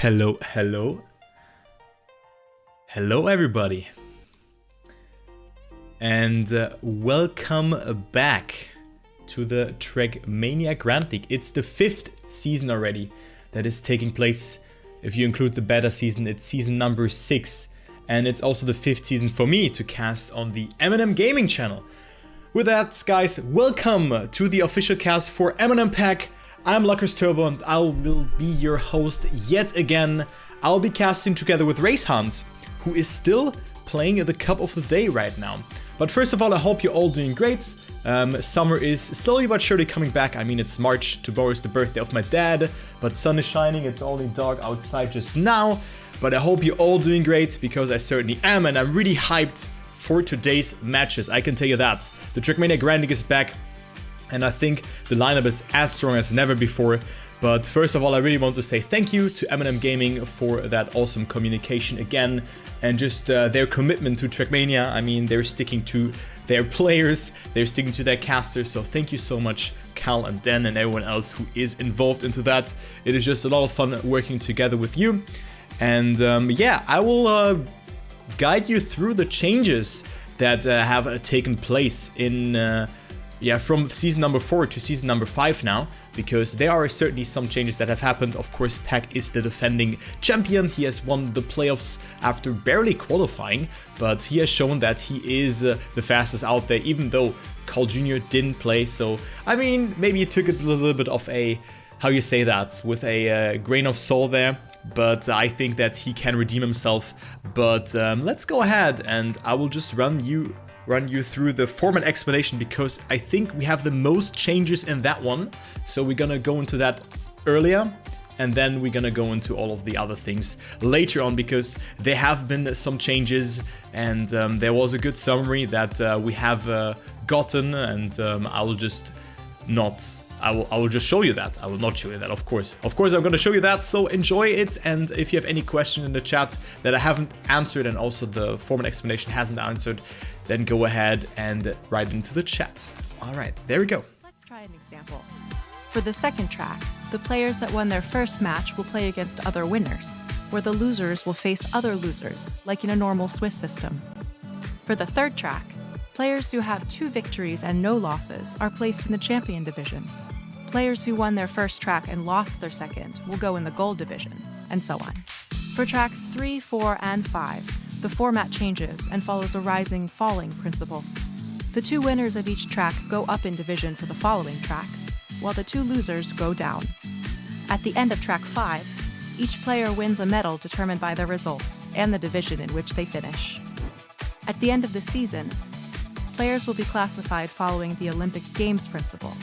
Hello, everybody, and welcome back to the Trackmania Grand League. It's the 5th season already that is taking place. If you include the beta season, it's season number 6, and it's also the 5th season for me to cast on the MNM Gaming channel. With that, guys, welcome to the official cast for MNM Pack. I'm Luckers Turbo and I will be your host yet again. I'll be casting together with Racehans, who is still playing the Cup of the Day right now. But first of all, I hope you're all doing great. Summer is slowly but surely coming back. I mean, it's March, tomorrow is the birthday of my dad, but sun is shining, it's only dark outside just now. But I hope you're all doing great, because I certainly am, and I'm really hyped for today's matches, I can tell you that. The Trackmania Grand League is back, and I think the lineup is as strong as never before. But first of all, I really want to say thank you to MNM Gaming for that awesome communication again, and just their commitment to Trackmania. I mean, they're sticking to their players, they're sticking to their casters, so thank you so much, Cal and Dan and everyone else who is involved into that. It is just a lot of fun working together with you. And yeah, I will guide you through the changes that have taken place in from season number 4 to season number 5 now, because there are certainly some changes that have happened. Of course, Pack is the defending champion. He has won the playoffs after barely qualifying, but he has shown that he is the fastest out there, even though Carl Jr. didn't play. So, I mean, maybe he took it a little bit of a, how you say that, with a grain of salt there. But I think that he can redeem himself. But let's go ahead and I will just run you through the format explanation, because I think we have the most changes in that one. So we're gonna go into that earlier, and then we're gonna go into all of the other things later on, because there have been some changes, and there was a good summary that we have gotten, and I will just show you that. I will not show you that, of course. Of course, I'm going to show you that, so enjoy it. And if you have any question in the chat that I haven't answered, and also the format explanation hasn't answered, then go ahead and write into the chat. All right, there we go. Let's try an example. For the second track, the players that won their first match will play against other winners, where the losers will face other losers, like in a normal Swiss system. For the third track, players who have 2 victories and no losses are placed in the champion division. Players who won their first track and lost their second will go in the gold division, and so on. For tracks 3, 4, and 5, the format changes and follows a rising-falling principle. The 2 winners of each track go up in division for the following track, while the 2 losers go down. At the end of track 5, each player wins a medal determined by their results and the division in which they finish. At the end of the season, players will be classified following the Olympic Games principle,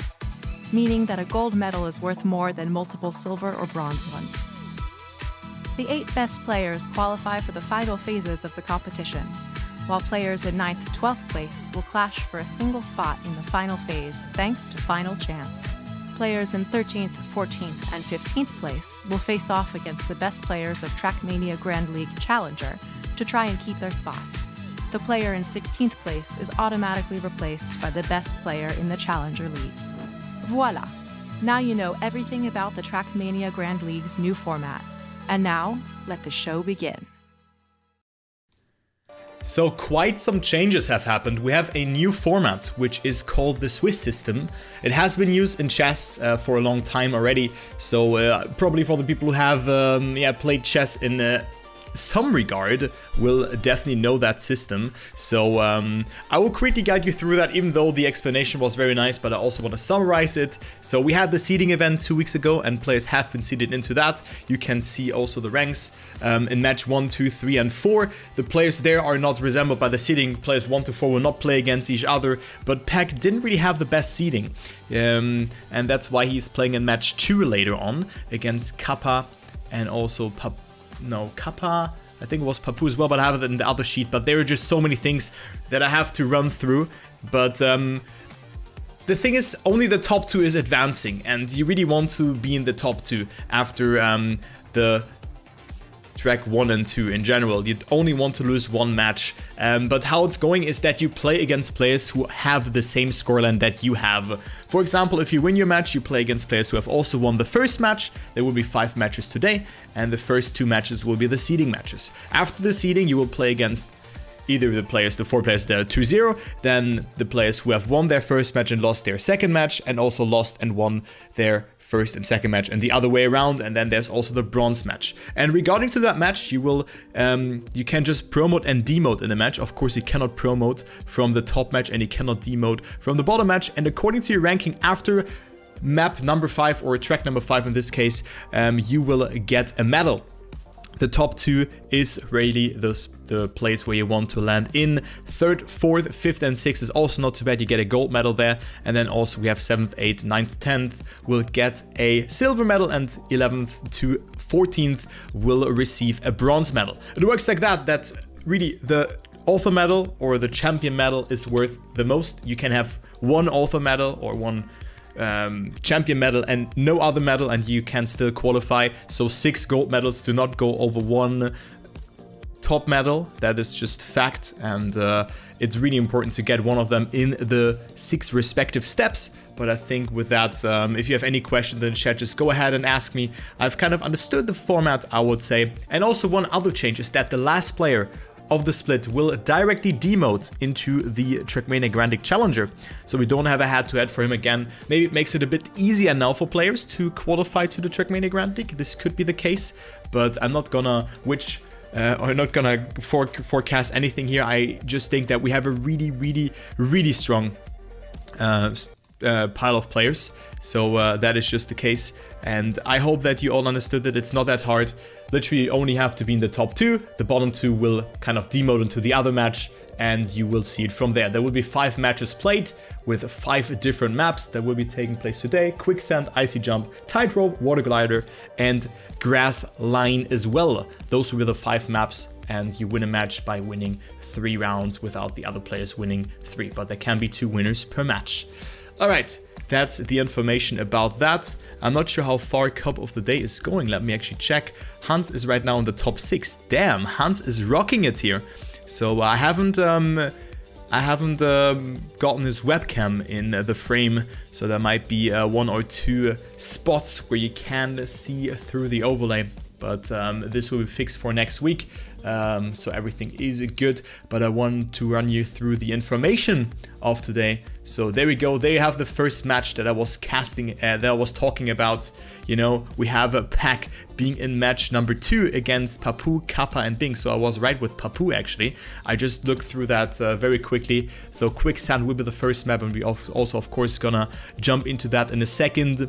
meaning that a gold medal is worth more than multiple silver or bronze ones. The 8 best players qualify for the final phases of the competition, while players in 9th to 12th place will clash for a single spot in the final phase thanks to Final Chance. Players in 13th, 14th, and 15th place will face off against the best players of Trackmania Grand League Challenger to try and keep their spots. The player in 16th place is automatically replaced by the best player in the Challenger League. Voila! Now you know everything about the Trackmania Grand League's new format. And now, let the show begin. So quite some changes have happened. We have a new format, which is called the Swiss system. It has been used in chess for a long time already. So probably for the people who have played chess in some regard will definitely know that system. So I will quickly guide you through that, even though the explanation was very nice, but I also want to summarize it. So we had the seeding event 2 weeks ago, and players have been seeded into that. You can see also the ranks in match 1, 2, 3, and 4. The players there are not resembled by the seeding. Players 1 to 4 will not play against each other, but Pack didn't really have the best seeding, and that's why he's playing in match 2 later on against Kappa and also Kappa, I think it was Papu as well, but I have it in the other sheet. But there are just so many things that I have to run through. But the thing is, only the top 2 is advancing, and you really want to be in the top 2 after the track 1 and 2 in general. You'd only want to lose one match, but how it's going is that you play against players who have the same scoreline that you have. For example, if you win your match, you play against players who have also won the first match. There will be 5 matches today, and the first 2 matches will be the seeding matches. After the seeding, you will play against either the 4 players that are 2-0, then the players who have won their first match and lost their second match, and also lost and won their first and second match, and the other way around. And then there's also the bronze match. And regarding to that match, you will you can just promote and demote in a match. Of course, you cannot promote from the top match and you cannot demote from the bottom match. And according to your ranking after map number 5 or track number 5 in this case, you will get a medal. The top 2 is really the place where you want to land in. 3rd, 4th, 5th and 6th is also not too bad. You get a gold medal there. And then also we have 7th, 8th, 9th, 10th will get a silver medal, and 11th to 14th will receive a bronze medal. It works like that really the author medal or the champion medal is worth the most. You can have one author medal or one champion medal and no other medal, and you can still qualify. So 6 gold medals do not go over 1 top medal. That is just fact, and it's really important to get one of them in the 6 respective steps. But I think with that, if you have any questions in the chat, just go ahead and ask me. I've kind of understood the format, I would say. And also one other change is that the last player of the split will directly demote into the Trackmania Grand League Challenger. So we don't have a head-to-head for him again. Maybe it makes it a bit easier now for players to qualify to the Trackmania Grand League. This could be the case, but I'm not gonna forecast anything here. I just think that we have a really strong pile of players. So that is just the case. And I hope that you all understood that it's not that hard. Literally you only have to be in the top 2. The bottom 2 will kind of demote into the other match, and you will see it from there. There will be 5 matches played with 5 different maps that will be taking place today. Quicksand, icy jump, tightrope, water glider, and grass line as well. Those will be the 5 maps, and you win a match by winning 3 rounds without the other players winning 3. But there can be 2 winners per match. All right. That's the information about that. I'm not sure how far Cup of the Day is going. Let me actually check. Hans is right now in the top 6. Damn, Hans is rocking it here. So I haven't gotten his webcam in the frame, so there might be 1 or 2 spots where you can see through the overlay. But this will be fixed for next week. So everything is good, but I want to run you through the information of today. So there we go. There you have the first match that I was that I was talking about. You know, we have a pack being in match number 2 against Papu, Kappa and Bing. So I was right with Papu actually. I just looked through that very quickly. So Quicksand will be the first map, and we also of course gonna jump into that in a second.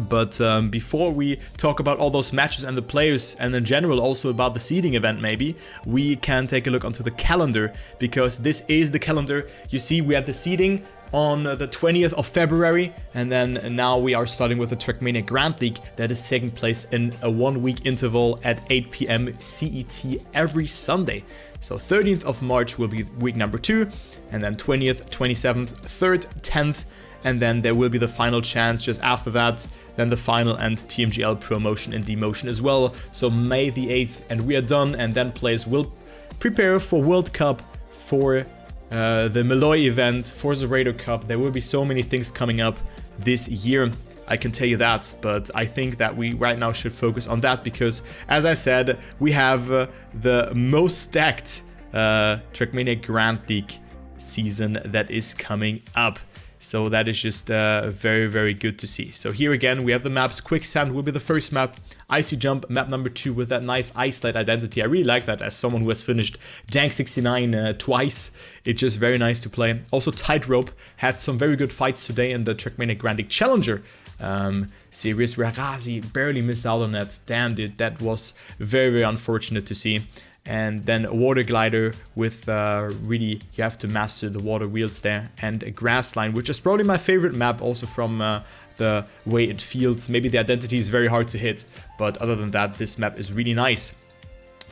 But before we talk about all those matches and the players, and in general also about the seeding event maybe, we can take a look onto the calendar, because this is the calendar. You see, we had the seeding on the 20th of February, and then now we are starting with the Trackmania Grand League that is taking place in a 1-week interval at 8 p.m. CET every Sunday. So 13th of March will be week number 2, and then 20th, 27th, 3rd, 10th, and then there will be the final chance just after that, then the final and TMGL promotion and demotion as well. So May the 8th, and we are done, and then players will prepare for World Cup, for the Malloy event, for the Raider Cup. There will be so many things coming up this year, I can tell you that, but I think that we right now should focus on that, because as I said, we have the most stacked Trackmania Grand League season that is coming up. So that is just very good to see. So here again, we have the maps. Quicksand will be the first map. Icy Jump, map number 2 with that nice ice light identity. I really like that as someone who has finished Dank 69 twice. It's just very nice to play. Also Tightrope had some very good fights today in the Trackmania Grand League Challenger series. Ragazi barely missed out on that. Damn, dude, that was very unfortunate to see. And then a water glider with really, you have to master the water wheels there, and a grass line, which is probably my favorite map also from the way it feels. Maybe the identity is very hard to hit, but other than that, this map is really nice.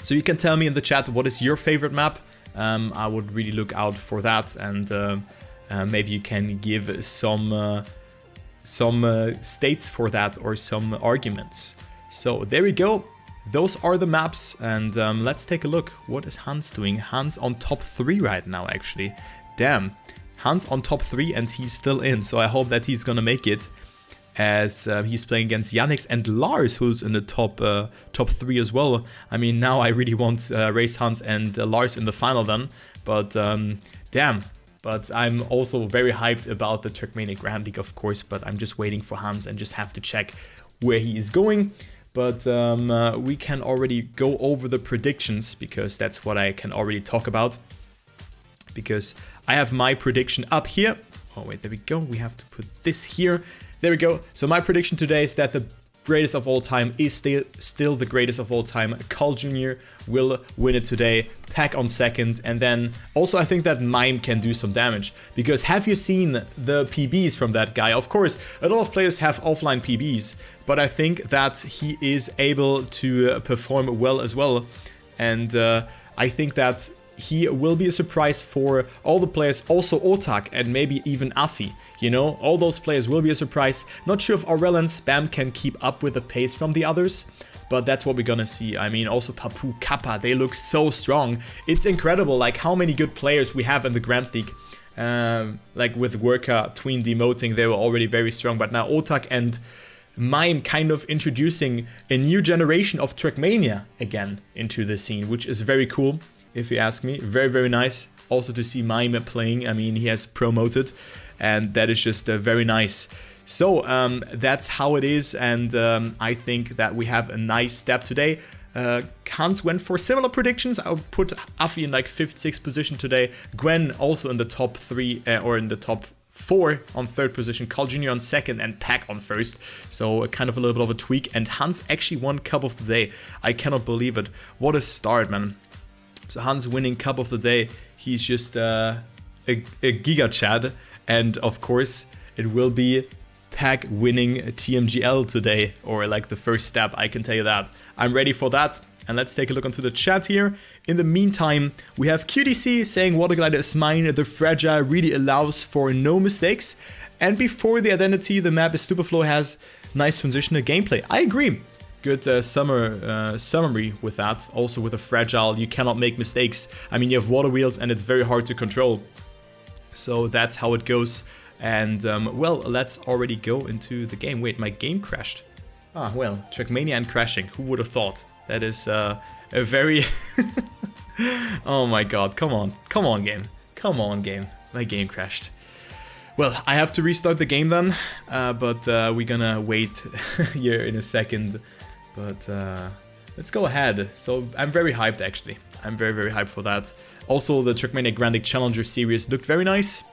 So you can tell me in the chat, what is your favorite map? I would really look out for that, and maybe you can give some states for that or some arguments. So there we go. those are the maps, and let's take a look. What is Hans doing? Hans on top 3 right now, actually. Damn. Hans on top 3 and he's still in, so I hope that he's gonna make it, as he's playing against Yannick and Lars, who's in the top 3 as well. I mean, now I really want racehans and Lars in the final then, but damn. But I'm also very hyped about the Trackmania Grand League, of course, but I'm just waiting for Hans and just have to check where he is going. But we can already go over the predictions, because that's what I can already talk about. Because I have my prediction up here. Oh wait, there we go. We have to put this here. There we go. So my prediction today is that the greatest of all time is still the greatest of all time. Carl Jr. will win it today. Pack on second. And then also I think that Mime can do some damage. Because have you seen the PBs from that guy? Of course, a lot of players have offline PBs. But I think that he is able to perform well as well. And I think that he will be a surprise for all the players, also Otak and maybe even Afi. You know, all those players will be a surprise. Not sure if Aurel and Spam can keep up with the pace from the others, but that's what we're gonna see. I mean, also Papu, Kappa, they look so strong. It's incredible, like how many good players we have in the Grand League. Like with Worka, Tween demoting, they were already very strong, but now Otak and Mime kind of introducing a new generation of Trackmania again into the scene, which is very cool. If you ask me, very, very nice. Also to see Mime playing, I mean, he has promoted, and that is just very nice. So that's how it is, and I think that we have a nice step today. Hans went for similar predictions. I'll put Afi in like 5th, 6th position today. Gwen also in the top 3 or in the top 4 on 3rd position. Carl Jr. on 2nd and Pack on 1st. So kind of a little bit of a tweak. And Hans actually won Cup of the Day. I cannot believe it. What a start, man. So Hans winning Cup of the Day. He's just a giga chad. And of course, it will be Pack winning TMGL today, or like the first step, I can tell you that. I'm ready for that, and let's take a look into the chat here. In the meantime, we have QDC saying Water Glider is mine, the Fragile really allows for no mistakes, and before the identity, the map is Superflow has nice transitional gameplay. I agree. Good summary with that. Also with a Fragile, you cannot make mistakes. I mean, you have water wheels and it's very hard to control. So that's how it goes. And, well, let's already go into the game. Wait, my game crashed. Ah, well, Trackmania and crashing. Who would have thought? That is a very... Oh my god, come on. Come on, game. Come on, game. My game crashed. Well, I have to restart the game then. But we're gonna wait here in a second. But let's go ahead. So I'm very hyped, actually. I'm very, very hyped for that. Also, the Trackmania Grand League Challenger Series looked very nice.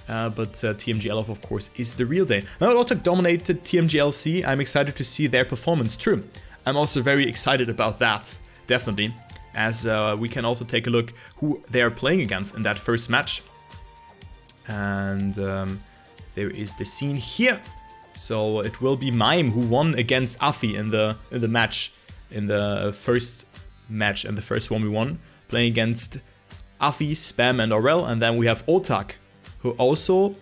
But TMGL, of course, is the real day. Now, Otak dominated TMGLC. I'm excited to see their performance. True. I'm also very excited about that, definitely. As we can also take a look who they are playing against in that first match. And there is the scene here. So it will be Mime who won against Afi in the match, in the first match, and the first one we won, playing against Afi, Spam, and Aurel. And then we have Otak, who also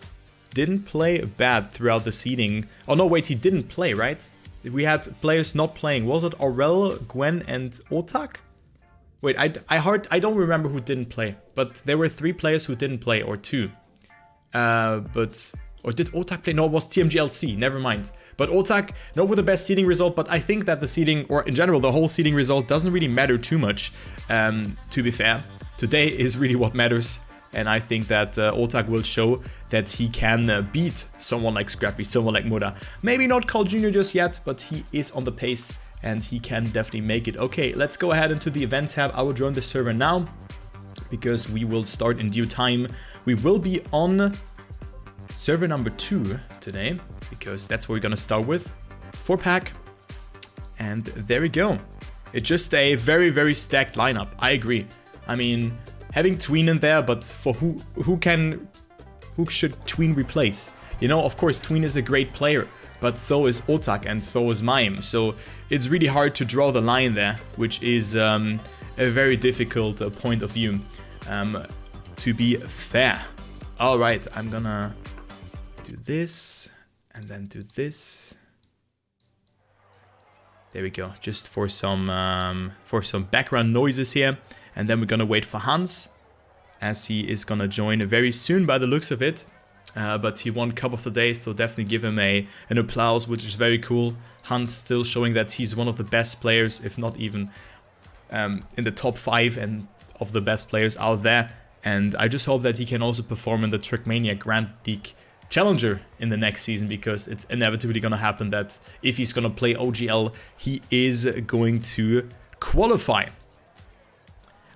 didn't play bad throughout the seeding. Oh no, wait, he didn't play, right? We had players not playing. Was it Aurel, Gwen, and Otak? Wait, I don't remember who didn't play, but there were 3 players who didn't play, or 2. Or did Otak play? No, it was TMGLC, never mind. But Otak, not with the best seeding result, but I think that the seeding, or in general, the whole seeding result doesn't really matter too much, to be fair. Today is really what matters. And I think that Otak will show that he can beat someone like Scrappy, someone like Muda. Maybe not Carl Jr. just yet, but he is on the pace and he can definitely make it. Okay, let's go ahead into the event tab. I will join the server now because we will start in due time. We will be on server number 2 today because that's what we're gonna start with. 4-pack. And there we go. It's just a very, very stacked lineup. I agree. I mean, having Tween in there, but for who should Tween replace? You know, of course, Tween is a great player, but so is Otak and so is Mime. So it's really hard to draw the line there, which is a very difficult point of view, to be fair. All right, I'm gonna do this and then do this. There we go. Just for some background noises here. And then we're going to wait for Hans, as he is going to join very soon by the looks of it. But he won Cup of the Day, so definitely give him an applause, which is very cool. Hans still showing that he's one of the best players, if not even in the top 5 and of the best players out there. And I just hope that he can also perform in the Trackmania Grand League Challenger in the next season, because it's inevitably going to happen that if he's going to play OGL, he is going to qualify.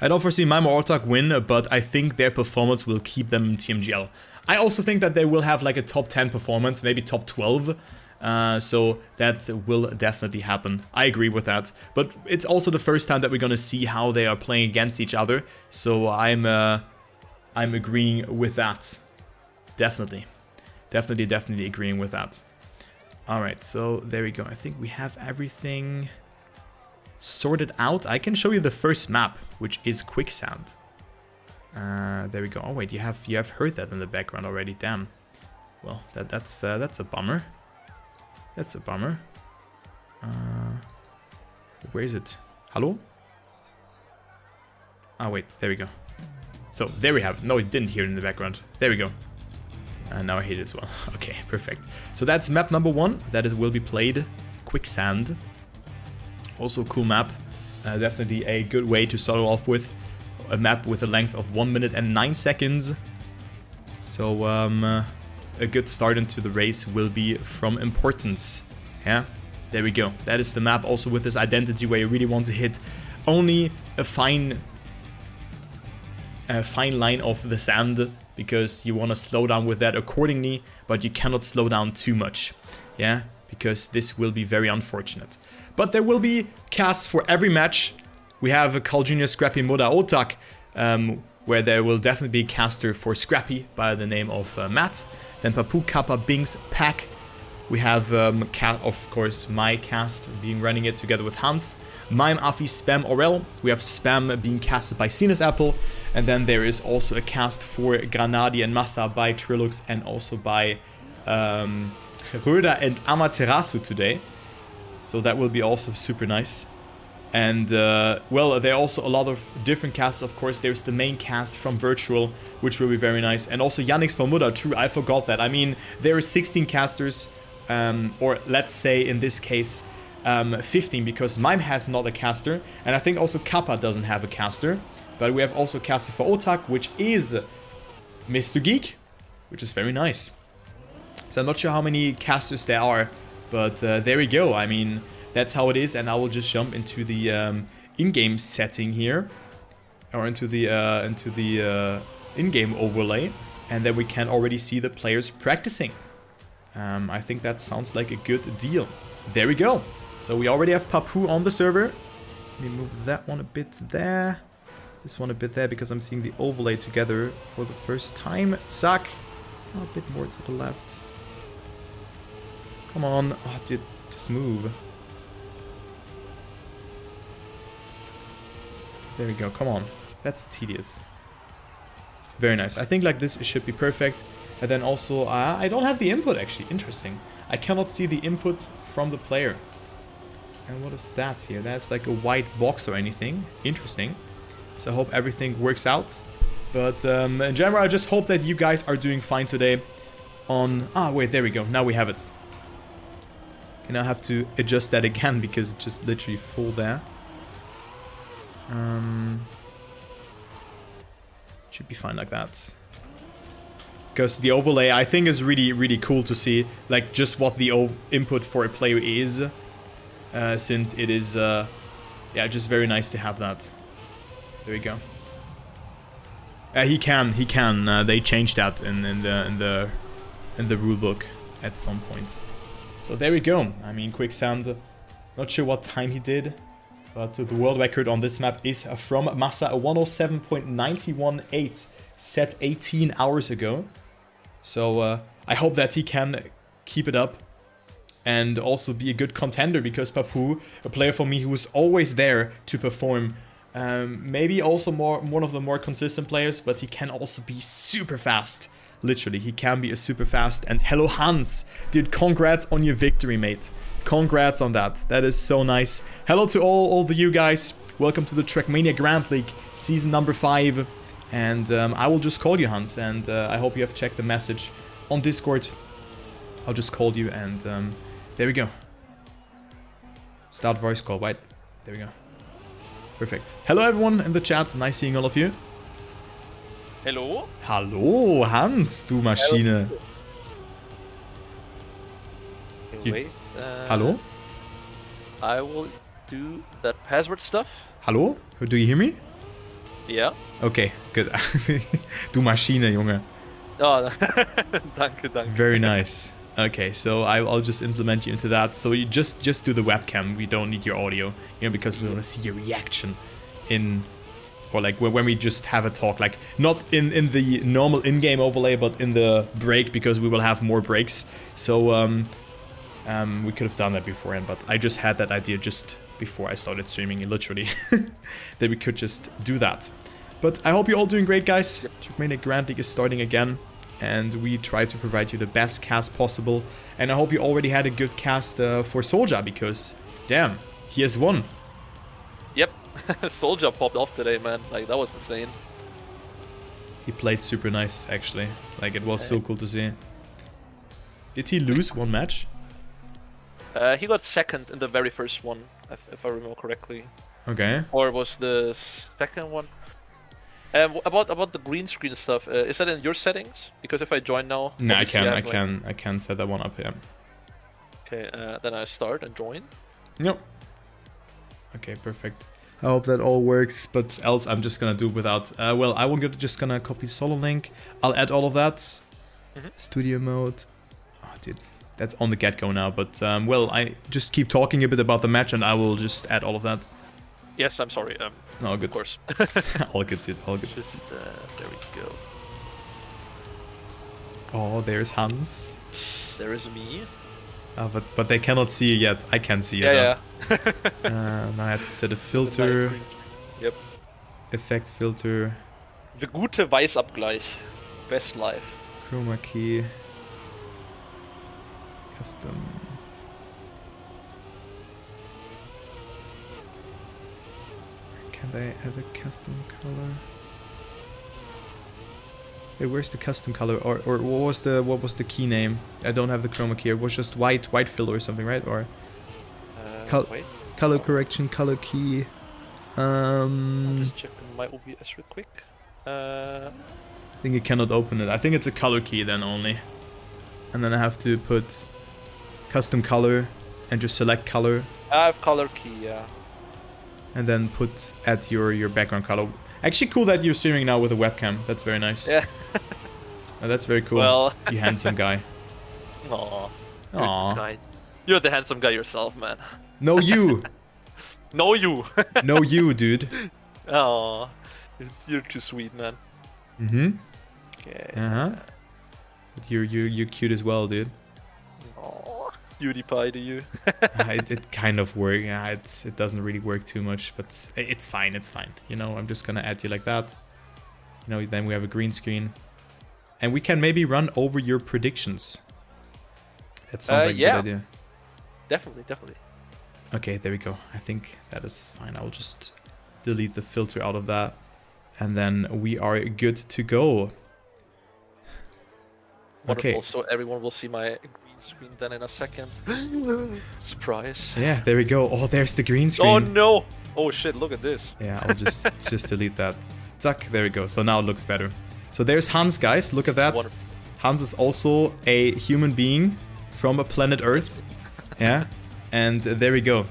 I don't foresee Mime or Ortak win, but I think their performance will keep them in TMGL. I also think that they will have like a top 10 performance, maybe top 12. So that will definitely happen. I agree with that. But it's also the first time that we're going to see how they are playing against each other. So I'm agreeing with that. Definitely agreeing with that. Alright, so there we go. I think we have everything sorted out. I can show you the first map, which is Quicksand. There we go. Oh wait, you have heard that in the background already. Damn. Well, that's a bummer. That's a bummer. Where is it? Hello? Ah wait, there we go. So there we have it. No, it didn't hear it in the background. There we go. And now I hear it as well. Okay, perfect. So that's map number 1. That will be played. Quicksand. Also a cool map. Definitely a good way to start off with. A map with a length of 1 minute and 9 seconds. So a good start into the race will be from importance. Yeah, there we go. That is the map, also with this identity where you really want to hit only a fine line of the sand, because you want to slow down with that accordingly, but you cannot slow down too much. Yeah, because this will be very unfortunate. But there will be casts for every match. We have a Carl Jr., Scrappy, Moda, Otak, where there will definitely be a caster for Scrappy by the name of Matt. Then Papu, Kappa, Binks, Pack. We have, of course, my cast running it together with Hans. Mime, Afi, Spam, Aurel. We have Spam being casted by Sinus Apple. And then there is also a cast for Granadi and Massa by Trilux, and also by Röda and Amaterasu today. So that will be also super nice. And, well, there are also a lot of different casts, of course. There's the main cast from Virtual, which will be very nice. And also Yannick's for Muda, true, I forgot that. I mean, there are 16 casters, or let's say in this case, 15, because Mime has not a caster. And I think also Kappa doesn't have a caster. But we have also a caster for Otak, which is Mr. Geek, which is very nice. So I'm not sure how many casters there are, but there we go. I mean, that's how it is, and I will just jump into the in-game setting here, or into the in-game overlay, and then we can already see the players practicing. I think that sounds like a good deal. There we go. So we already have Papu on the server. Let me move that one a bit there. This one a bit there, because I'm seeing the overlay together for the first time. Zack. Oh, a bit more to the left. Come on. Oh, dude, just move. There we go. Come on. That's tedious. Very nice. I think like this it should be perfect. And then also, I don't have the input actually. Interesting. I cannot see the input from the player. And what is that here? That's like a white box or anything. Interesting. So I hope everything works out. But in general, I just hope that you guys are doing fine today. Wait, there we go. Now we have it. And I have to adjust that again because it's just literally full there. Should be fine like that. Because the overlay, I think, is really, really cool to see. Like, just what the input for a player is. Since it is, yeah, just very nice to have that. There we go. He can. They changed that in the rulebook at some point. So there we go. I mean, Quicksand. Not sure what time he did, but the world record on this map is from Massa, a 107.918, set 18 hours ago. So I hope that he can keep it up and also be a good contender, because Papu, a player for me who was always there to perform. Maybe also one of the more consistent players, but he can also be super fast. Literally, he can be a super fast. And hello Hans, dude, congrats on your victory, mate. Congrats on that. That is so nice. Hello to all of you guys. Welcome to the Trackmania Grand League, season number 5. And I will just call you, Hans. And I hope you have checked the message on Discord. I'll just call you and there we go. Start voice call, right? There we go. Perfect. Hello everyone in the chat. Nice seeing all of you. Hello? Hallo, Hans, du Maschine. Wait. Hello? I will do that password stuff. Hallo? Do you hear me? Yeah. Okay, good. Du Maschine, Junge. Oh, danke. Very nice. Okay, so I'll just implement you into that. So you just do the webcam. We don't need your audio, you know, because we want to see your reaction in, or like when we just have a talk, like not in the normal in-game overlay, but in the break, because we will have more breaks. So we could have done that beforehand, but I just had that idea just before I started streaming, literally, that we could just do that. But I hope you're all doing great, guys. Trackmania Grand League is starting again, and we try to provide you the best cast possible. And I hope you already had a good cast for Soldier, because, damn, he has won. Yep, Soldier popped off today, man. Like, that was insane. He played super nice, actually. Like, it was so cool to see. Did he lose one match? He got second in the very first one, if I remember correctly. Okay. Or was the second one? About the green screen stuff, is that in your settings? Because if I join now, no, I can set that one up here. Okay, then I start and join. Yep. Okay, perfect. I hope that all works, but else I'm just gonna do without. Well, I will just gonna copy solo link. I'll add all of that. Studio mode. Oh, dude, that's on the get-go now. But well, I just keep talking a bit about the match, and I will just add all of that. Yes, I'm sorry. No, good. Of course. All good, dude. All good. Just there we go. Oh, there's Hans. There is me. But they cannot see you yet. I can see you. Yeah. Now I have to set a filter. Nice. Yep. Effect filter. Der gute Weißabgleich. Best life. Chroma key. Custom. Can I add a custom color? Hey, where's the custom color? Or what was the key name? I don't have the chroma key. It was just white fill or something, right? Or wait. Color correction, color key. I'm just checking my OBS real quick. I think you cannot open it. I think it's a color key then only. And then I have to put custom color and just select color. I have color key, yeah. And then add your background color. Actually cool that you're streaming now with a webcam. That's very nice. Yeah. Oh, that's very cool. Well, you handsome guy. Aww. You're the handsome guy yourself, man. No, you. No, you. No, you, dude. Aww. You're too sweet, man. Mm-hmm. Okay. But you're cute as well, dude. Cutie pie to you. It kind of works. Yeah, it doesn't really work too much, but it's fine. It's fine. You know, I'm just gonna add you like that. You know, then we have a green screen, and we can maybe run over your predictions. That sounds like a good idea. Definitely. Okay, there we go. I think that is fine. I'll just delete the filter out of that, and then we are good to go. Wonderful. Okay. So everyone will see my green screen then in a second. Surprise. Yeah, there we go. Oh, there's the green screen. Oh no! Oh shit! Look at this. Yeah, I'll just delete that. Tuck. There we go. So now it looks better. So there's Hans, guys. Look at that. Wonderful. Hans is also a human being from a planet Earth. Yeah, and there we go.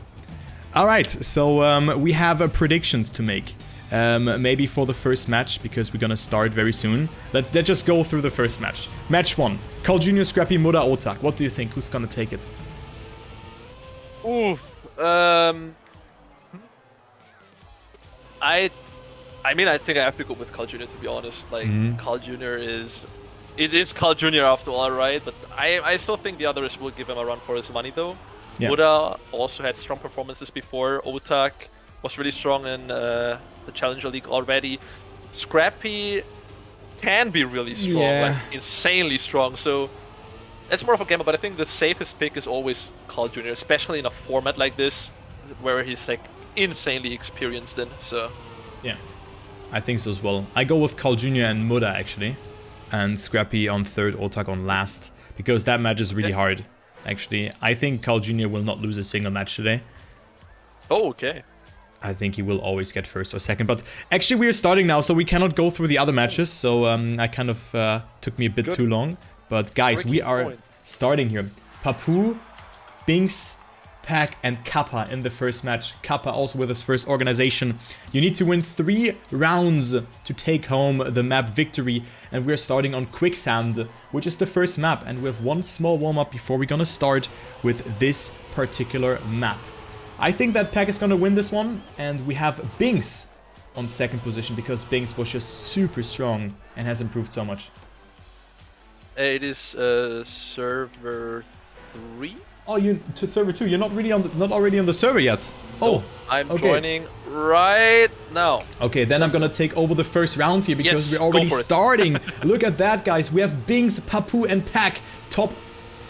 All right. So we have predictions to make. Maybe for the first match, because we're gonna start very soon. Let's just go through the first match. Match 1. Carl Jr., Scrappy, Muda, Otak. What do you think? Who's gonna take it? Oof. I mean, I think I have to go with Carl Jr. to be honest. Like, Carl Jr. It is Carl Jr. after all, right? But I still think the others will give him a run for his money, though. Yeah. Muda also had strong performances before. Otak was really strong in the Challenger League already. Scrappy can be really strong, like insanely strong. So it's more of a gamble, but I think the safest pick is always Carl Jr., especially in a format like this, where he's like insanely experienced in, so... Yeah, I think so as well. I go with Carl Jr. and Muda, actually, and Scrappy on third, Otak on last, because that match is really hard, actually. I think Carl Jr. will not lose a single match today. Oh, okay. I think he will always get first or second, but actually we are starting now, so we cannot go through the other matches, so I kind of took me a bit too long. But guys, we are starting here. Papu, Binks, Pack, and Kappa in the first match. Kappa also with his first organization. You need to win 3 rounds to take home the map victory, and we're starting on Quicksand, which is the first map, and we have one small warm-up before we're gonna start with this particular map. I think that Pack is going to win this one, and we have Binks on second position because Binks was just super strong and has improved so much. It is server 3? Oh, you to server 2. You're not really on not already on the server yet. Oh, I'm joining right now. Okay, then I'm going to take over the first round here because we're already starting. Look at that, guys. We have Binks, Papu, and Pack top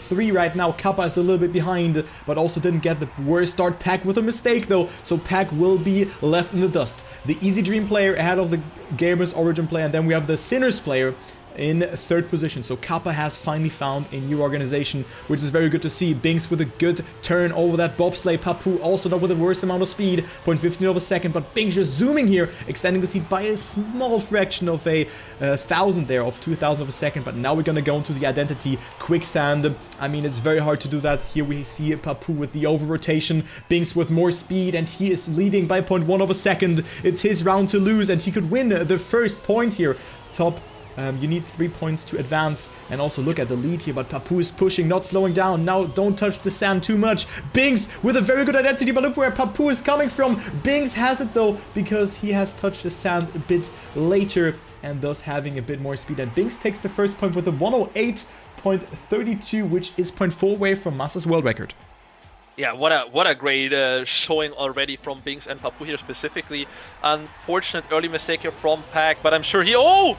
3 right now. Kappa is a little bit behind, but also didn't get the worst start. Pack with a mistake though, so Pack will be left in the dust. The Easy Dream player ahead of the Gamers Origin player, and then we have the Sinners player in third position. So Kappa has finally found a new organization, which is very good to see. Binks with a good turn over that bobsleigh. Papu also not with the worst amount of speed, 0.15 of a second, but Binks just zooming here, extending the seat by a small fraction of a thousand there, of 2,000 of a second. But now we're gonna go into the identity Quicksand. I mean, it's very hard to do that. Here we see Papu with the over rotation, Binks with more speed, and he is leading by 0.1 of a second. It's his round to lose, and he could win the first point here. Top. You need 3 points to advance, and also look at the lead here, but Papu is pushing, not slowing down. Now don't touch the sand too much. Binks with a very good identity, but look where Papu is coming from. Binks has it though, because he has touched the sand a bit later, and thus having a bit more speed. And Binks takes the first point with a 108.32, which is 0.4 away from Masa's world record. Yeah, what a great showing already from Binks and Papu here specifically. Unfortunate early mistake here from Pack, but I'm sure he... Oh!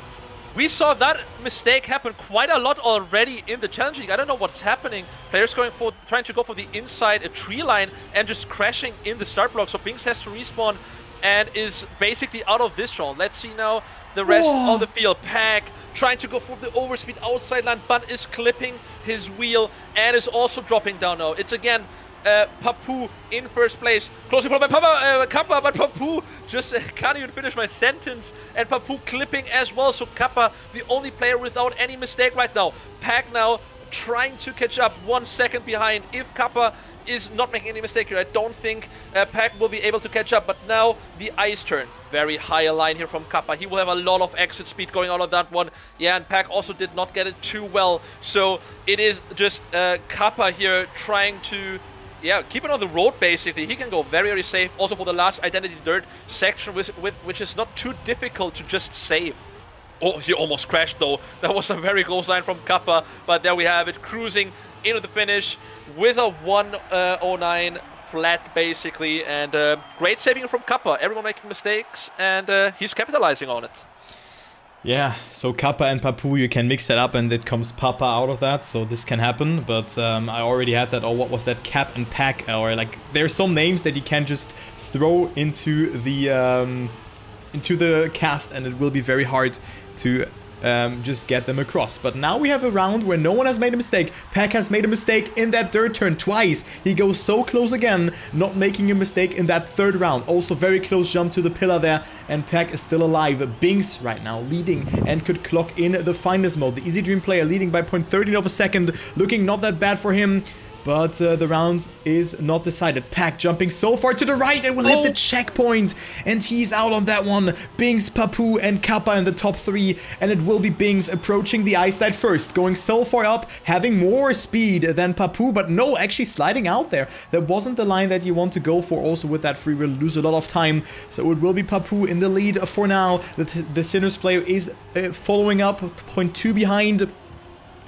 We saw that mistake happen quite a lot already in the Challenge League. I don't know what's happening. Players trying to go for the inside a tree line and just crashing in the start block. So Binks has to respawn and is basically out of this round. Let's see now the rest of the field. Pack trying to go for the overspeed outside line, but is clipping his wheel and is also dropping down now. It's again Papu in first place, closely followed by Kappa, but Papu just can't even finish my sentence, and Papu clipping as well, so Kappa the only player without any mistake right now. Pack now trying to catch up 1 second behind. If Kappa is not making any mistake here, I don't think Pack will be able to catch up, but now the ice turn. Very high line here from Kappa. He will have a lot of exit speed going out of that one. Yeah, and Pack also did not get it too well, so it is just Kappa here trying to keep it on the road basically. He can go very, very safe. Also for the last Identity Dirt section, which is not too difficult to just save. Oh, he almost crashed though. That was a very close line from Kappa, but there we have it, cruising into the finish with a 109 flat basically, and great saving from Kappa. Everyone making mistakes, and he's capitalizing on it. Yeah, so Kappa and Papu, you can mix that up and it comes Papa out of that, so this can happen, but I already had that, what was that, Cap and Pack, or like, there's some names that you can just throw into the cast, and it will be very hard to just get them across. But now we have a round where no one has made a mistake. Pack has made a mistake in that dirt turn twice. He goes so close again, not making a mistake in that third round. Also very close jump to the pillar there, and Pack is still alive. Binks right now leading and could clock in the finest mode. The Easy Dream player leading by 0.13 of a second, looking not that bad for him. But the round is not decided. Pack jumping so far to the right and will hit the checkpoint. And he's out on that one. Binks, Papu, and Kappa in the top 3. And it will be Binks approaching the ice side first. Going so far up, having more speed than Papu. But no, actually sliding out there. That wasn't the line that you want to go for. Also with that free will, lose a lot of time. So it will be Papu in the lead for now. The Sinners player is following up, 0.2 behind.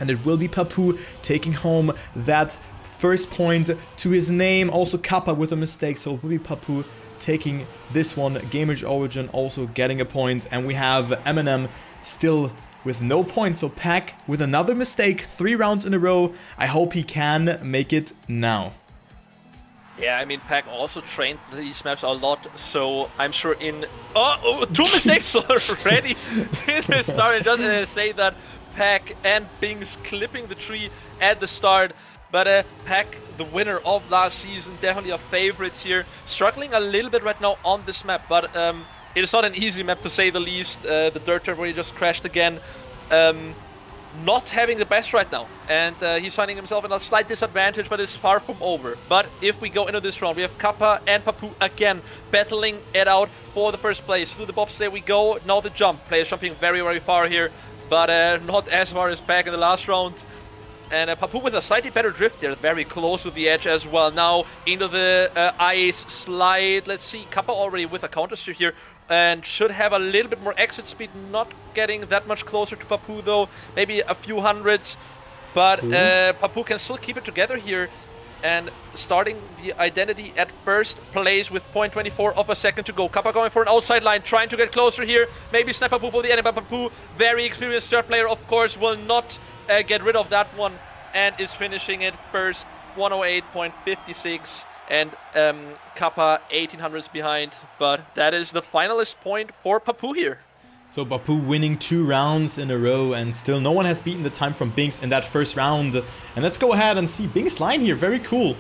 And it will be Papu taking home that first point to his name. Also Kappa with a mistake, so it will be Papu taking this one. Gamers Origin also getting a point, and we have MNM still with no points. So Pack with another mistake, 3 rounds in a row. I hope he can make it now. Yeah, I mean, Pack also trained these maps a lot, so I'm sure in... Oh, 2 mistakes already in the start. Just say that Pack and Bings clipping the tree at the start. But Pack, the winner of last season, definitely a favorite here. Struggling a little bit right now on this map, but it is not an easy map to say the least. The dirt turn where he just crashed again. Not having the best right now, and he's finding himself in a slight disadvantage, but it's far from over. But if we go into this round, we have Kappa and Papu again battling it out for the first place. Through the bobsleigh we go. Now the jump. Players jumping very, very far here, but not as far as Pack in the last round. And Papu with a slightly better drift here, very close to the edge as well. Now into the ice slide. Let's see, Kappa already with a counter steer here, and should have a little bit more exit speed. Not getting that much closer to Papu though, maybe a few hundreds. But Papu can still keep it together here, and starting the identity at first place with 0.24 of a second to go. Kappa going for an outside line, trying to get closer here. Maybe snap Papu for the end, but Papu, very experienced third player, of course, will not get rid of that one, and is finishing it first, 108.56. And Kappa 1800s behind, but that is the finalist point for Papu here. So Papu winning 2 rounds in a row, and still no one has beaten the time from Binks in that first round. And let's go ahead and see Binks' line here, very cool,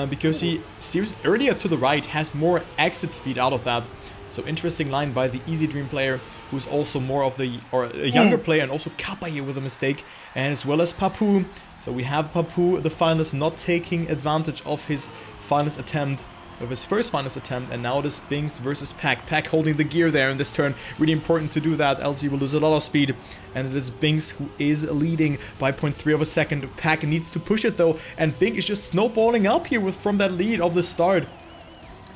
because he steers earlier to the right, has more exit speed out of that. So interesting line by the Easy Dream player, who's also more of the, or a younger player, and also Kappa here with a mistake, and as well as Papu. So we have Papu, the finalist, not taking advantage of his finalist attempt, of his first finalist attempt, and now it is Binks versus Pack. Pack holding the gear there in this turn, really important to do that, else you will lose a lot of speed. And it is Binks who is leading by 0.3 of a second. Pack needs to push it though, and Binks is just snowballing up here from that lead of the start.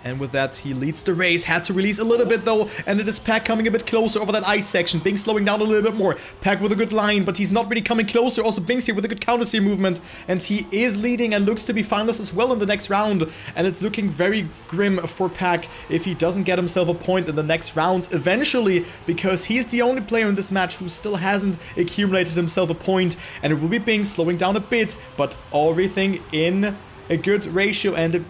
And with that, he leads the race. Had to release a little bit though, and it is Pack coming a bit closer over that ice section. Binks slowing down a little bit more. Pack with a good line, but he's not really coming closer. Also Binks here with a good counter steer movement, and he is leading and looks to be finalist as well in the next round. And it's looking very grim for Pack if he doesn't get himself a point in the next rounds eventually, because he's the only player in this match who still hasn't accumulated himself a point. And it will be Binks slowing down a bit, but everything in a good ratio, and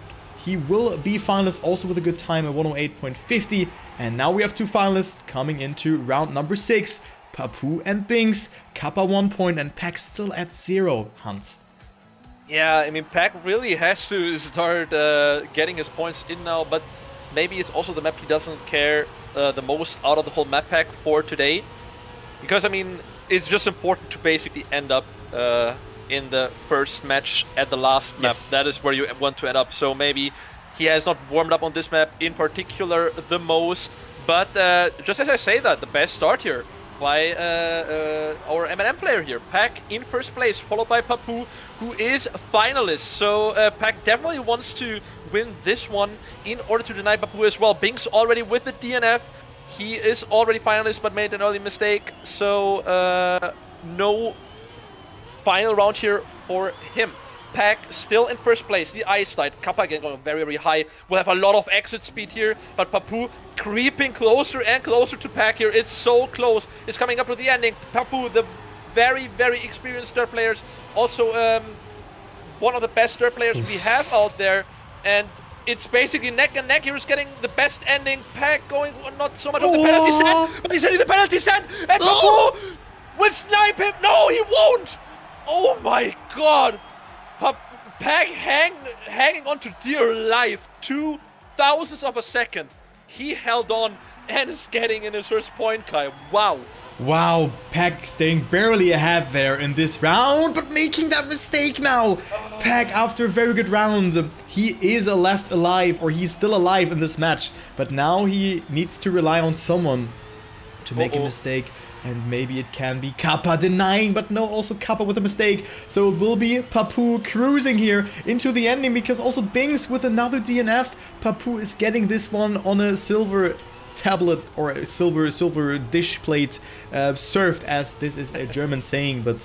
he will be finalist also with a good time at 108.50. And now we have 2 finalists coming into round number 6. Papu and Binks. Kappa 1 point and Pack still at 0, Hans. Yeah, I mean, Pack really has to start getting his points in now, but maybe it's also the map he doesn't care the most out of the whole map pack for today. Because, I mean, it's just important to basically end up in the first match at the last map. Yes. That is where you want to end up. So maybe he has not warmed up on this map in particular the most. But just as I say that, the best start here by our MNM player here. Pack in first place, followed by Papu, who is finalist. So Pack definitely wants to win this one in order to deny Papu as well. Binks already with the DNF. He is already finalist, but made an early mistake. So no final round here for him. Pack still in first place, the ice side. Kappa again going very, very high. We'll have a lot of exit speed here, but Papu creeping closer and closer to Pack here. It's so close. It's coming up to the ending. Papu, the very, very experienced third players. Also one of the best third players we have out there. And it's basically neck and neck. Here's getting the best ending. Pack going not so much on the penalty stand, but he's hitting the penalty stand. And Papu will snipe him. No, he won't. Oh my god! Pack hanging on to dear life, 0.02 of a second. He held on and is getting in his first point, Kai. Wow. Wow, Pack staying barely ahead there in this round, but making that mistake now. Pack, after a very good round, he is left alive, or he's still alive in this match. But now he needs to rely on someone to make a mistake. And maybe it can be Kappa denying, but no, also Kappa with a mistake. So it will be Papu cruising here into the ending, because also Binks with another DNF. Papu is getting this one on a silver tablet, or a silver dish plate, served, as this is a German saying. But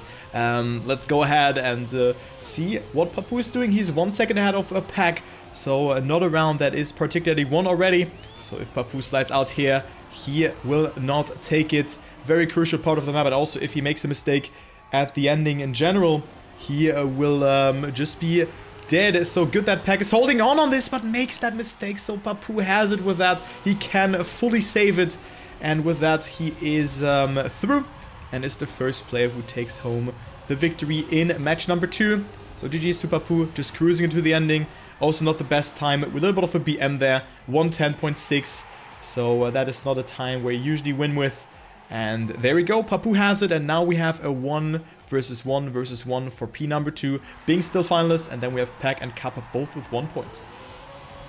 let's go ahead and see what Papu is doing. He's 1 second ahead of a Pack, so another round that is particularly won already. So if Papu slides out here, he will not take it. very crucial part of the map, but also if he makes a mistake at the ending in general, he will just be dead. So good that Pack is holding on this, but makes that mistake. So Papu has it with that. He can fully save it. And with that, he is through and is the first player who takes home the victory in match number 2. So GG's to Papu, just cruising into the ending. Also not the best time, with a little bit of a BM there, 110.6. So that is not a time where you usually win with. And there we go, Papu has it, and now we have a 1 versus 1 versus 1 for P number 2. Being still finalist, and then we have Pack and Kappa both with 1 point.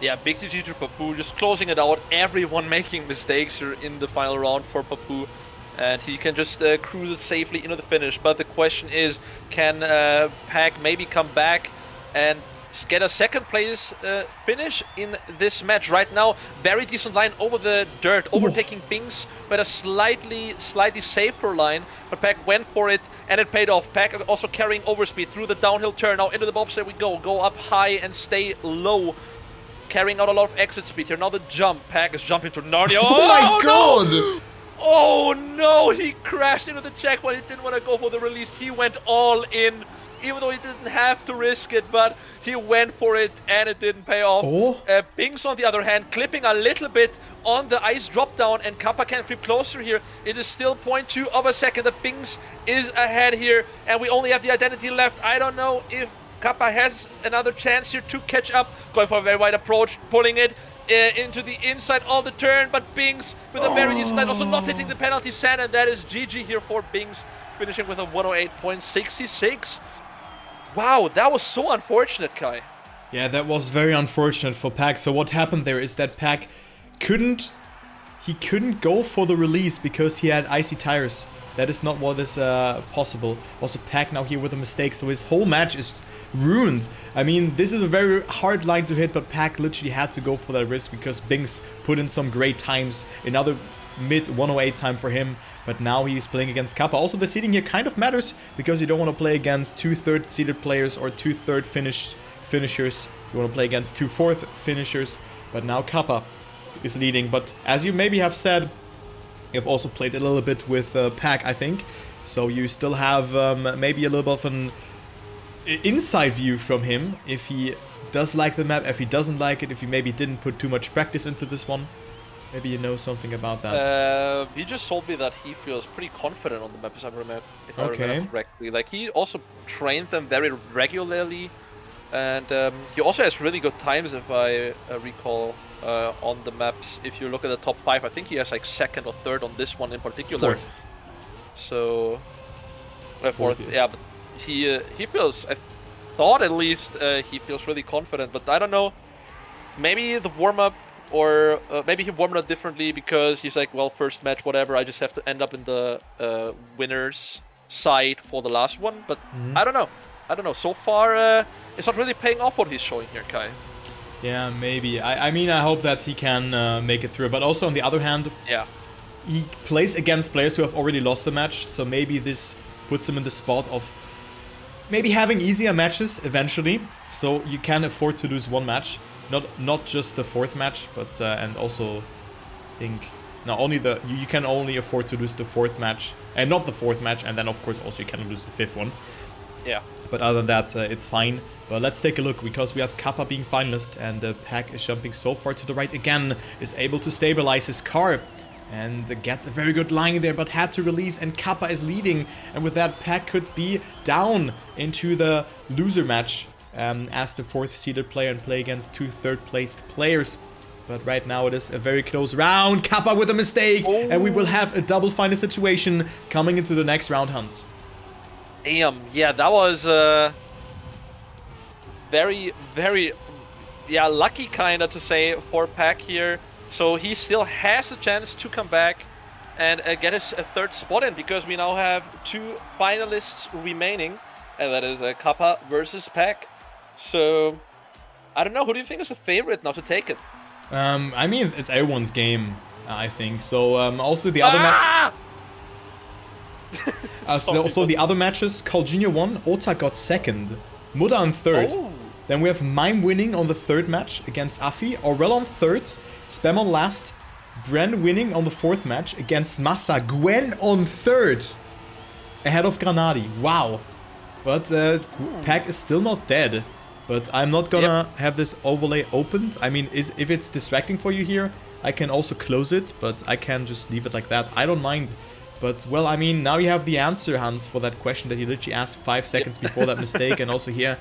Yeah, big GG to Papu, just closing it out. Everyone making mistakes here in the final round for Papu. And he can just cruise it safely into the finish. But the question is, can Pack maybe come back and get a second place finish in this match? Right now, very decent line over the dirt, overtaking Bings with a slightly safer line, but Pack went for it and it paid off. Pack also carrying overspeed through the downhill turn. Now into the bobsleigh we go up high and stay low, carrying out a lot of exit speed here. Now the jump, Pack is jumping to Narnia. Oh my god! No! Oh no, he crashed into the checkpoint. He didn't want to go for the release. He went all in, even though he didn't have to risk it, but he went for it and it didn't pay off. Bings, on the other hand, clipping a little bit on the ice drop down, and Kappa can creep closer here. It is still 0.2 of a second that Bings is ahead here, and we only have the identity left. I don't know if Kappa has another chance here to catch up. Going for a very wide approach, pulling it into the inside of the turn, but Bings with a very decent line, also not hitting the penalty sand, and that is GG here for Bings, finishing with a 108.66. Wow, that was so unfortunate, Kai. Yeah, that was very unfortunate for Pack. So what happened there is that Pack couldn't go for the release because he had icy tires. That is not what is possible. Also, Pack now here with a mistake, so his whole match is ruined. I mean, this is a very hard line to hit, but Pack literally had to go for that risk because Bings put in some great times. Another mid 108 time for him, but now he's playing against Kappa. Also, the seeding here kind of matters because you don't want to play against 2 third seeded players or 2 third finishers. You want to play against 2 fourth finishers, but now Kappa is leading. But as you maybe have said, you've also played a little bit with Pack, I think. So you still have maybe a little bit of an inside view from him, if he does like the map, if he doesn't like it, if he maybe didn't put too much practice into this one. Maybe you know something about that. He just told me that he feels pretty confident on the map, if I remember correctly. Like, he also trained them very regularly, and he also has really good times, if I recall, on the maps. If you look at the top 5, I think he has like 2nd or 3rd on this one in particular. 4th. So, 4th, yeah, but he feels, I thought at least, he feels really confident, but I don't know, maybe the warm-up, or maybe he warmed up differently because he's like, well, first match, whatever, I just have to end up in the winner's side for the last one, but I don't know, so far it's not really paying off what he's showing here, Kai. Yeah, maybe. I mean, I hope that he can make it through, but also on the other hand, yeah, he plays against players who have already lost the match, so maybe this puts him in the spot of maybe having easier matches eventually, so you can afford to lose one match, not just the 4th match, but and also I think not only you can only afford to lose the 4th match and not the 4th match, and then of course also you can lose the 5th one. Yeah. But other than that, it's fine. But let's take a look, because we have Kappa being finalist, and Pack is jumping so far to the right again, is able to stabilize his car. And gets a very good line there, but had to release, and Kappa is leading. And with that, Pack could be down into the loser match as the 4th seeded player and play against 2 third placed players. But right now it is a very close round. Kappa with a mistake, and we will have a double final situation coming into the next round, Hans. Damn, yeah, that was very, very, yeah, lucky kinda to say for Pack here. So he still has a chance to come back and get his 3rd spot in, because we now have 2 finalists remaining, and that is Kappa versus Pack. So, I don't know, who do you think is the favorite now to take it? I mean, it's everyone's game, I think. So, also the other match... so the other matches, Carl Jr. won, Ota got 2nd, Muda on 3rd. Oh. Then we have Mime winning on the 3rd match against Afi, Aurel on 3rd, Spam on last, Bren winning on the 4th match against Massa. Gwen on 3rd. Ahead of Granadi. Wow. But Pack is still not dead. But I'm not gonna have this overlay opened. I mean, if it's distracting for you here, I can also close it. But I can just leave it like that. I don't mind. But, well, I mean, now you have the answer, Hans, for that question that you literally asked 5 seconds before that mistake. And also here,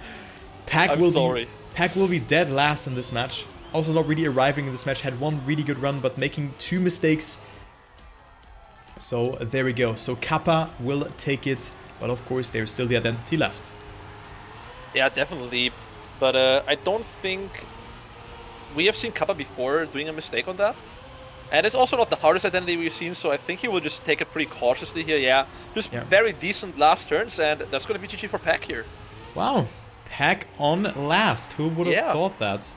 Pack will be dead last in this match. Also not really arriving in this match. Had one really good run, but making 2 mistakes. So, there we go. So, Kappa will take it. But, of course, there's still the identity left. Yeah, definitely. But I don't think... We have seen Kappa before doing a mistake on that. And it's also not the hardest identity we've seen, so I think he will just take it pretty cautiously here, yeah. Just very decent last turns, and that's going to be GG for Pack here. Wow. Pack on last. Who would have thought that?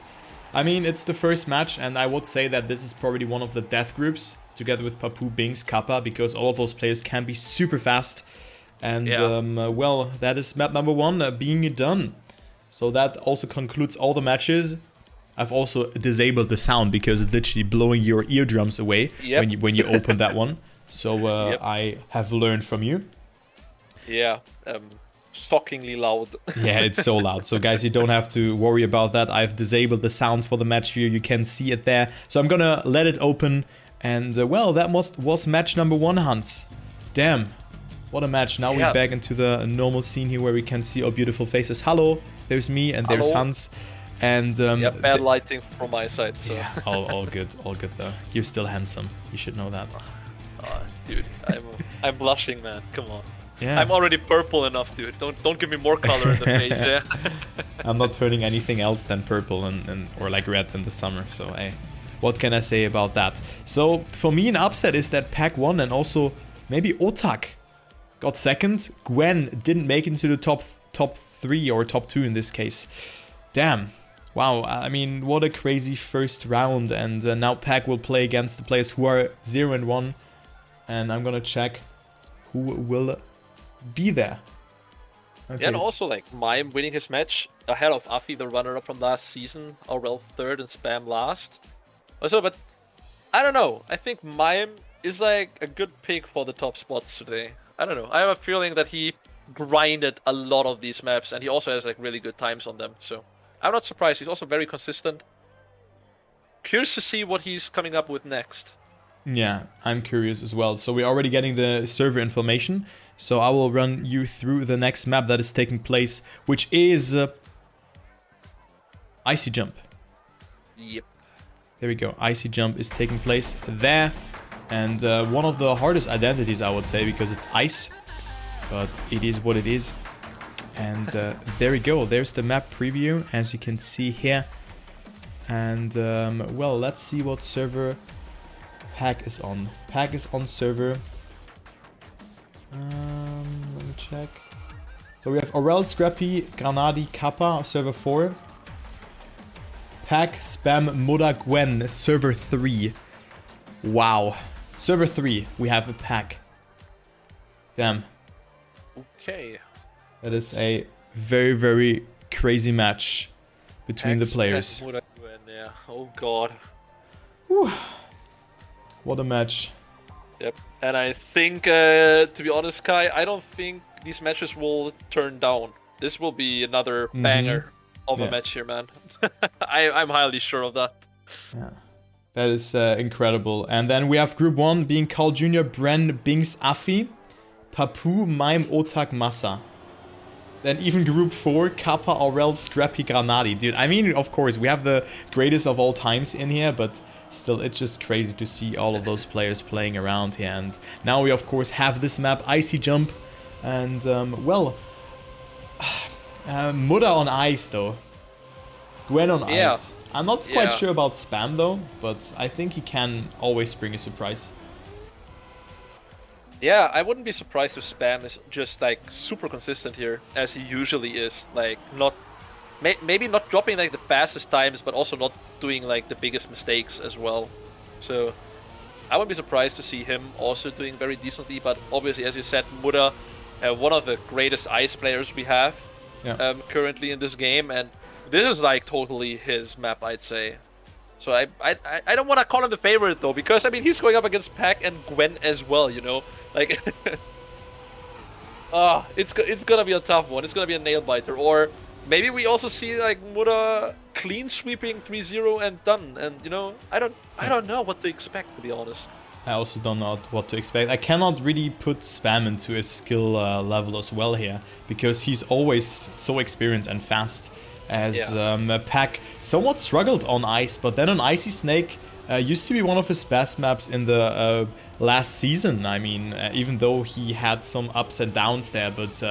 I mean, it's the first match, and I would say that this is probably one of the death groups, together with Papu, Binks, Kappa, because all of those players can be super fast. And, well, that is map number 1 being done. So that also concludes all the matches. I've also disabled the sound because it's literally blowing your eardrums away when you open that one. So I have learned from you. Yeah, shockingly loud. Yeah, it's so loud. So guys, you don't have to worry about that. I've disabled the sounds for the match view. You can see it there. So I'm gonna let it open. And well, that was match number 1, Hans. Damn, what a match. Now we're back into the normal scene here where we can see our beautiful faces. Hello, there's me and there's Hans. And bad lighting from my side. So. Yeah, all good though. You're still handsome. You should know that. Dude, I'm blushing, man. Come on. Yeah. I'm already purple enough, dude. Don't give me more color in the face. Yeah. I'm not turning anything else than purple or like red in the summer. So hey, what can I say about that? So for me, an upset is that Pack won, and also maybe Otak got 2nd. Gwen didn't make it into the top 3 or top 2 in this case. Damn. Wow, I mean, what a crazy first round, and now Pack will play against the players who are 0-1, and I'm gonna check who will be there. Okay. Yeah, and also, like, Mime winning his match ahead of Afi, the runner-up from last season, Aurel 3rd and Spam last. Also, but I don't know, I think Mime is, like, a good pick for the top spots today. I don't know, I have a feeling that he grinded a lot of these maps, and he also has, like, really good times on them, so... I'm not surprised. He's also very consistent. Curious to see what he's coming up with next. Yeah, I'm curious as well. So we're already getting the server information. So I will run you through the next map that is taking place, which is Icy Jump. Yep. There we go. Icy Jump is taking place there. And one of the hardest identities, I would say, because it's ice. But it is what it is. And there we go, there's the map preview, as you can see here. And, well, let's see what server Pack is on. Pack is on server... let me check. So we have Aurel, Scrappy, Granadi, Kappa, server 4. Pack, Spam, Moda, Gwen, server 3. Wow. Server 3, we have a Pack. Damn. Okay. That is a very, very crazy match between the players. Yeah. Oh god. Whew. What a match. Yep. And I think, to be honest, Kai, I don't think these matches will turn down. This will be another banger of a match here, man. I'm highly sure of that. Yeah. That is incredible. And then we have Group 1 being Carl Jr., Bren, Binks, Afi, Papu, Mime, Otak, Massa. Then even Group 4, Kappa, Aurel, Scrappy, Granadi. Dude, I mean, of course, we have the greatest of all times in here, but still, it's just crazy to see all of those players playing around here. And now we, of course, have this map, Icy Jump. And, well, Muda on ice, though. Gwen on ice. I'm not quite sure about Spam, though, but I think he can always bring a surprise. Yeah, I wouldn't be surprised if Spam is just, like, super consistent here, as he usually is. Like, not... maybe not dropping, like, the fastest times, but also not doing, like, the biggest mistakes as well. So, I wouldn't be surprised to see him also doing very decently, but obviously, as you said, Muda, one of the greatest ice players we have currently in this game, and this is, like, totally his map, I'd say. So I don't want to call him the favorite though, because I mean he's going up against Pac and Gwen as well, you know, like it's gonna be a tough one. It's gonna be a nail biter, or maybe we also see like Muda clean sweeping 3-0 and done. And you know, I don't know what to expect, to be honest. I also don't know what to expect. I cannot really put Spam into his skill level as well here, because he's always so experienced and fast. As Pac somewhat struggled on ice, but then on Icy Snake used to be one of his best maps in the last season. I mean, even though he had some ups and downs there, but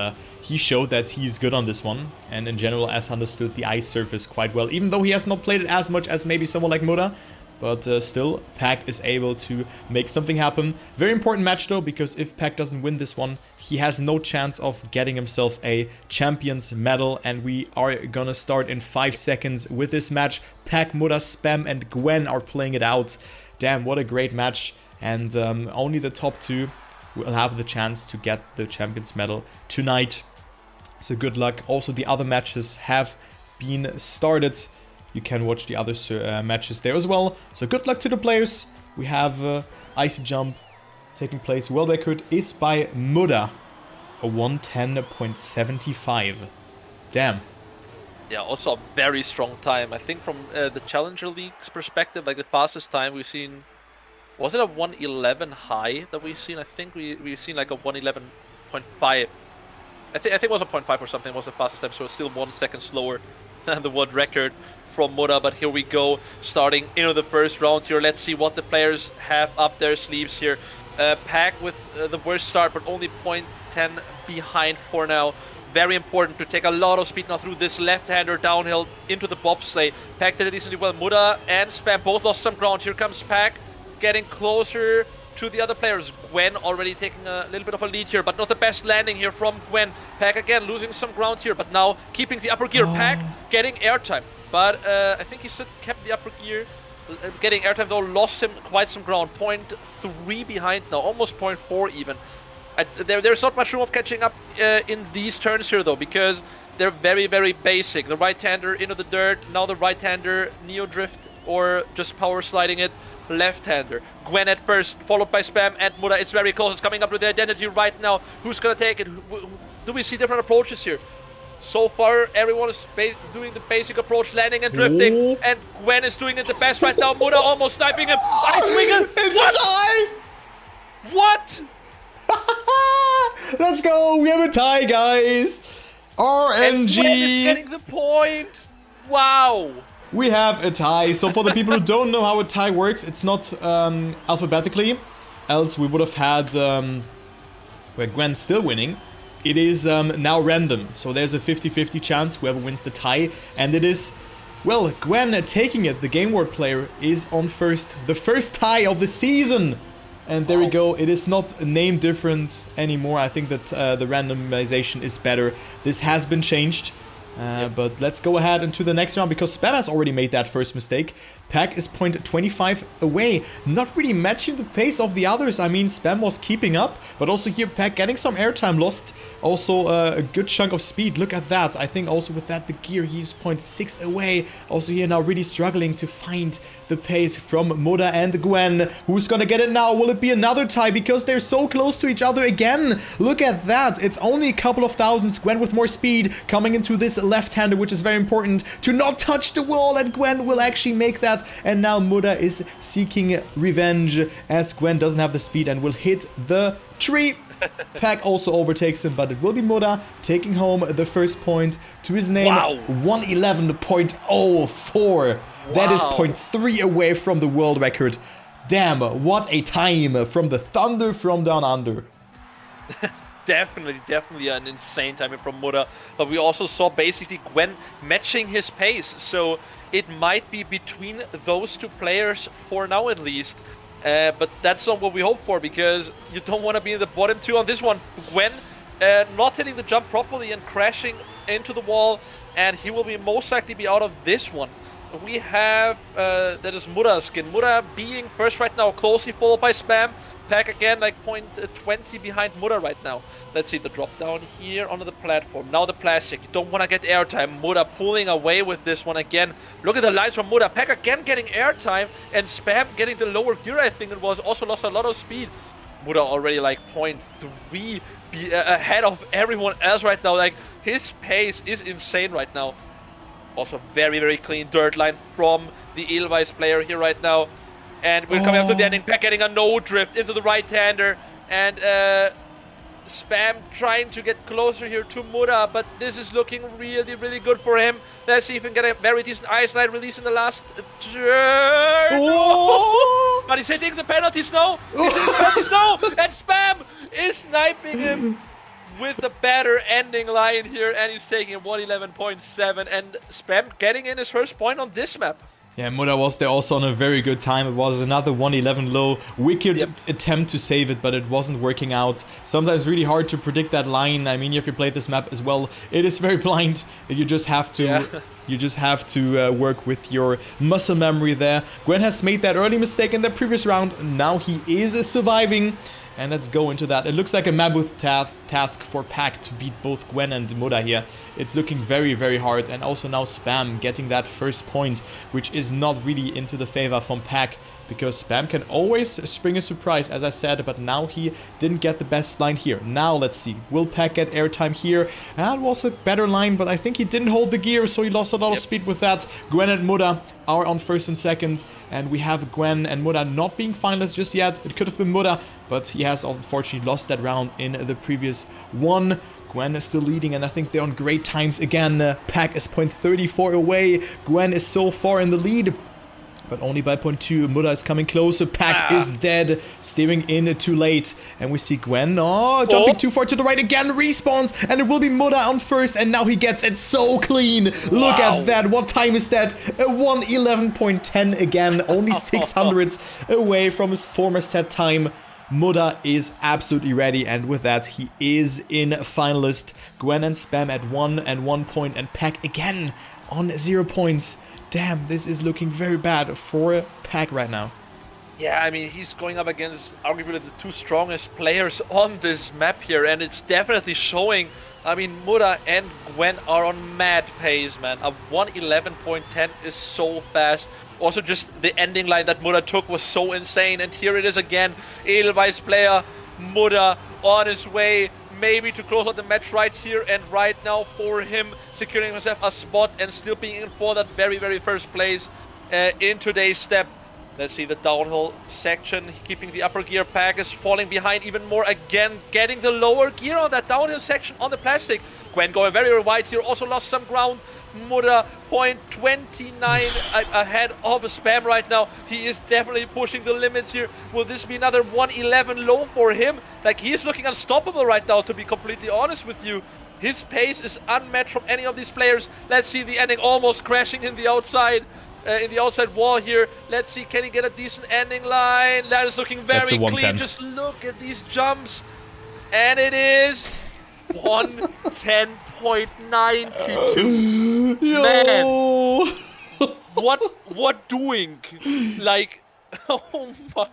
he showed that he's good on this one. And in general, as understood the ice surface quite well, even though he has not played it as much as maybe someone like Muda. But still, Pac is able to make something happen. Very important match though, because if Pac doesn't win this one, he has no chance of getting himself a Champions Medal. And we are gonna start in 5 seconds with this match. Pac, Muda, Spam and Gwen are playing it out. Damn, what a great match. And only the top 2 will have the chance to get the Champions Medal tonight. So good luck. Also, the other matches have been started. You can watch the other matches there as well. So good luck to the players. We have Icy Jump taking place. World record is by Muda. A 110.75. Damn. Yeah, also a very strong time. I think from the Challenger League's perspective, like the fastest time we've seen... Was it a 111 high that we've seen? I think we've seen like a 111.5. I think it was a 0.5 or something. It was the fastest time, so it's still 1 second slower than the world record from Muda. But here we go, starting into the first round here. Let's see what the players have up their sleeves here. Pac with the worst start, but only 0.10 behind for now. Very important to take a lot of speed now through this left-hander downhill into the bobsleigh. Pac did it decently well. Muda and Spam both lost some ground. Here comes Pac, getting closer to the other players. Gwen already taking a little bit of a lead here, but not the best landing here from Gwen. Pac again losing some ground here, but now keeping the upper gear. Pac getting airtime, but I think he still kept the upper gear. Getting airtime though, lost him quite some ground. 0.3 behind now, almost 0.4 even. There's not much room of catching up in these turns here though, because they're very, very basic. The right-hander into the dirt, now the right-hander neo drift or just power sliding it. Left-hander. Gwen at first, followed by Spam and Muda. It's very close. It's coming up with the identity right now. Who's gonna take it? Do we see different approaches here? So far, everyone is doing the basic approach, landing and drifting, and Gwen is doing it the best right now. Muda almost sniping him. It's a tie! What? Let's go! We have a tie, guys! RNG! And Gwen is getting the point! Wow! We have a tie. So for the people who don't know how a tie works, it's not alphabetically, else we would have had where Gwen's still winning. It is now random, so there's a 50-50 chance whoever wins the tie, and it is, well, Gwen taking it. The Game World player is on first, the first tie of the season. And there we go. It is not a name difference anymore. I think that the randomization is better. This has been changed. But let's go ahead into the next round, because Spam has already made that first mistake. Pac is 0.25 away, not really matching the pace of the others. I mean, Spam was keeping up, but also here Pac getting some airtime, lost also a good chunk of speed. Look at that. I think also with that the gear, he's 0.6 away. Also here now really struggling to find the pace from Muda and Gwen. Who's gonna get it now? Will it be another tie? Because they're so close to each other again. Look at that. It's only a couple of thousands. Gwen with more speed coming into this left-hander, which is very important to not touch the wall, and Gwen will actually make that. And now Muda is seeking revenge, as Gwen doesn't have the speed and will hit the tree. Pac also overtakes him, but it will be Muda taking home the first point to his name. Wow. 111.04. That is 0.3 away from the world record. Damn, what a time from the Thunder from Down Under. Definitely an insane timing from Muda. But we also saw basically Gwen matching his pace. So it might be between those two players for now at least. But that's not what we hope for, because you don't want to be in the bottom two on this one. Gwen not hitting the jump properly and crashing into the wall. And he will be most likely be out of this one. we have, that is Muda skin. Muda being first right now, closely followed by Spam. Pack again, like 0.20 behind Muda right now. Let's see the drop down here onto the platform. Now the plastic. You don't want to get airtime. Muda pulling away with this one again. Look at the lines from Muda. Pack again getting airtime, and Spam getting the lower gear, I think it was. Also lost a lot of speed. Muda already like 0.3 ahead of everyone else right now. Like, his pace is insane right now. Also very, very clean dirt line from the Edelweiss player here right now. And we're coming up to the ending. Pack getting a no drift into the right-hander. And Spam trying to get closer here to Muda. But this is looking really, really good for him. Let's see if we can get a very decent ice line release in the last turn. Oh. But he's hitting the penalties now. He's hitting the penalties now. And Spam is sniping him with the better ending line here. And he's taking 111.7. And Spam getting in his first point on this map. Yeah, Muda was there also on a very good time. It was another 111 low. Wicked attempt to save it, but it wasn't working out. Sometimes really hard to predict that line. I mean, if you played this map as well, it is very blind. You just have to work with your muscle memory there. Gwen has made that early mistake in the previous round. Now he is surviving. And let's go into that. It looks like a mammoth task for Pack to beat both Gwen and Muda here. It's looking very, very hard. And also now Spam getting that first point, which is not really into the favor from Pack, because Spam can always spring a surprise, as I said, but now he didn't get the best line here. Now let's see, will Pack get airtime here? That was a better line, but I think he didn't hold the gear, so he lost a lot of speed with that. Gwen and Muda are on first and second, and we have Gwen and Muda not being finalists just yet. It could have been Muda, but he has unfortunately lost that round in the previous one. Gwen is still leading, and I think they're on great times again. Pack is 0.34 away. Gwen is so far in the lead, but only by 0.2. Muda is coming closer. Pack is dead, steering in too late. And we see Gwen, jumping too far to the right again, respawns, and it will be Muda on first, and now he gets it so clean. Look at that. What time is that? A 111.10 again, only 600s away from his former set time. Muda is absolutely ready, and with that, he is in finalist. Gwen and Spam at 1 and 1 point, and Pack again on 0 points. Damn, this is looking very bad for Pack right now. Yeah, I mean, he's going up against arguably the two strongest players on this map here, and it's definitely showing. I mean, Muda and Gwen are on mad pace, man. A 111.10 is so fast. Also, just the ending line that Muda took was so insane, and here it is again. Edelweiss player, Muda on his way. Maybe to close out the match right here and right now for him, securing himself a spot and still being in for that very, very first place in today's step. Let's see the downhill section, keeping the upper gear. Pack is falling behind even more again, getting the lower gear on that downhill section on the plastic. Gwen going very, very wide here, also lost some ground. Muda 0.29 ahead of Spam right now. He is definitely pushing the limits here. Will this be another 111 low for him? Like, he is looking unstoppable right now, to be completely honest with you. His pace is unmatched from any of these players. Let's see the ending, almost crashing in the outside. In the outside wall here. Let's see, can he get a decent ending line? That is looking very clean. Just look at these jumps. And it is 110.92. Man, what doing? Like, oh my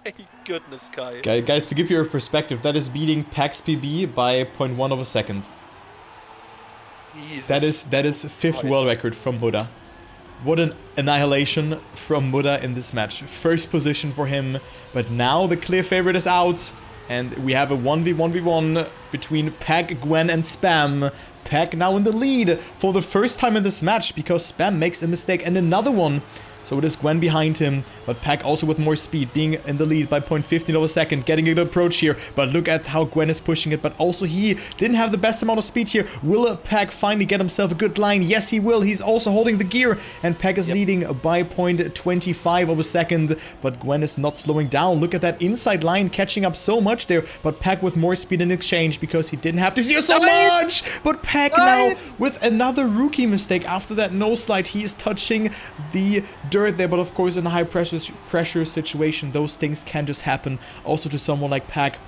goodness, Kai. Guys, to give you a perspective, that is beating Pack's PB by 0.1 of a second. Jesus. That is fifth world record from Muda. What an annihilation from Muda in this match. First position for him, but now the clear favorite is out. And we have a 1v1v1 between Pack, Gwen and Spam. Pack now in the lead for the first time in this match, because Spam makes a mistake and another one. So it is Gwen behind him, but Pack also with more speed, being in the lead by 0.15 of a second, getting a good approach here. But look at how Gwen is pushing it, but also he didn't have the best amount of speed here. Will Pack finally get himself a good line? Yes, he will. He's also holding the gear, and Pack is leading by 0.25 of a second, but Gwen is not slowing down. Look at that inside line catching up so much there, but Pack with more speed in exchange because he didn't have to steer so much. But Pack now with another rookie mistake after that no slide. He is touching the dirt there, but of course in a high pressure situation those things can just happen also to someone like Pack.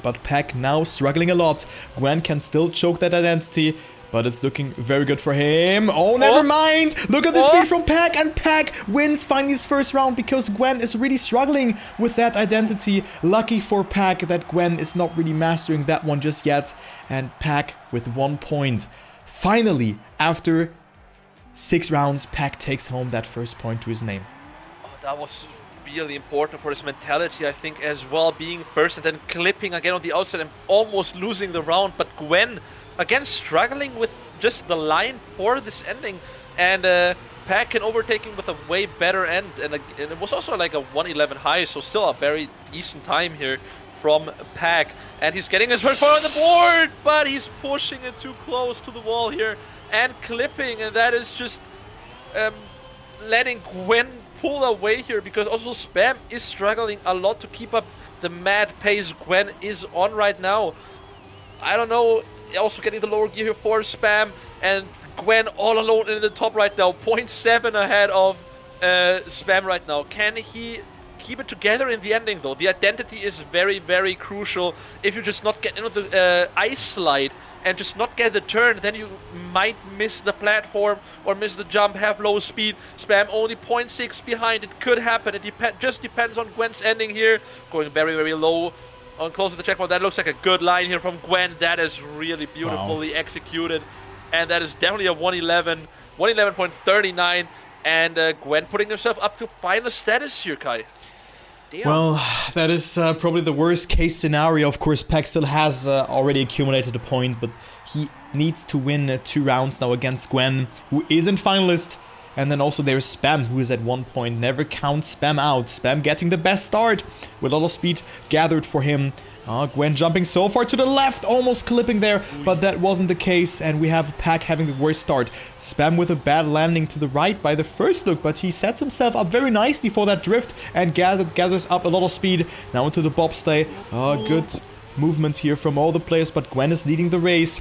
But Pack now struggling a lot. Gwen can still choke that identity. but it's looking very good for him. Oh, never mind. Look at the speed from Pack, and Pack wins finally his first round because Gwen is really struggling with that identity. Lucky for Pack that Gwen is not really mastering that one just yet. And Pack with 1 point. Finally, after 6 rounds, Pack takes home that first point to his name. Oh, that was really important for his mentality, I think, as well. Being first and then clipping again on the outside and almost losing the round. But Gwen, again, struggling with just the line for this ending. And Pack can overtake him with a way better end. And it was also like a 111 high, so still a very decent time here from Pack. And he's getting his first point on the board, but he's pushing it too close to the wall here and clipping. And that is just letting Gwen pull away here, because also Spam is struggling a lot to keep up the mad pace Gwen is on right now. I don't know, also getting the lower gear here for Spam, and Gwen all alone in the top right now, 0.7 ahead of Spam right now. Can he keep it together in the ending though? The identity is very, very crucial. If you just not get into the ice slide and just not get the turn, then you might miss the platform or miss the jump, have low speed. Spam only 0.6 behind. It could happen. It just depends on Gwen's ending here. Going very, very low on close to the checkpoint. That looks like a good line here from Gwen. That is really beautifully executed. And that is definitely a 111, 111.39. And Gwen putting herself up to final status here, Kai. Damn. Well, that is probably the worst case scenario. Of course, Pack still has already accumulated a point, but he needs to win 2 rounds now against Gwen, who isn't finalist. And then also there's Spam, who is at 1 point. Never count Spam out. Spam getting the best start with a lot of speed gathered for him. Gwen jumping so far to the left, almost clipping there, but that wasn't the case, and we have Pack having the worst start. Spam with a bad landing to the right by the first look, but he sets himself up very nicely for that drift and gathers up a lot of speed. Now into the bobsleigh. Good movements here from all the players, but Gwen is leading the race.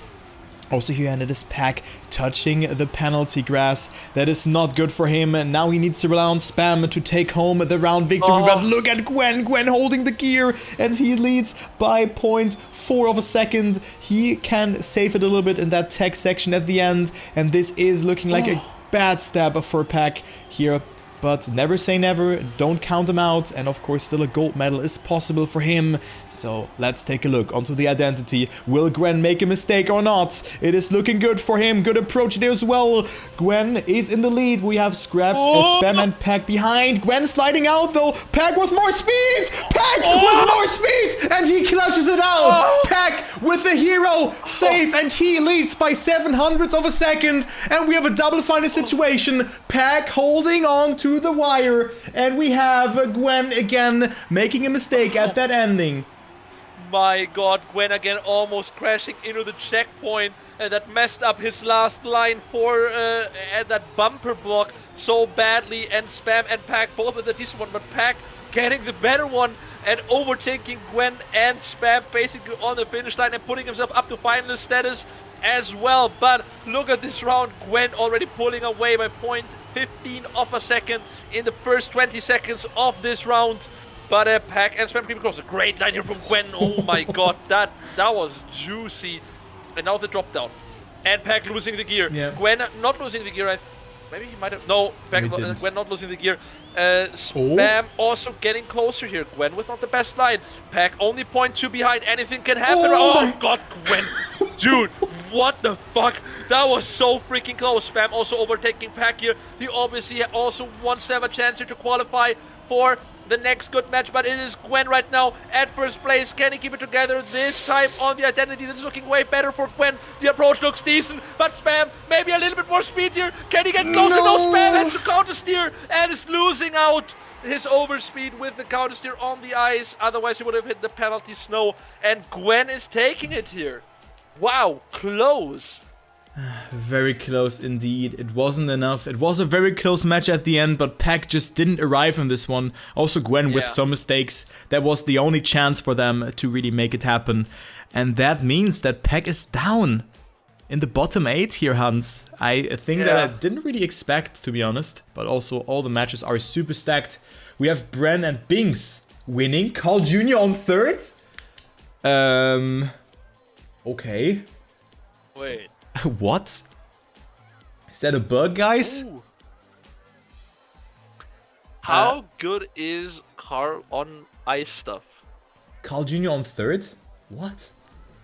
Also here, and it is Pack touching the penalty grass. That is not good for him. And now he needs to rely on Spam to take home the round victory. But look at Gwen. Gwen holding the gear. And he leads by 0.4 of a second. He can save it a little bit in that tech section at the end. And this is looking like a bad stab for Pack here. But never say never, don't count him out, and of course still a gold medal is possible for him. So let's take a look onto the identity. Will Gwen make a mistake or not? It is looking good for him, good approach there as well. Gwen is in the lead, we have Spam and Pack behind. Gwen sliding out though, Pack with more speed! Pack with more speed! And he clutches it out! Pack with the hero save, and he leads by 0.07 of a second. And we have a double final situation. Pack holding on to the wire, and we have Gwen again making a mistake at that ending. My god, Gwen again almost crashing into the checkpoint, and that messed up his last line for at that bumper block so badly. And Spam and Pack both with a decent one, but Pack getting the better one and overtaking Gwen and Spam basically on the finish line and putting himself up to finalist status as well. But look at this round, Gwen already pulling away by 0.15 of a second in the first 20 seconds of this round. But Pack and Spam creeping across. A great line here from Gwen. Oh my god, that was juicy. And now the drop down. And Pack losing the gear. Yeah. Gwen not losing the gear. Maybe he might have. No, Pack, Gwen not losing the gear. Spam also getting closer here. Gwen with not the best line. Pack only 0.2 behind. Anything can happen. Oh god, Gwen. Dude, what the fuck? That was so freaking close. Spam also overtaking Pack here. He obviously also wants to have a chance here to qualify for the next good match, but it is Gwen right now at first place. Can he keep it together this time on the identity? This is looking way better for Gwen. The approach looks decent, but Spam maybe a little bit more speed here. Can he get closer? No, Spam has to counter steer and is losing out his overspeed with the counter steer on the ice. Otherwise he would have hit the penalty snow, and Gwen is taking it here. Wow, close. Very close indeed. It wasn't enough. It was a very close match at the end, but Pack just didn't arrive in this one. Also Gwen with some mistakes. That was the only chance for them to really make it happen. And that means that Pack is down in the bottom 8 here, Hans. I think that I didn't really expect, to be honest. But also all the matches are super stacked. We have Bren and Binks winning. Carl Jr. on 3rd. Okay. Wait. What? Is that a bug, guys? Ooh. How good is Carl on ice stuff? Carl Jr. on third? What?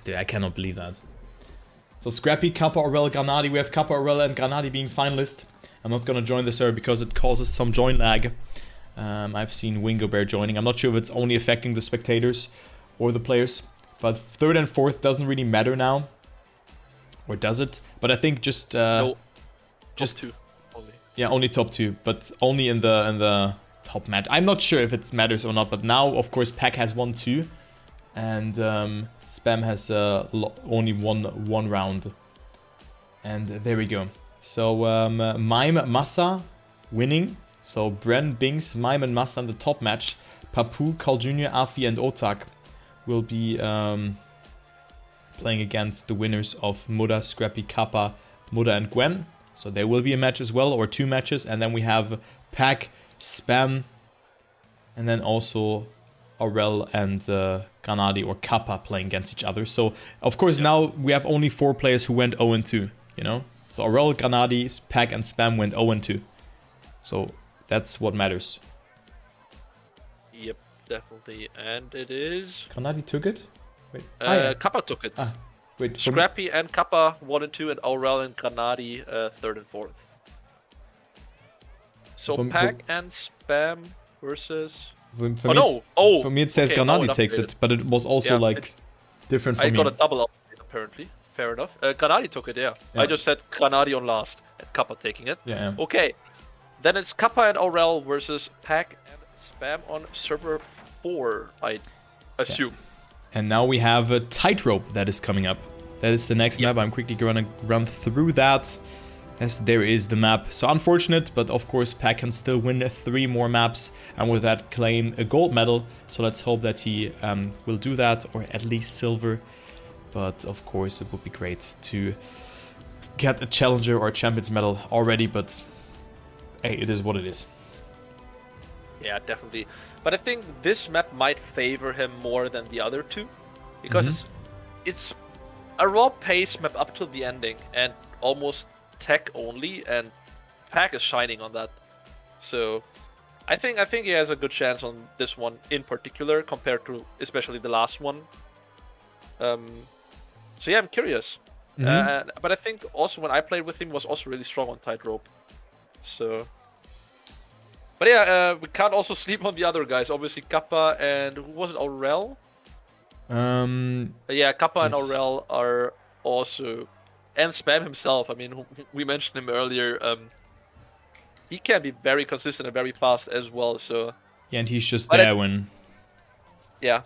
Dude, I cannot believe that. So Scrappy, Kappa, Aurel, Granadi. We have Kappa, Aurel, and Granadi being finalist. I'm not gonna join the server because it causes some join lag. I've seen Wingo Bear joining. I'm not sure if it's only affecting the spectators or the players. But third and fourth doesn't really matter now. Or does it? But I think just... no. Just top 2 only. Yeah, only top 2. But only in the top match. I'm not sure if it matters or not. But now, of course, Pack has won 2. And Spam has only won 1 round. And there we go. So Mime, Massa winning. So Bren, Binks, Mime and Massa in the top match. Papu, Carl Jr., Afi and Otak will be playing against the winners of Muda, Scrappy, Kappa, Muda and Gwen. So there will be a match as well, or 2 matches. And then we have Pack, Spam, and then also Aurel and Granadi or Kappa playing against each other. So, of course, now we have only 4 players who went 0-2, you know? So Aurel, Granadi, Pack and Spam went 0-2. So that's what matters. Yep, definitely. And it is... Granadi took it? Wait. Kappa took it. Wait, Scrappy and Kappa 1 and 2, and Aurel and Granadi 3rd and 4th. So Pack and Spam versus... For me it says Granadi takes it, but it was also different for me. I got a double update apparently. Fair enough. Granadi took it, yeah. I just said Granadi on last and Kappa taking it. Yeah. Okay. Then it's Kappa and Aurel versus Pack and Spam on server 4, I assume. Yeah. And now we have a Tightrope that is coming up. That is the next map. I'm quickly going to run through that, as there is the map. So unfortunate, but of course Pack can still win 3 more maps and with that claim a gold medal. So let's hope that he will do that, or at least silver. But of course it would be great to get a challenger or a champions medal already, but hey, it is what it is. Yeah, definitely. But I think this map might favor him more than the other 2, because it's a raw pace map up to the ending and almost tech only, and Pack is shining on that. So I think he has a good chance on this one in particular compared to especially the last one. So yeah, I'm curious. But I think also when I played with him was also really strong on Tightrope. So, but yeah, we can't also sleep on the other guys. Obviously Kappa and who was it? Aurel. Yeah, Kappa and Aurel are also. And Spam himself, I mean, we mentioned him earlier. He can be very consistent and very fast as well. So yeah, and he's just there when. Yeah.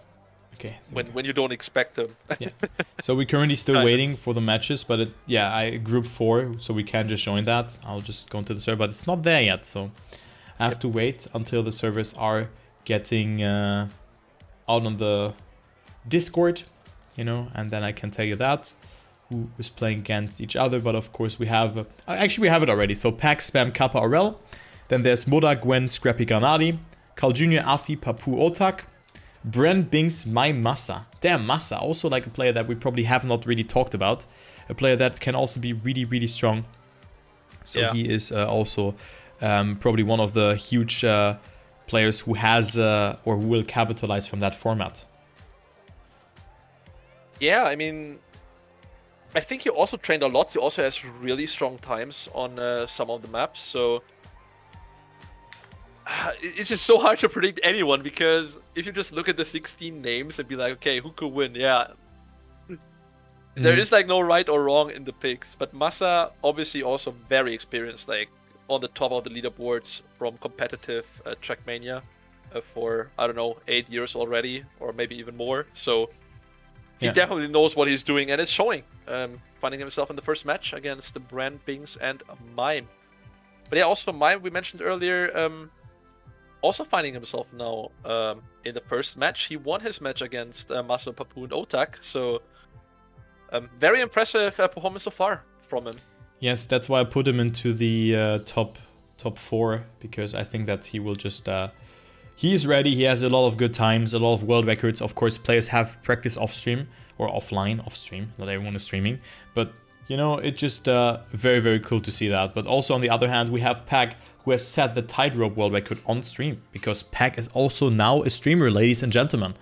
Okay. When you don't expect him. Yeah. So we're currently still waiting for the matches, but I group 4, so we can just join that. I'll just go into the server, but it's not there yet, so I have to wait until the servers are getting out on the Discord, you know, and then I can tell you that. Who is playing against each other, but of course we have actually we have it already. So Pack, Spam, Kappa, Aurel. Then there's Moda, Gwen, Scrappy, Granadi, Carl Jr., Afi, Papu, Otak, Bren, Binks, Mime, Massa. Damn, Massa, also like a player that we probably have not really talked about. A player that can also be really, really strong. So he is also probably one of the huge players who has or who will capitalize from that format. Yeah, I mean, I think he also trained a lot. He also has really strong times on some of the maps. So it's just so hard to predict anyone, because if you just look at the 16 names and be like, okay, who could win? Yeah. There is like no right or wrong in the picks. But Massa obviously also very experienced, like on the top of the leaderboards from competitive Trackmania for, I don't know, 8 years already, or maybe even more. So he definitely knows what he's doing, and it's showing. Finding himself in the first match against the Brand, Bings, and Mime. But yeah, also Mime, we mentioned earlier, also finding himself now in the first match. He won his match against Masa, Papu, and Otak. So very impressive performance so far from him. Yes, that's why I put him into the top 4, because I think that he will just... he is ready. He has a lot of good times, a lot of world records. Of course, players have practice off stream or offline, off stream. Not everyone is streaming, but you know, it's just very, very cool to see that. But also on the other hand, we have Pack, who has set the tightrope world record on stream, because Pack is also now a streamer, ladies and gentlemen.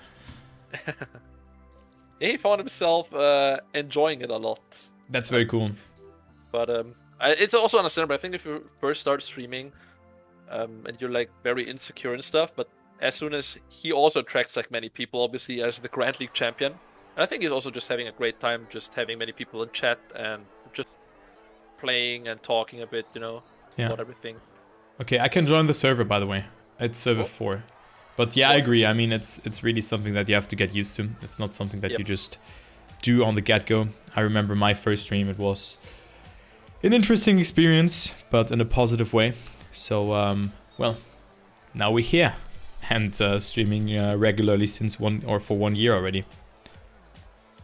He found himself enjoying it a lot. That's very cool. But it's also understandable. I think if you first start streaming and you're like very insecure and stuff, but as soon as he also attracts like many people, obviously as the Grand League champion, and I think he's also just having a great time, just having many people in chat and just playing and talking a bit, you know, about everything. Okay, I can join the server, by the way. It's server 4. But yeah, I agree. I mean, it's really something that you have to get used to. It's not something that you just do on the get-go. I remember my first stream, it was an interesting experience, but in a positive way. So, well, now we're here and streaming regularly since for 1 year already.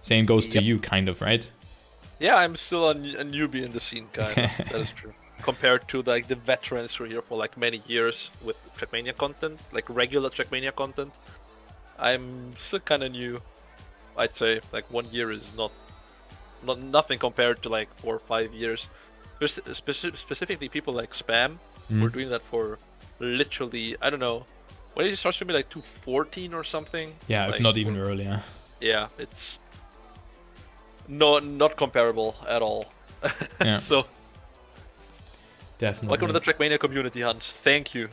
Same goes to you, kind of, right? Yeah, I'm still a newbie in the scene, kind of. That is true. Compared to like the veterans who are here for like many years with Trackmania content, like regular Trackmania content, I'm still kind of new. I'd say like 1 year is nothing compared to like 4 or 5 years. Specifically, people like Spam were doing that for literally, I don't know, when did you start streaming, like 2014 or something? Yeah, like, if not even earlier. Yeah, it's not comparable at all. Yeah. So. Definitely. Welcome to the Trackmania community, Hans. Thank you.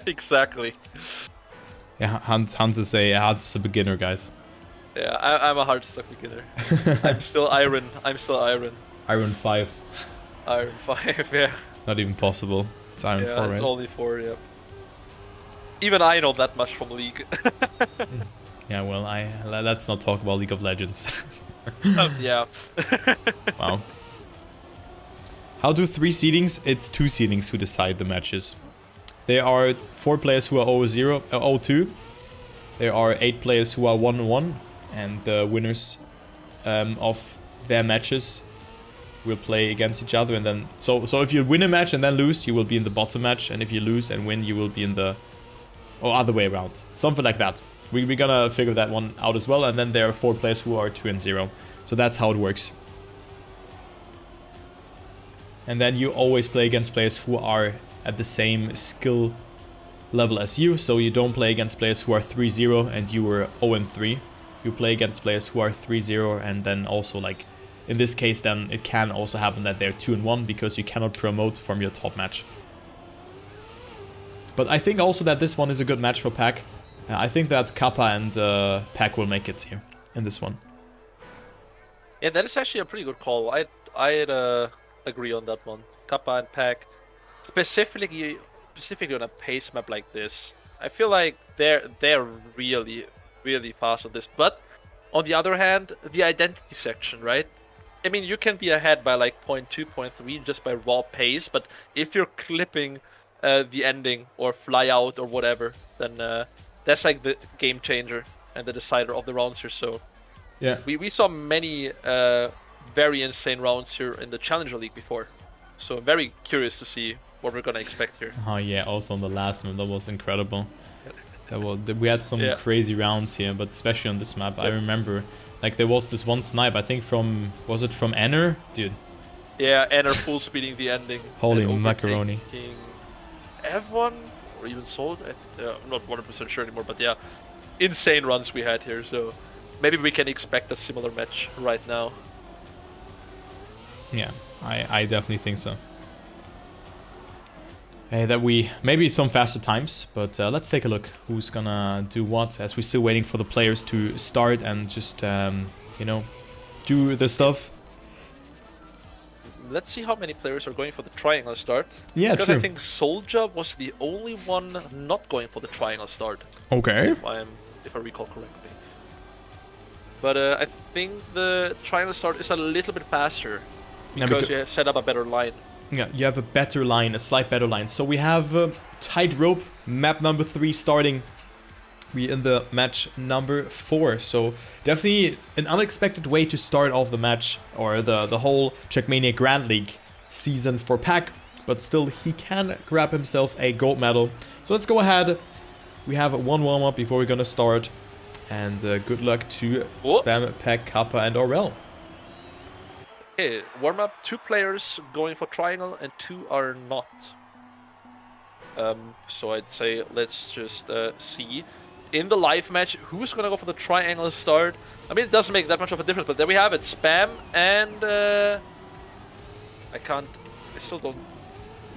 Exactly. Yeah, Hans is a beginner, guys. Yeah, I'm a hard stuck beginner. I'm still Iron. Iron 5. Iron 5, yeah. Not even possible. It's Iron 4, right? Yeah, it's only 4, yeah. Even I know that much from League. Yeah, well, let's not talk about League of Legends. Yeah. Wow. How do 3 seedings? It's 2 seedings who decide the matches. There are 4 players who are 0-0, 0-2. There are 8 players who are 1-1, and the winners of their matches will play against each other. And then, so if you win a match and then lose, you will be in the bottom match, and if you lose and win, you will be in the other way around, something like that. We're gonna figure that one out as well. And then there are 4 players who are 2-0. So that's how it works. And then you always play against players who are at the same skill level as you. So you don't play against players who are 3-0 and you were 0-3. You play against players who are 3-0, and then also, like, in this case, then it can also happen that they're 2-1 because you cannot promote from your top match. But I think also that this one is a good match for Pack. I think that Kappa and Pack will make it here in this one. Yeah, that is actually a pretty good call. I'd agree on that one. Kappa and Pack, specifically on a pace map like this, I feel like they're really, really fast on this. But on the other hand, the identity section, right? I mean, you can be ahead by like 0.2, 0.3 just by raw pace, but if you're clipping the ending or fly out or whatever, then that's like the game changer and the decider of the rounds here. So yeah, we saw many very insane rounds here in the Challenger League before, so I'm very curious to see what we're gonna expect here. Oh yeah, also on the last one, that was incredible. We had some crazy rounds here, but especially on this map, I remember, like, there was this one snipe, I think was it from Enner? Dude. Yeah, Enner full speeding the ending. Holy macaroni. F1 or even Sold? I'm not 100% sure anymore, but yeah, insane runs we had here, so maybe we can expect a similar match right now. Yeah, I definitely think so. That we maybe some faster times, but let's take a look who's gonna do what, as we're still waiting for the players to start and just you know, do the stuff. Let's see how many players are going for the triangle start. Yeah, because true. I think Soldier was the only one not going for the triangle start. Okay. If I recall correctly. But I think the triangle start is a little bit faster because you set up a better line. Yeah, you have a better line, a slight better line. So we have Tightrope, map number 3 starting. We're in the match number 4. So definitely an unexpected way to start off the match, or the whole Trackmania Grand League season for Pack. But still, he can grab himself a gold medal. So let's go ahead. We have one warm-up before we're gonna start. And good luck to Spam, Pack, Kappa, and Aurel. Okay, warm up. 2 players going for triangle and 2 are not. So I'd say let's just see in the live match who's gonna go for the triangle start. I mean, it doesn't make that much of a difference, but there we have it. Spam and I still don't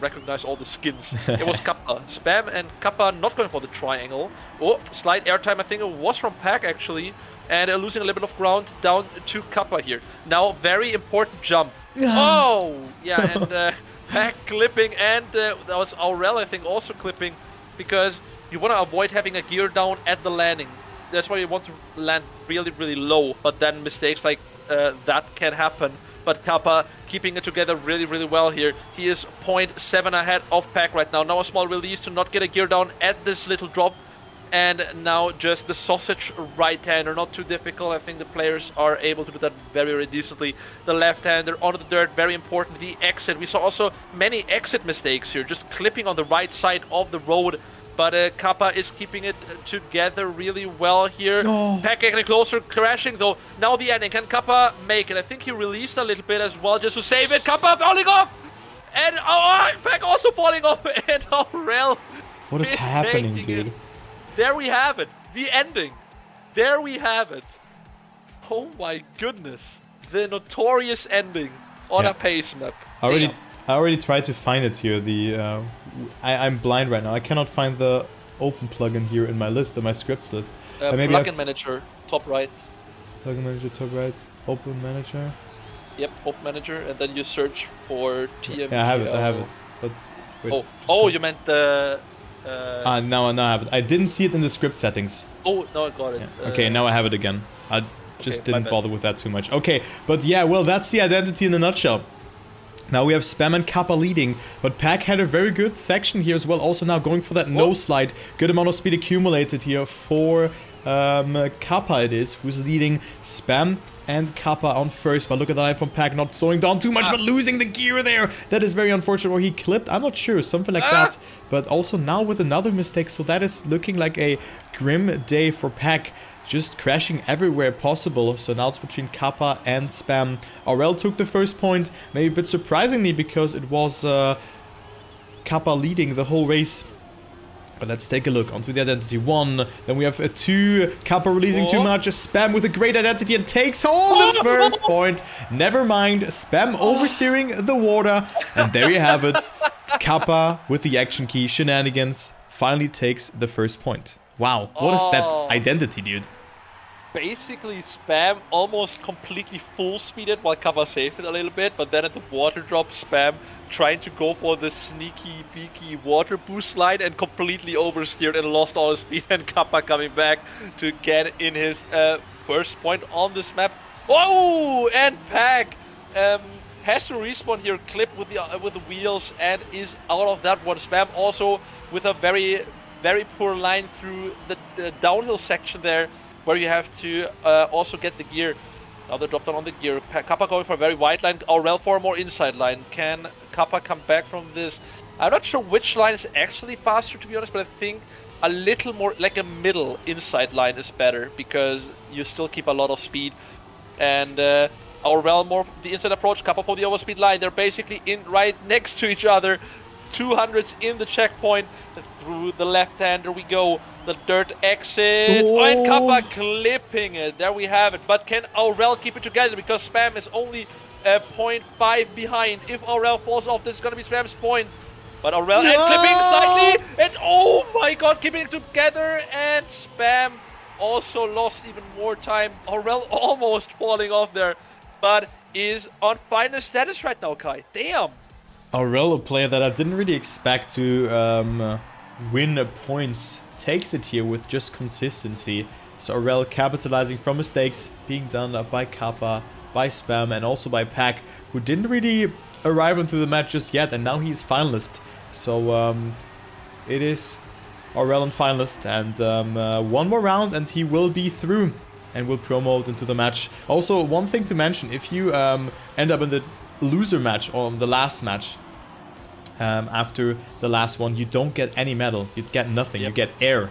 recognize all the skins. It was Kappa. Spam and Kappa not going for the triangle. Oh, slight airtime, I think it was from Pack actually. And losing a little bit of ground down to Kappa here. Now, very important jump. Oh, yeah, and Pack clipping, and that was Aurel, I think, also clipping, because you want to avoid having a gear down at the landing. That's why you want to land really, really low, but then mistakes like that can happen. But Kappa keeping it together really, really well here. He is 0.7 ahead of Pack right now. Now a small release to not get a gear down at this little drop. And now just the sausage right-hander, not too difficult. I think the players are able to do that very, very decently. The left-hander onto the dirt, very important. The exit, we saw also many exit mistakes here, just clipping on the right side of the road. But Kappa is keeping it together really well here. Oh. Pack getting closer, crashing though. Now the ending, can Kappa make it? I think he released a little bit as well just to save it. Kappa falling off! And Pack also falling off, and Aurel. What is happening, dude? There we have it. The ending. There we have it. Oh my goodness. The notorious ending on a pace map. I already tried to find it here. I'm blind right now. I cannot find the open plugin here in my list, in my scripts list. Plugin manager, top right. Plugin manager, top right. Open manager. Yep, open manager, and then you search for TMGL. Yeah, I have it. But wait, you meant the... now I have it. I didn't see it in the script settings. Oh, no, I got it. Yeah. Okay, now I have it again. I just didn't bother with that too much. Okay, but yeah, well, that's the identity in a nutshell. Now we have Spam and Kappa leading, but Pack had a very good section here as well. Also now going for that no slide. Good amount of speed accumulated here for Kappa it is, who's leading Spam and Kappa on first. But look at the line from Pack, not slowing down too much, but losing the gear there. That is very unfortunate, or he clipped. I'm not sure, something like that. But also now with another mistake, so that is looking like a grim day for Pack. Just crashing everywhere possible. So now it's between Kappa and Spam. Aurel took the first point, maybe a bit surprisingly, because it was Kappa leading the whole race. But let's take a look onto the identity. 1, then we have a 2, Kappa releasing too much, a Spam with a great identity and takes home the first point. Never mind, Spam oversteering the water. And there you have it. Kappa with the action key shenanigans finally takes the first point. Wow, what is that identity, dude? Basically, Spam almost completely full speeded while Kappa saved it a little bit, but then at the water drop, Spam trying to go for the sneaky, beaky water boost line and completely oversteered and lost all his speed, and Kappa coming back to get in his first point on this map. Oh, and Pack has to respawn here, clip with the wheels, and is out of that one. Spam also with a very poor line through the downhill section there, where you have to also get the gear. Now the drop down on the gear. Kappa going for a very wide line. Aurel for a more inside line. Can Kappa come back from this? I'm not sure which line is actually faster, to be honest, but I think a little more like a middle inside line is better, because you still keep a lot of speed. And Aurel more the inside approach, Kappa for the overspeed line. They're basically in right next to each other. 200s in the checkpoint. Through the left-hander we go. The dirt exit. Oh, and Kappa clipping it. There we have it. But can Aurel keep it together? Because Spam is only 0.5 behind. If Aurel falls off, this is going to be Spam's point. But Aurel and clipping slightly. And oh my god, keeping it together. And Spam also lost even more time. Aurel almost falling off there. But is on final status right now, Kai. Damn. Aurel, a player that I didn't really expect to win points, takes it here with just consistency. So Aurel capitalizing from mistakes being done by Kappa, by Spam, and also by Pack, who didn't really arrive into the match just yet, and now he's finalist. So it is Aurel and finalist, and one more round and he will be through and will promote into the match. Also, one thing to mention, if you end up in the loser match or the last match, after the last one, you don't get any medal. You get nothing. You get air.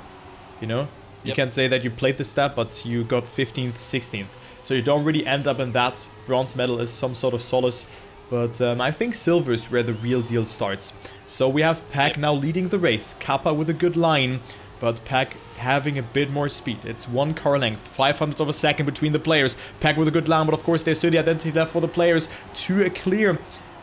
You know, you can say that you played the step, but you got 15th, 16th. so you don't really end up in that. Bronze medal is some sort of solace, but I think silver is where the real deal starts. So we have Pack now leading the race, Kappa with a good line, but Pack having a bit more speed. It's 1 car length, 500th of a second between the players. Pack with a good line, but of course there's still the identity left for the players to clear.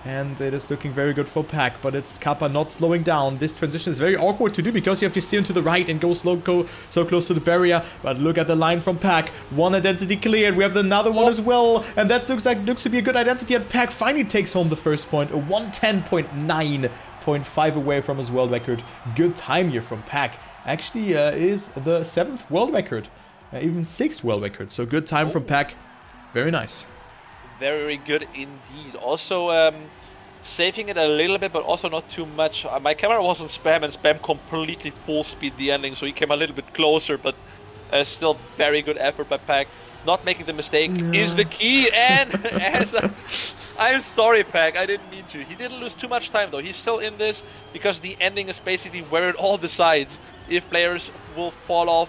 And it is looking very good for Pack, but it's Kappa not slowing down. This transition is very awkward to do because you have to steer to the right and go so close to the barrier. But look at the line from Pack. One identity cleared. We have another one as well. And that looks to be a good identity. And Pack finally takes home the first point. A 110.9.5 away from his world record. Good time here from Pack. Actually is the 7th world record. Even 6th world record. So good time from Pack. Very nice. Very good indeed. Also, saving it a little bit, but also not too much. My camera was on Spam, and Spam completely full speed the ending, so he came a little bit closer, but still very good effort by Pack. Not making the mistake is the key, and I'm sorry, Pack, I didn't mean to. He didn't lose too much time, though. He's still in this, because the ending is basically where it all decides. If players will fall off,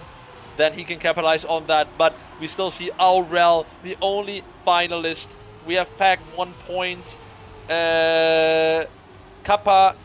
then he can capitalize on that, but we still see Aurel, the only finalist. We have Pack 1 point, Kappa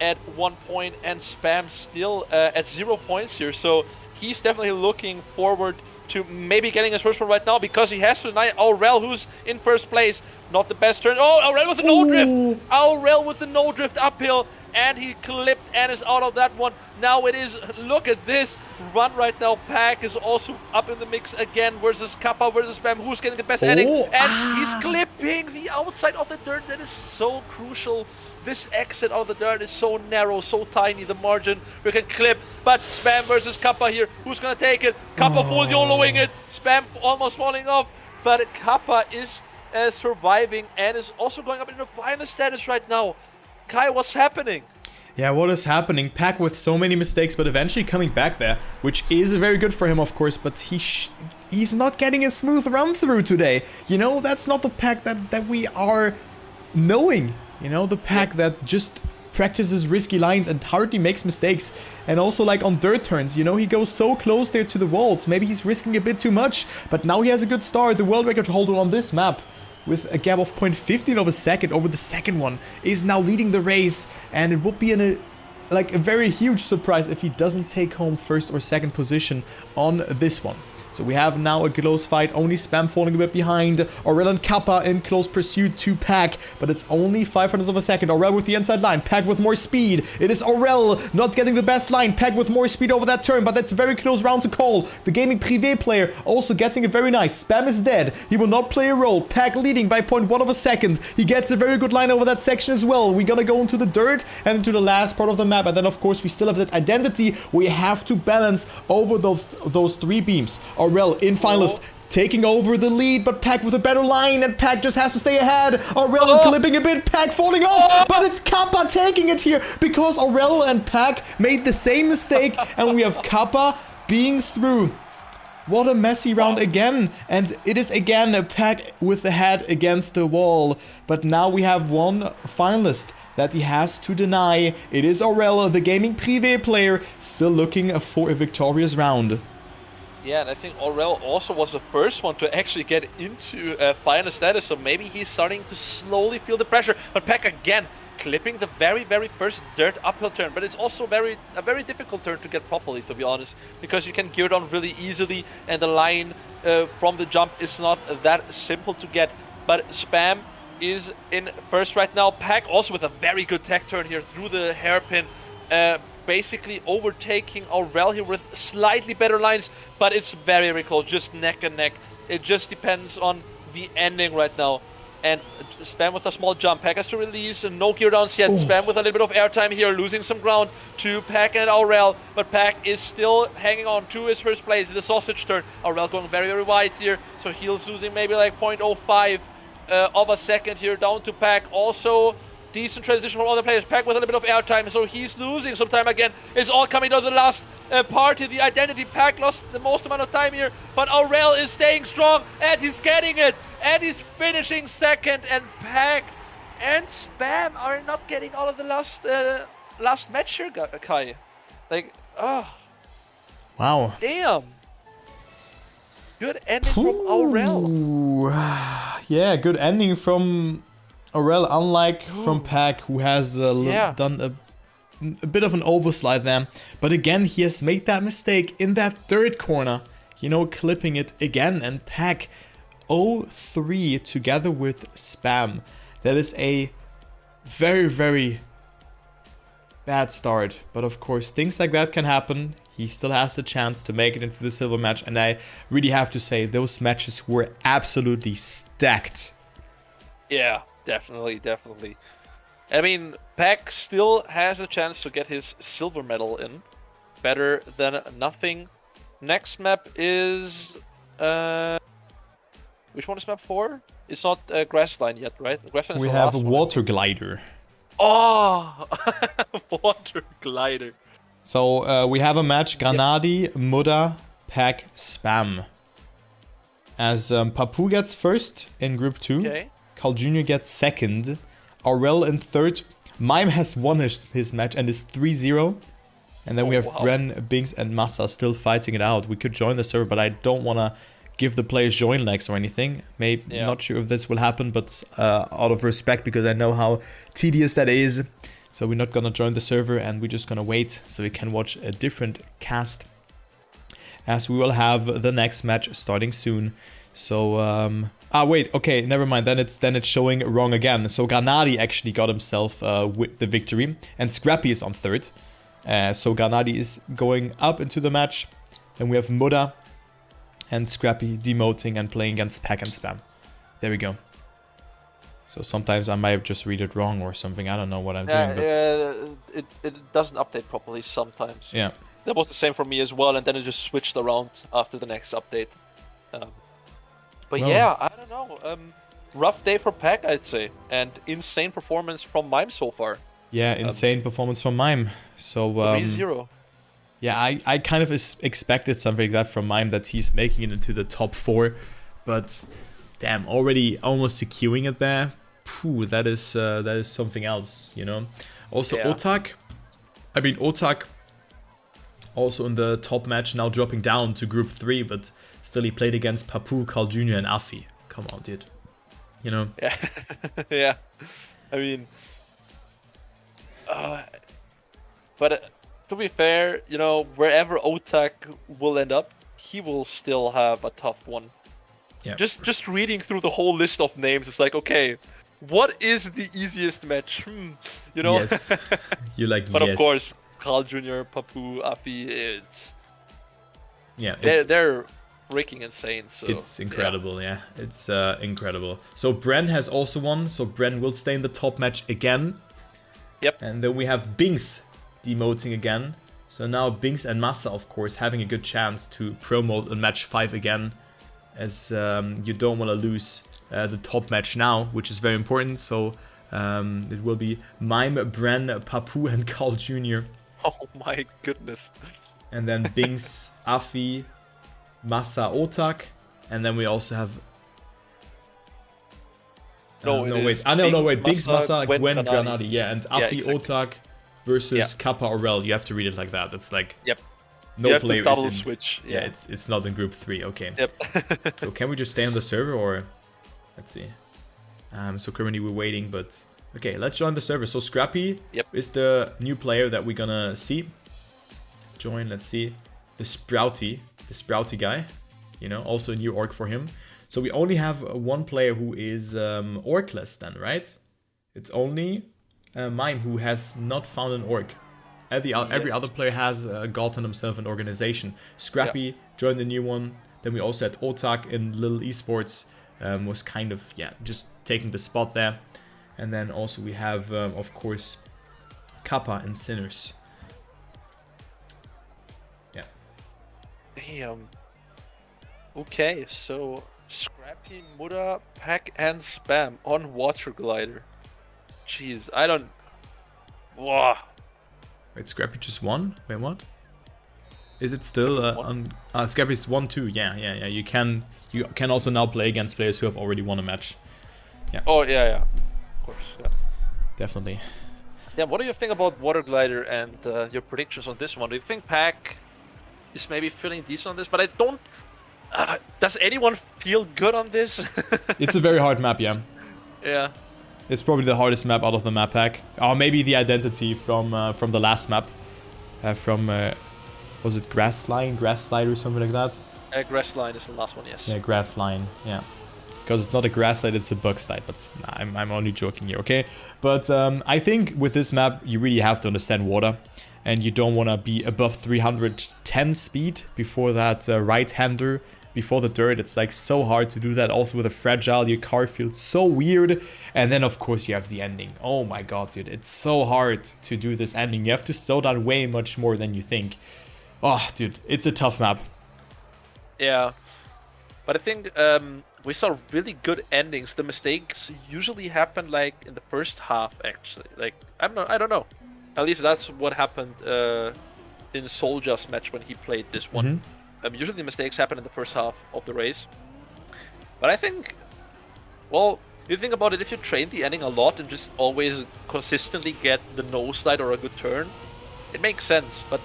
at 1 point, and Spam still at 0 points here. So he's definitely looking forward to maybe getting his first one right now, because he has to deny Aurel, who's in first place. Not the best turn. Oh, Aurel with the no drift. Aurel with the no drift uphill, and he clipped and is out of that one. Now it is, look at this run right now. Pack is also up in the mix again versus Kappa versus Spam. Who's getting the best ending? And he's clipping the outside of the dirt. That is so crucial. This exit out of the dirt is so narrow, so tiny, the margin we can clip. But Spam versus Kappa here. Who's gonna take it? Kappa full YOLOing it. Spam almost falling off. But Kappa is surviving and is also going up in the final status right now. Kai, what's happening? Yeah, what is happening? Pack with so many mistakes, but eventually coming back there, which is very good for him, of course, but he's not getting a smooth run through today. You know, that's not the Pack that we are knowing. You know, the Pack that just practices risky lines and hardly makes mistakes. And also, like, on dirt turns, you know, he goes so close there to the walls. Maybe he's risking a bit too much, but now he has a good start. The world record holder on this map, with a gap of 0.15 of a second over the second one, is now leading the race, and it would be a very huge surprise if he doesn't take home first or second position on this one. So we have now a close fight, only Spam falling a bit behind. Aurel and Kappa in close pursuit to Pack, but it's only 500ths of a second. Aurel with the inside line, Pack with more speed. It is Aurel not getting the best line, Pack with more speed over that turn, but that's a very close round to call. The Gaming Privé player also getting it very nice. Spam is dead. He will not play a role. Pack leading by 0.1 of a second. He gets a very good line over that section as well. We're gonna go into the dirt and into the last part of the map, and then of course we still have that identity. We have to balance over those 3 beams. Aurel in finalist, taking over the lead, but Pack with a better line, and Pack just has to stay ahead. Aurel clipping a bit, Pack falling off, but it's Kappa taking it here, because Aurel and Pack made the same mistake, and we have Kappa being through. What a messy round again, and it is again a Pack with the head against the wall, but now we have one finalist that he has to deny. It is Aurel, the Gaming Privé player, still looking for a victorious round. Yeah, and I think Aurel also was the first one to actually get into final status, so maybe he's starting to slowly feel the pressure. But Pack again clipping the very first dirt uphill turn, but it's also a very difficult turn to get properly, to be honest, because you can gear down really easily, and the line from the jump is not that simple to get. But Spam is in first right now. Pack also with a very good tech turn here through the hairpin. Basically overtaking Aurel here with slightly better lines, but it's very close, just neck and neck. It just depends on the ending right now. And Spam with a small jump. Pack has to release, no gear downs yet. Spam with a little bit of airtime here, losing some ground to Pack and Aurel, but Pack is still hanging on to his first place. The sausage turn. Aurel going very wide here, so he's losing maybe like 0.05 of a second here down to Pack. Also, decent transition from all the players. Pack with a little bit of airtime, so he's losing some time again. It's all coming down to the last part of the identity. Pack lost the most amount of time here, but Aurel is staying strong, and he's getting it, and he's finishing second, and Pack and Spam are not getting all of the last match here, Kai. Like, oh. Wow. Damn. Good ending from Aurel. Yeah, good ending from Aurel, unlike from Pack, who has done a bit of an overslide there. But again, he has made that mistake in that third corner. You know, clipping it again. And Pack 0-3 together with Spam. That is a very, very bad start. But of course, things like that can happen. He still has the chance to make it into the silver match. And I really have to say, those matches were absolutely stacked. Yeah, definitely, definitely. I mean, Pack still has a chance to get his silver medal in. Better than nothing. Next map is... which one is map 4? It's not Grassline yet, right? Grassline is we the have last Water Glider. Oh! Water Glider. So we have a match, Granadi, Muda, Pack, Spam. As Papu gets first in group 2. Okay. Carl Jr. gets second. Aurel in third. Mime has won his match and is 3-0. And then we have Bren, Binks, and Massa still fighting it out. We could join the server, but I don't want to give the players join legs or anything. Not sure if this will happen, but out of respect, because I know how tedious that is. So we're not going to join the server, and we're just going to wait so we can watch a different cast, as we will have the next match starting soon. So, wait, okay, never mind. Then it's showing wrong again. So Granadi actually got himself with the victory, and Scrappy is on third. So Granadi is going up into the match. Then we have Muda and Scrappy demoting and playing against Pack and Spam. There we go. So sometimes I might have just read it wrong or something. I don't know what I'm doing. But it doesn't update properly sometimes. Yeah. That was the same for me as well, and then it just switched around after the next update. But yeah, I don't know. Rough day for Pack, I'd say. And insane performance from Mime so far. Yeah, insane performance from Mime. So 3-0. Yeah, I kind of expected something like that from Mime, that he's making it into the top 4. But damn, already almost securing it there. Phew, that is something else, you know. Also, Otak. I mean, Otak also in the top match, now dropping down to group 3, but still he played against Papu, Carl Jr. and Afi. Come on, dude. You know? Yeah. Yeah. I mean... but to be fair, you know, wherever Otak will end up, he will still have a tough one. Yeah. Just reading through the whole list of names, it's like, okay, what is the easiest match? You know? Yes. You're like, but yes. of course, Carl Jr., Papu, Afi, it's... Yeah, they're freaking insane. So it's incredible, yeah. It's incredible. So Bren has also won, so Bren will stay in the top match again. Yep. And then we have Binks demoting again. So now Binks and Massa, of course, having a good chance to promote in match 5 again, as you don't want to lose the top match now, which is very important. So it will be Mime, Bren, Papu, and Carl Jr. Oh my goodness. And then Binks, Afi, Massa, Otak, and then we also have... Binks, Massa, Gwen, Granadi. Yeah, and Afi, exactly. Otak versus Kappa Aurel. You have to read it like that. It's like... Yep. No players double in... switch. Yeah, it's not in group 3. Okay. Yep. So can we just stay on the server, or... Let's see. So currently we're waiting, but... Okay, let's join the server. So Scrappy is the new player that we're gonna see. Join, let's see. The Sprouty guy. You know, also a new orc for him. So we only have one player who is orcless then, right? It's only Mime who has not found an orc. Every other player has gotten himself an organization. Scrappy joined the new one. Then we also had Otak in Little Esports. Was kind of, just taking the spot there. And then also we have, of course, Kappa and Sinners. Yeah. Damn. Okay, so Scrappy, Muda, Pack, and Spam on Water Glider. Jeez, I don't... Wow. Wait, Scrappy just won? Wait, what? Is it still on... Scrappy's won too. Yeah. You can also now play against players who have already won a match. Yeah. Oh, yeah. Of course, yeah. Definitely. Yeah, what do you think about Water Glider and your predictions on this one? Do you think Pack is maybe feeling decent on this? But I don't Does anyone feel good on this? It's a very hard map, yeah. Yeah. It's probably the hardest map out of the map pack. Or maybe the identity from the last map. Was it Grassline or something like that? Grassline is the last one, yes. Yeah, Grassline, yeah. Because it's not a grass slide, it's a bug slide. But nah, I'm only joking here, okay? But I think with this map, you really have to understand water. And you don't want to be above 310 speed before that right-hander, before the dirt. It's like so hard to do that. Also with a fragile, your car feels so weird. And then of course you have the ending. Oh my god, dude. It's so hard to do this ending. You have to slow down way much more than you think. Oh, dude, it's a tough map. Yeah. But I think we saw really good endings. The mistakes usually happen like in the first half, actually. Like, I don't know. At least that's what happened in Soldier's match when he played this one. Usually the mistakes happen in the first half of the race. But I think, well, you think about it, if you train the ending a lot and just always consistently get the nose slide or a good turn, it makes sense. But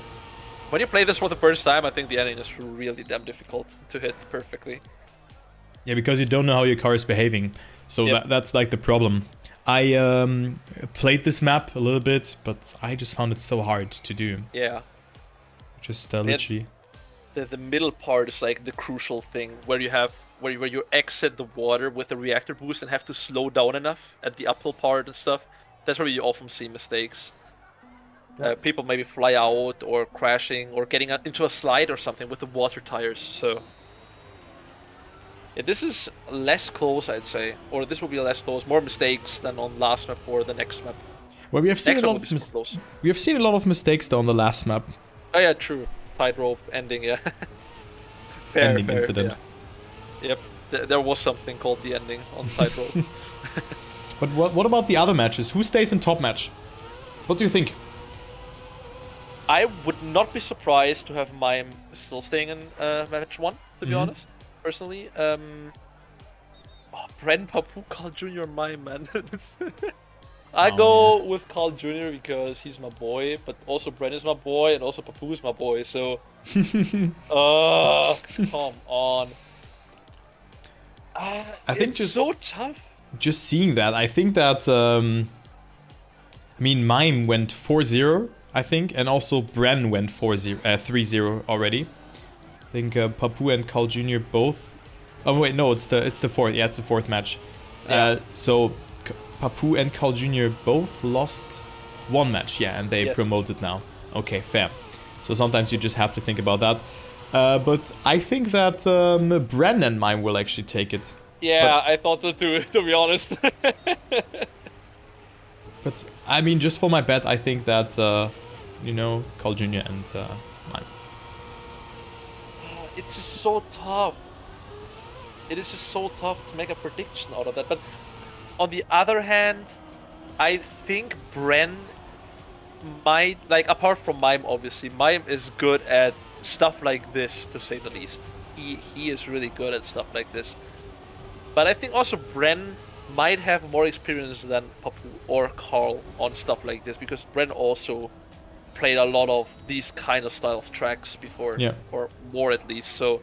when you play this for the first time, I think the ending is really damn difficult to hit perfectly. Yeah, because you don't know how your car is behaving. So that's like the problem. I played this map a little bit, but I just found it so hard to do. Yeah. Just literally. The middle part is like the crucial thing, where you exit the water with a reactor boost and have to slow down enough at the uphill part and stuff. That's where you often see mistakes. People maybe fly out or crashing or getting into a slide or something with the water tires. So yeah, this is less close, I'd say, or this will be less close, more mistakes than on last map or the next map. Well, we have seen a lot of mistakes though on the last map. Oh yeah, true. Tightrope ending, yeah. fair, incident. Yeah. Yep, there was something called the ending on Tightrope. But what about the other matches? Who stays in top match? What do you think? I would not be surprised to have Mime still staying in match 1, to be honest, personally. Bren, Papu, Carl Jr., Mime, man. I go with Carl Jr. because he's my boy, but also Bren is my boy, and also Papu is my boy, so... come on. I think it's so tough. Just seeing that, I think that... I mean, Mime went 4-0, I think, and also Bren went 3-0 already. I think Papu and Carl Jr. both... Oh wait, no, it's the fourth. Yeah, it's the fourth match. Yeah. So... Papu and Carl Jr. both lost one match, yeah, and they promoted now. Okay, fair. So sometimes you just have to think about that. But I think that Bren and Mime will actually take it. Yeah, I thought so too, to be honest. But, I mean, just for my bet, I think that, you know, Carl Jr. and Mime. It's just so tough. It is just so tough to make a prediction out of that, but... On the other hand, I think Bren might, like, apart from Mime, obviously, Mime is good at stuff like this, to say the least. He is really good at stuff like this. But I think also Bren might have more experience than Papu or Carl on stuff like this, because Bren also played a lot of these kind of style of tracks before, or more at least, so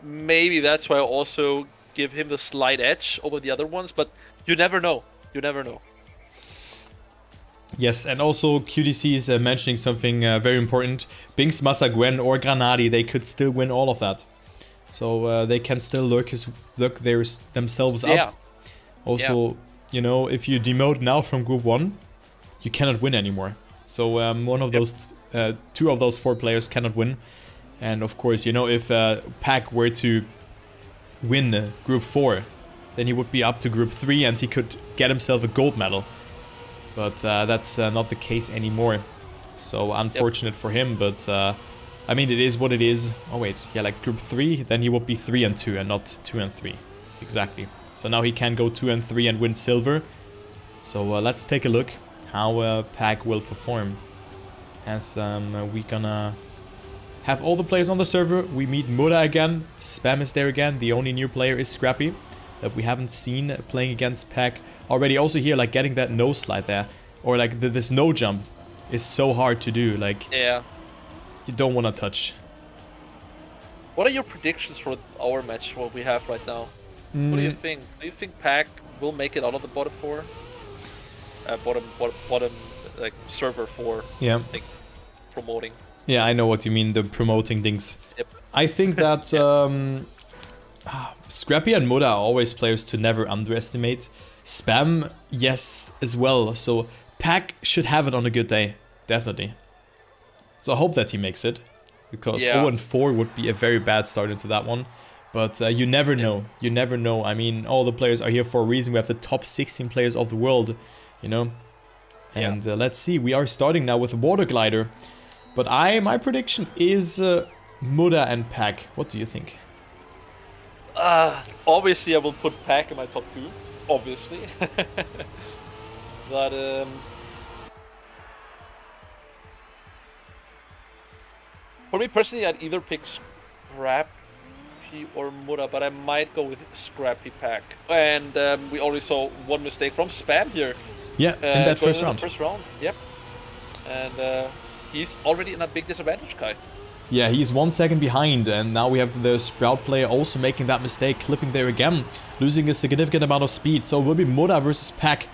maybe that's why I also give him the slight edge over the other ones, but you never know. You never know. Yes, and also QDC is mentioning something very important. Binks, Massa, Gwen, or Granadi, they could still win all of that. So they can still look themselves up. Also, you know, if you demote now from Group 1, you cannot win anymore. So one of those, 2 of those 4 players cannot win. And of course, you know, if Pack were to win Group 4, then he would be up to Group 3 and he could get himself a gold medal. But that's not the case anymore. So unfortunate for him, but I mean, it is what it is. Oh wait, yeah, like Group 3, then he would be 3 and 2 and not 2 and 3. Exactly. So now he can go 2 and 3 and win silver. So let's take a look how Pack will perform. As we gonna have all the players on the server. We meet Mura again. Spam is there again. The only new player is Scrappy that we haven't seen playing against Pack already. Also here, like getting that nose slide there, or like this no jump is so hard to do. Like, yeah, you don't want to touch. What are your predictions for our match, what we have right now? What do you think? Do you think Pack will make it out of the bottom 4? Bottom, like, server 4. Yeah. Like, promoting. Yeah, I know what you mean, the promoting things. Yep. I think that Scrappy and Muda are always players to never underestimate. Spam, yes, as well. So Pack should have it on a good day, definitely. So I hope that he makes it, because 0-4 would be a very bad start into that one. But you never know. You never know. I mean, all the players are here for a reason. We have the top 16 players of the world, you know. And let's see. We are starting now with Water Glider. But my prediction is Muda and Pack. What do you think? Obviously, I will put Pack in my top 2. Obviously. But for me personally, I'd either pick Scrappy or Muda, but I might go with Scrappy Pack. And we already saw one mistake from Spam here. Yeah, in that first round. First round, yep. And he's already in a big disadvantage, Kai. Yeah, he's 1 second behind, and now we have the Sprout player also making that mistake, clipping there again, losing a significant amount of speed. So it will be Muda versus Pack.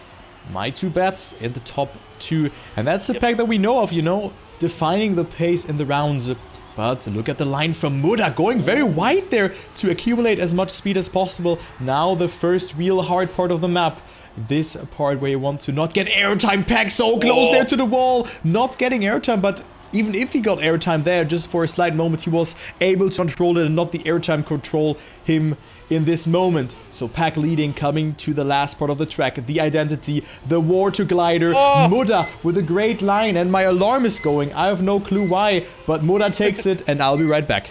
My 2 bets in the top 2, and that's a pack that we know of, you know, defining the pace in the rounds. But look at the line from Muda, going very wide there to accumulate as much speed as possible. Now the first real hard part of the map. This part where you want to not get airtime. Pack so close there to the wall, not getting airtime, but even if he got airtime there, just for a slight moment, he was able to control it and not the airtime control him in this moment. So Pack leading, coming to the last part of the track, the identity, the Water Glider, Muda with a great line, and my alarm is going. I have no clue why, but Muda takes it, and I'll be right back.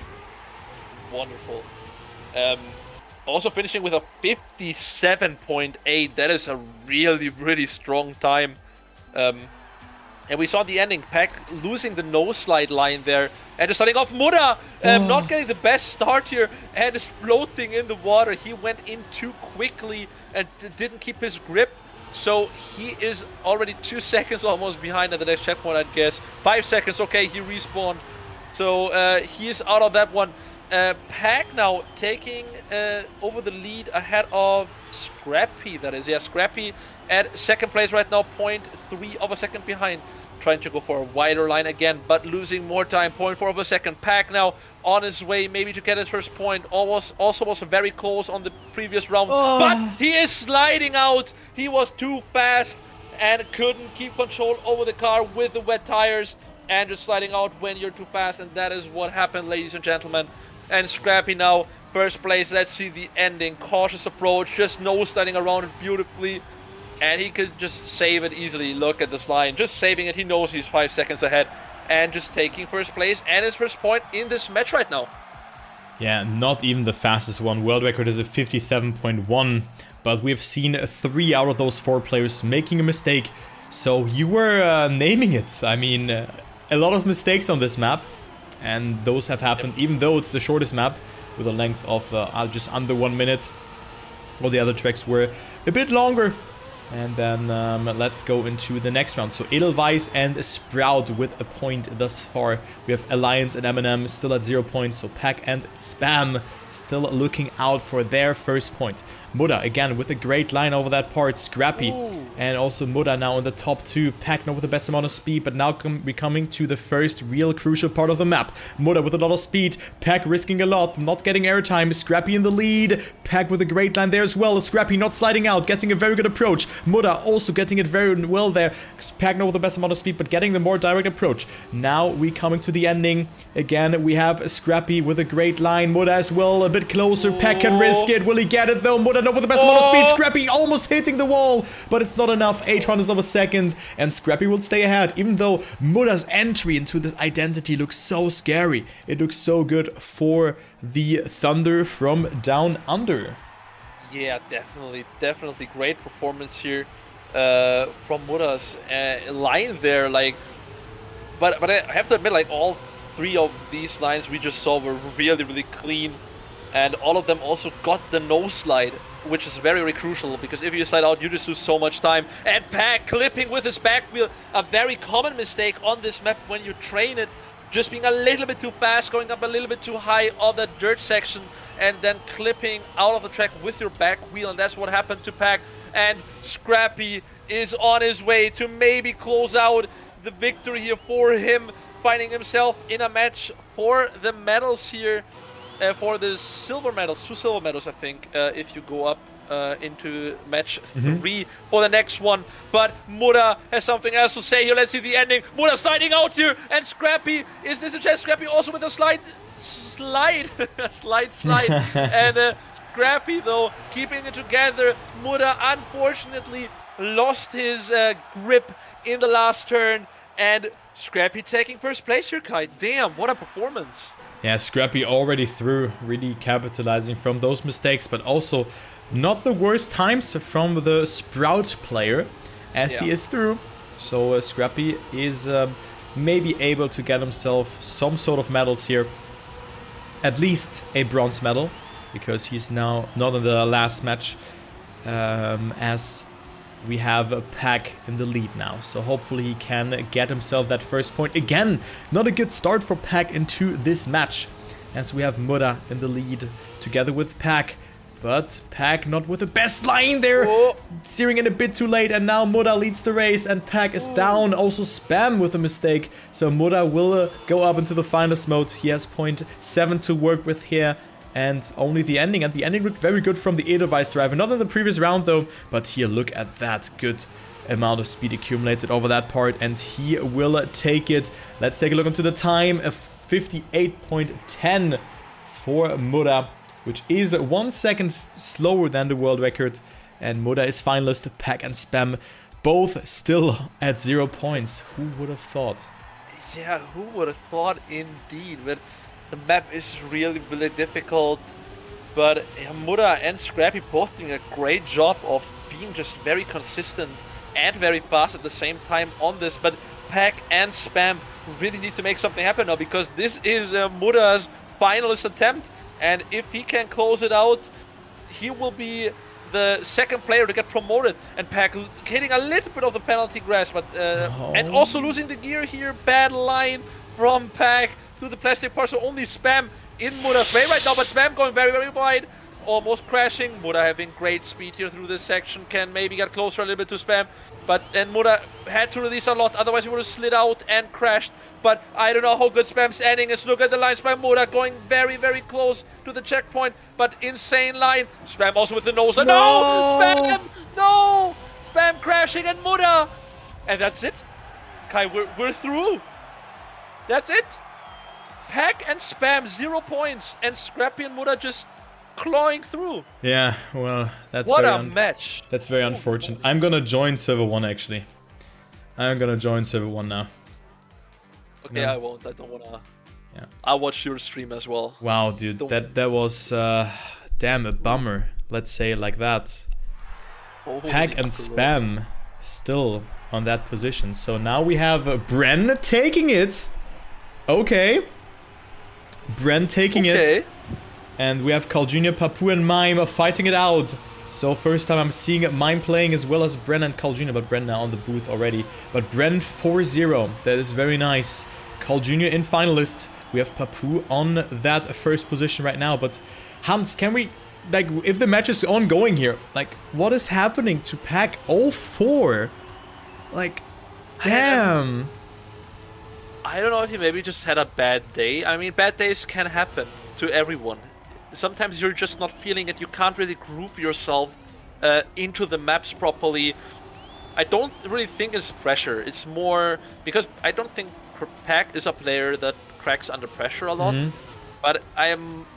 Wonderful. Also finishing with a 57.8. That is a really, really strong time. And we saw the ending, Pack losing the no-slide line there. And just starting off Muda, not getting the best start here, and is floating in the water. He went in too quickly and didn't keep his grip. So he is already 2 seconds almost behind at the next checkpoint, I'd guess. 5 seconds, okay, he respawned. So he is out of that one. Pack now taking over the lead ahead of Scrappy, that is. Yeah, Scrappy at second place right now, 0.3 of a second behind. Trying to go for a wider line again, but losing more time, 0.4 of a second. Pack now on his way maybe to get his first point. Also was very close on the previous round, but he is sliding out. He was too fast and couldn't keep control over the car with the wet tires, and just sliding out when you're too fast, and that is what happened, ladies and gentlemen. And Scrappy now first place. Let's see the ending. Cautious approach, just nose-sliding around it beautifully. And he could just save it easily. Look at this line, just saving it. He knows he's 5 seconds ahead. And just taking first place and his first point in this match right now. Yeah, not even the fastest one. World record is a 57.1. But we've seen 3 out of those 4 players making a mistake. So you were naming it. I mean, a lot of mistakes on this map. And those have happened, even though it's the shortest map with a length of just under 1 minute. All the other tracks were a bit longer. And then let's go into the next round. So Edelweiss and Sprout with a point thus far. We have Alliance and MNM still at 0 points. So Pack and Spam still looking out for their first point. Muda again with a great line over that part. Scrappy and also Muda now in the top 2. Pack now with the best amount of speed, but now we're coming to the first real crucial part of the map. Muda with a lot of speed. Pack risking a lot, not getting airtime. Scrappy in the lead. Pack with a great line there as well. Scrappy not sliding out, getting a very good approach. Muda also getting it very well there. Pack now with the best amount of speed, but getting the more direct approach. Now we coming to the ending. Again, we have Scrappy with a great line. Muda as well, a bit closer. Pack can risk it. Will he get it though? Muda with the best amount of speed. Scrappy almost hitting the wall, but it's not enough. 800ths of a second, and Scrappy will stay ahead, even though Muda's entry into this identity looks so scary. It looks so good for the Thunder from down under. Yeah, definitely great performance here from Muda's line there. Like, but I have to admit, like, all 3 of these lines we just saw were really clean. And all of them also got the nose slide, which is very crucial, because if you slide out, you just lose so much time. And Pack clipping with his back wheel, a very common mistake on this map when you train it. just being a little bit too fast, going up a little bit too high on the dirt section, and then clipping out of the track with your back wheel, and that's what happened to Pack. And Scrappy is on his way to maybe close out the victory here for him, finding himself in a match for the medals here, for the silver medals, 2 silver medals, I think, if you go up into match 3 for the next one. But Muda has something else to say here. Let's see the ending. Muda sliding out here, and Scrappy, is this a chance? Scrappy also with a slide, and Scrappy though keeping it together. Muda unfortunately lost his grip in the last turn, and Scrappy taking first place here, Kai. Damn, what a performance. Yeah, Scrappy already through, really capitalizing from those mistakes, but also not the worst times from the Sprout player as he is through. So Scrappy is maybe able to get himself some sort of medals here. At least a bronze medal, because he's now not in the last match, as we have a Pack in the lead now. So hopefully he can get himself that first point. Again, not a good start for Pack into this match, as we have Muda in the lead together with Pack. But Pack not with the best line there, steering in a bit too late, and now Muda leads the race and Pack is down. Also Spam with a mistake, so Muda will go up into the finalist mode. He has 0.7 to work with here, and only the ending. And the ending looked very good from the Edelweiss driver, not in the previous round though, but here look at that good amount of speed accumulated over that part, and he will take it. Let's take a look into the time, a 58.10 for Muda, which is 1 second slower than the world record. And Muda is finalist. Pack and Spam both still at 0 points. Who would have thought? Yeah, who would have thought indeed. But the map is really, really difficult. But Muda and Scrappy both doing a great job of being just very consistent and very fast at the same time on this. But Pack and Spam really need to make something happen now, because this is Muda's finalist attempt. And if he can close it out, he will be the second player to get promoted. And Pack hitting a little bit of the penalty grass, but and also losing the gear here. Bad line from Pack through the plastic part. So only Spam in Muda's way right now, but Spam going very, very wide. Almost crashing. Muda having great speed here through this section. Can maybe get closer a little bit to Spam. But then Muda had to release a lot. Otherwise he would have slid out and crashed. But I don't know how good Spam's ending is. Look at the lines by Muda going very, very close to the checkpoint. But insane line. Spam also with the nose. No! Spam! No! Spam crashing and Muda! And that's it. Kai, we're through. That's it. Pack and Spam 0 points. And Scrappy and Muda just clawing through. Yeah, well, that's what a match. That's very unfortunate. I'm gonna join server 1 actually. I'm gonna join server 1 now. Okay, no. I won't. I don't wanna. Yeah. I'll watch your stream as well. Wow, dude, that was damn a bummer. Let's say it like that. Pack and Spam still on that position. So now we have Bren taking it. Okay. Bren taking it. And we have Carl Jr., Papu, and Mime fighting it out. So first time I'm seeing Mime playing as well as Bren and Carl Jr., but Bren now on the booth already. But Bren 4-0, that is very nice. Carl Jr. in finalist. We have Papu on that first position right now. But Hans, can we, like, if the match is ongoing here, like, what is happening to Pack 0-4? Like, damn. I don't know if he maybe just had a bad day. I mean, bad days can happen to everyone. Sometimes you're just not feeling it. You can't really groove yourself into the maps properly. I don't really think it's pressure. It's more because I don't think Pack is a player that cracks under pressure a lot. But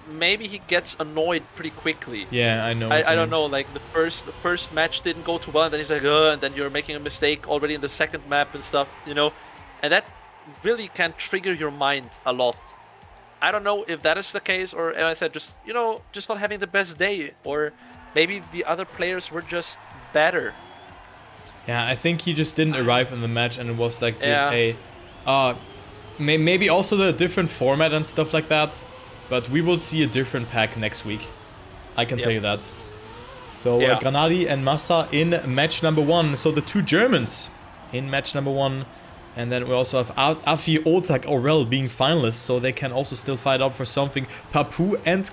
maybe he gets annoyed pretty quickly. Yeah, I know. I don't know. Like the first match didn't go too well, and then he's like, and then you're making a mistake already in the second map and stuff, you know, and that really can trigger your mind a lot. I don't know if that is the case, or as I said, just, you know, just not having the best day, or maybe the other players were just better. Yeah, I think he just didn't arrive in the match, and it was like, dude, maybe also the different format and stuff like that. But we will see a different Pack next week. I can tell you that. So Granadi and Massa in match number 1. So the two Germans in match number 1. And then we also have Afi, Otak, Aurel being finalists, so they can also still fight out for something. Papu and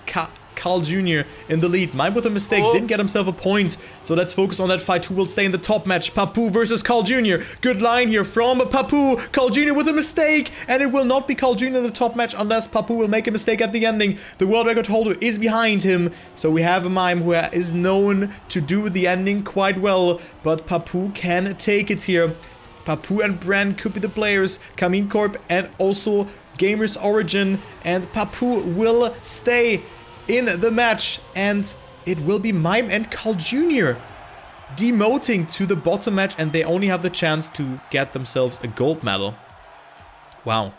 Carl Jr. in the lead. Mime with a mistake, didn't get himself a point. So let's focus on that fight. Who will stay in the top match? Papu versus Carl Jr. Good line here from Papu. Carl Jr. with a mistake. And it will not be Carl Jr. in the top match unless Papu will make a mistake at the ending. The world record holder is behind him. So we have a Mime who is known to do the ending quite well. But Papu can take it here. Papu and Bran could be the players. Kamin Corp and also Gamers Origin. And Papu will stay in the match, and it will be Mime and Carl Jr. demoting to the bottom match, and they only have the chance to get themselves a gold medal. Wow.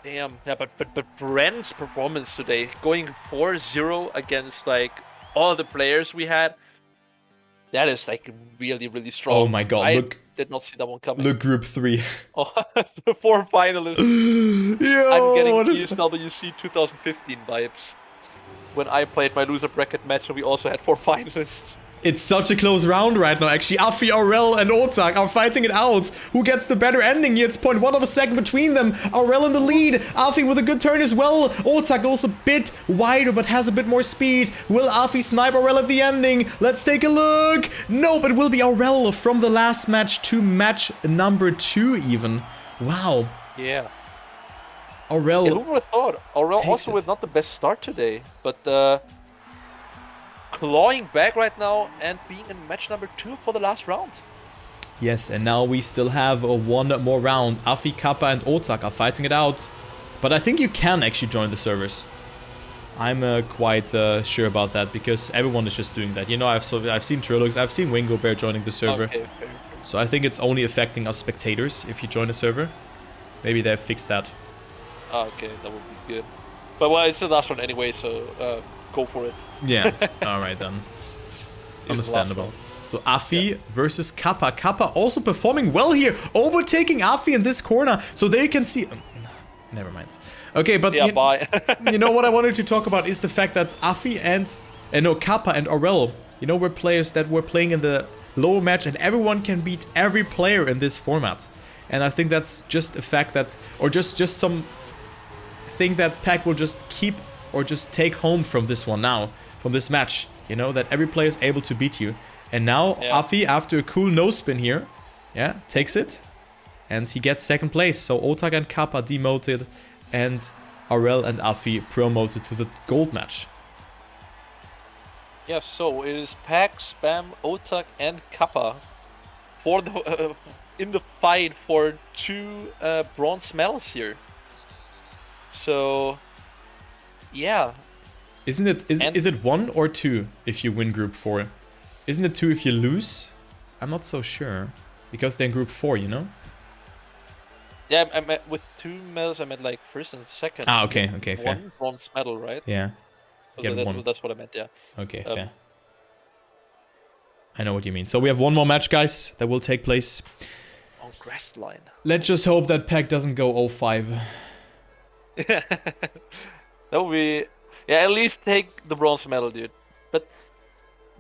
Damn. Yeah, but Brent's performance today, going 4-0 against like all the players we had, that is like really, really strong. Oh my god, I look. Did not see that one coming. Look, group 3. Oh, the 4 finalists. Yo, I'm getting ESWC 2015 vibes. When I played my loser bracket match and we also had 4 finalists. It's such a close round right now, actually. Afi, Aurel, and Otak are fighting it out. Who gets the better ending here? It's 0.1 of a second between them. Aurel in the lead. Afi with a good turn as well. Otak goes a bit wider, but has a bit more speed. Will Afi snipe Aurel at the ending? Let's take a look. Nope, it will be Aurel from the last match to match number 2 even. Wow. Yeah. Aurel. Yeah, who would have thought? Aurel also with not the best start today, but clawing back right now and being in match number 2 for the last round. Yes, and now we still have one more round. Afi, Kappa, and Otak are fighting it out. But I think you can actually join the servers. I'm quite sure about that because everyone is just doing that. You know, I've seen Trilux, I've seen Wingo Bear joining the server. Okay, fair. So I think it's only affecting us spectators if you join a server. Maybe they've fixed that. Okay, that would be good. But well, it's the last one anyway, so go for it. Yeah, alright then. Understandable. So Afi versus Kappa. Kappa also performing well here, overtaking Afi in this corner. So there you can see... never mind. Okay, but yeah, bye. You know what I wanted to talk about is the fact that Afi and... Kappa and Aurel, you know, were players that were playing in the lower match and everyone can beat every player in this format. And I think that's just a fact that... Or just some thing that Pack will just keep or just take home from this one now. From this match. You know, that every player is able to beat you. And now Afi, after a cool no spin here, takes it. And he gets second place. So Otak and Kappa demoted. And Aurel and Afi promoted to the gold match. Yeah, so it is Pack, Spam, Otak, and Kappa for the in the fight for 2 bronze medals here. So, yeah. Is it 1 or 2 if you win group 4? Isn't it 2 if you lose? I'm not so sure. Because they're in group 4, you know? Yeah, I meant with 2 medals, I meant like first and second. Ah, okay, fair. 1 bronze medal, right? Yeah. So that's what I meant, yeah. Okay, fair. I know what you mean. So we have one more match, guys, that will take place. On grass line. Let's just hope that Pack doesn't go 0-5. That would be... Yeah, at least take the bronze medal, dude. But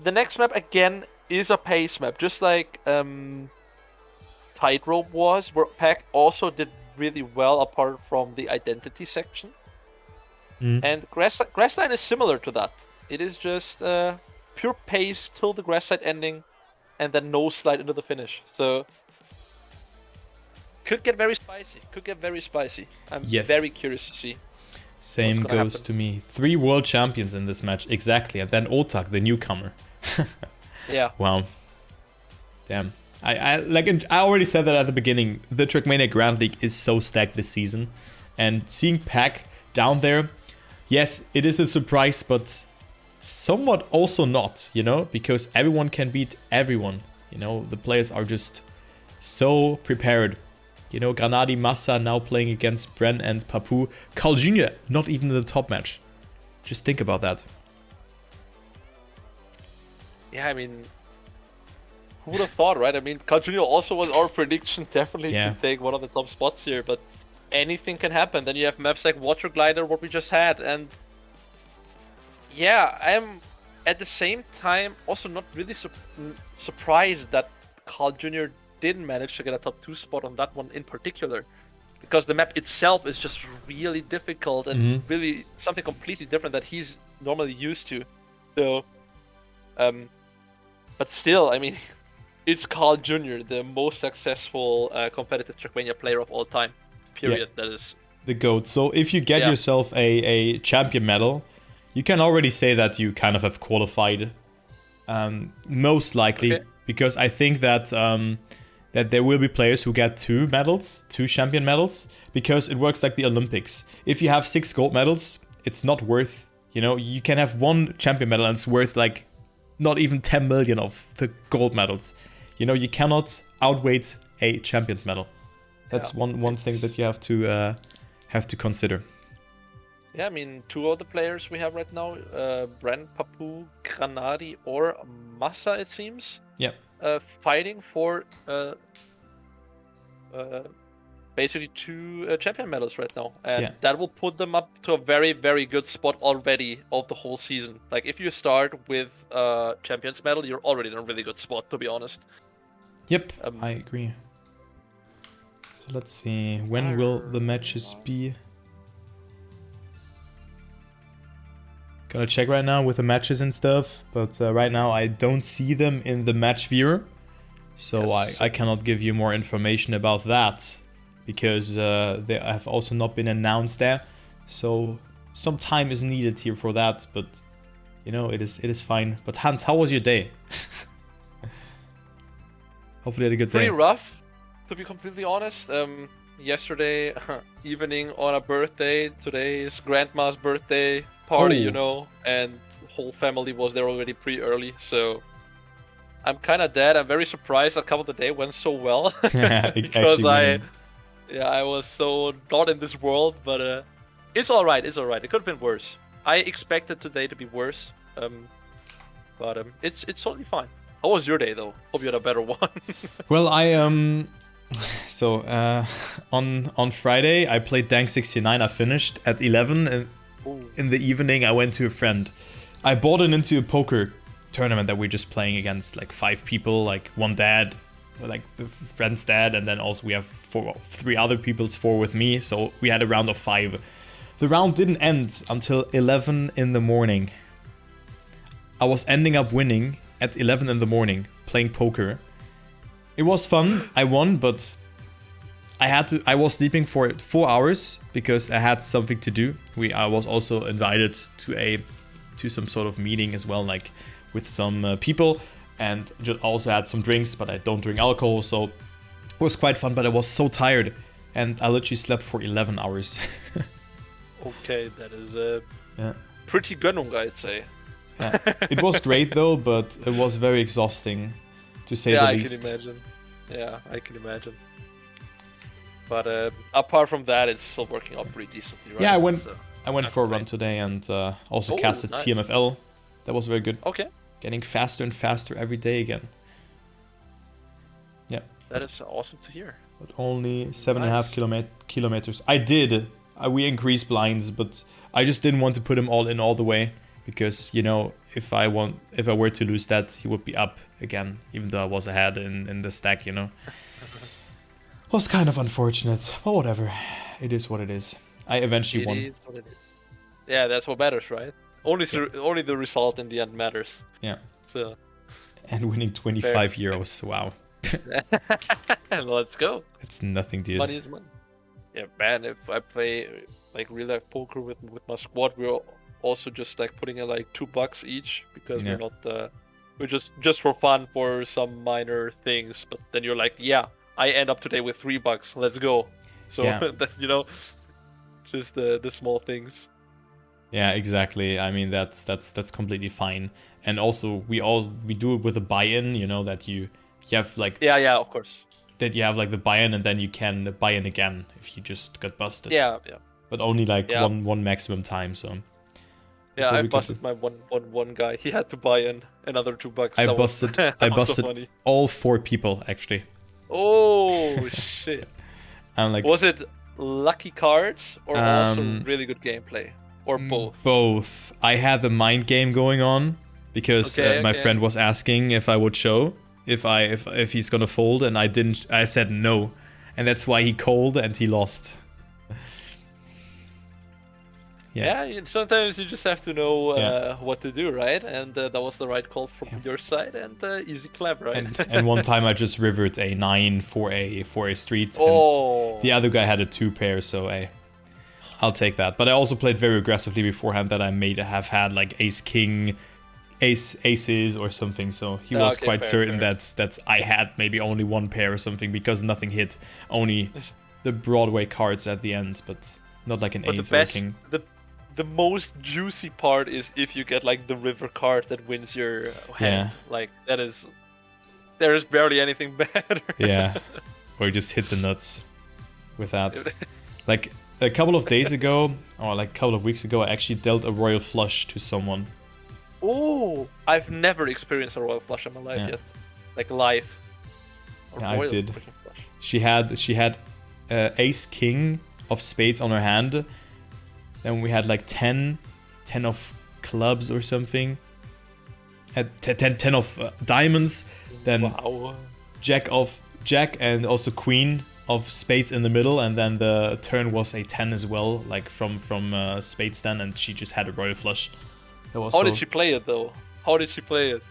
the next map, again, is a pace map. Just like Tightrope was, where Pack also did really well apart from the identity section. And Grassline is similar to that. It is just pure pace till the grass side ending, and then no slide into the finish. So could get very spicy. I'm very curious to see. Same goes to me. 3 world champions in this match, exactly. And then Otak, the newcomer. Yeah. Wow. Damn. I already said that at the beginning. The Trackmania Grand League is so stacked this season, and seeing Pack down there, yes, it is a surprise, but somewhat also not, you know, because everyone can beat everyone. You know, the players are just so prepared. You know, Granadi Massa now playing against Bren and Papu. Carl Jr. not even in the top match. Just think about that. Yeah, I mean, who would have thought, right? I mean, Carl Jr. also was our prediction definitely to take one of the top spots here, but anything can happen. Then you have maps like Water Glider, what we just had, and yeah, I'm at the same time also not really surprised that Carl Jr. didn't manage to get a top 2 spot on that one in particular, because the map itself is just really difficult and really something completely different that he's normally used to. So, but still, I mean, it's Carl Jr., the most successful competitive Trackmania player of all time. Period. That is the GOAT. So if you get yourself a champion medal, you can already say that you kind of have qualified. Most likely, because I think that that there will be players who get 2 champion medals, because it works like the Olympics. If you have 6 gold medals, it's not worth, you can have 1 champion medal and it's worth like not even 10 million of the gold medals. You cannot outweight a champion's medal. That's one thing that you have to consider. Yeah, I mean, 2 of the players we have right now, Bren, Papu, Granadi, or Massa, it seems. Yeah. Fighting for basically 2 champion medals right now. And that will put them up to a very, very good spot already of the whole season. Like, if you start with champion's medal, you're already in a really good spot, to be honest. Yep, I agree. So let's see, when will the matches be? Gonna check right now with the matches and stuff, but right now I don't see them in the match viewer, so I cannot give you more information about that, because they have also not been announced there, so some time is needed here for that, but it is fine. But Hans, how was your day? Hopefully you had a good day. Pretty rough, to be completely honest. Yesterday evening on a birthday, today is grandma's birthday party, and the whole family was there already pretty early, so I'm kind of dead. I'm very surprised a couple of the day went so well, because I was so not in this world, but it's all right. It could have been worse. I expected today to be worse, but it's totally fine. How was your day though? Hope you had a better one. Well, so on Friday I played Dank 69. I finished at 11, and in the evening I went to a friend. I bought it into a poker tournament that we're just playing against like 5 people, like one dad, like the friend's dad, and then also we have 3 other people's 4 with me, so we had a round of 5. The round didn't end until 11 in the morning. I was ending up winning at 11 in the morning playing poker. It was fun. I won, but I was sleeping for 4 hours because I had something to do. I was also invited to some sort of meeting as well, like with some people, and just also had some drinks, but I don't drink alcohol, so it was quite fun, but I was so tired, and I literally slept for 11 hours. Okay, that is pretty Gönnung, I'd say. Yeah. It was great though, but it was very exhausting, to say the least. I can imagine. Yeah, I can imagine. But apart from that, it's still working out pretty decently, right? Yeah, I went for a run today, and also casted TMFL. That was very good. Okay. Getting faster and faster every day again. Yeah. That is awesome to hear. But only 7.5 kilometers. We increased blinds, but I just didn't want to put him all in all the way, because if I were to lose that, he would be up again, even though I was ahead in the stack. Was kind of unfortunate, but whatever. It is what it is. I eventually won. It is what it is. Yeah, that's what matters, right? Only the result in the end matters. Yeah. So. And winning 25 euros. Wow. Let's go. It's nothing, dude. Money is money. Yeah, man. If I play like real life poker with my squad, we're also just like putting in like $2 each, because we're not. We're just for fun, for some minor things. But then you're like, yeah, I end up today with $3. Let's go. So just the small things. Yeah, exactly. I mean, that's completely fine. And also we do it with a buy-in, that you have like of course, that you have like the buy-in, and then you can buy in again if you just got busted. Yeah. But only like one maximum time. So yeah, I busted my one guy. He had to buy in another $2. I busted all 4 people actually. Oh shit! I'm like, was it lucky cards or also really good gameplay, or both? Both. I had the mind game going on because my friend was asking if I would show, if he's gonna fold, and I said no, and that's why he called and he lost. Yeah, sometimes you just have to know what to do, right? And that was the right call from your side, and easy clap, right? And one time I just rivered a 9 for a street. Oh. And the other guy had a 2 pair, so I'll take that. But I also played very aggressively beforehand that I may have had like ace king, aces or something. So he was quite certain that I had maybe only 1 pair or something because nothing hit, only the Broadway cards at the end, but not like an ace or a king. The most juicy part is if you get like the river card that wins your hand. Like there is barely anything better. Yeah, or you just hit the nuts with that. Like a couple of days ago, or like a couple of weeks ago, I actually dealt a royal flush to someone. Oh, I've never experienced a royal flush in my life yet, like live. Yeah, I did. She had ace king of spades on her hand. Then we had like 10 of clubs or something. 10 of diamonds. Then jack and also queen of spades in the middle. And then the turn was a 10 as well, like from spades then. And she just had a royal flush. How did she play it though? How did she play it?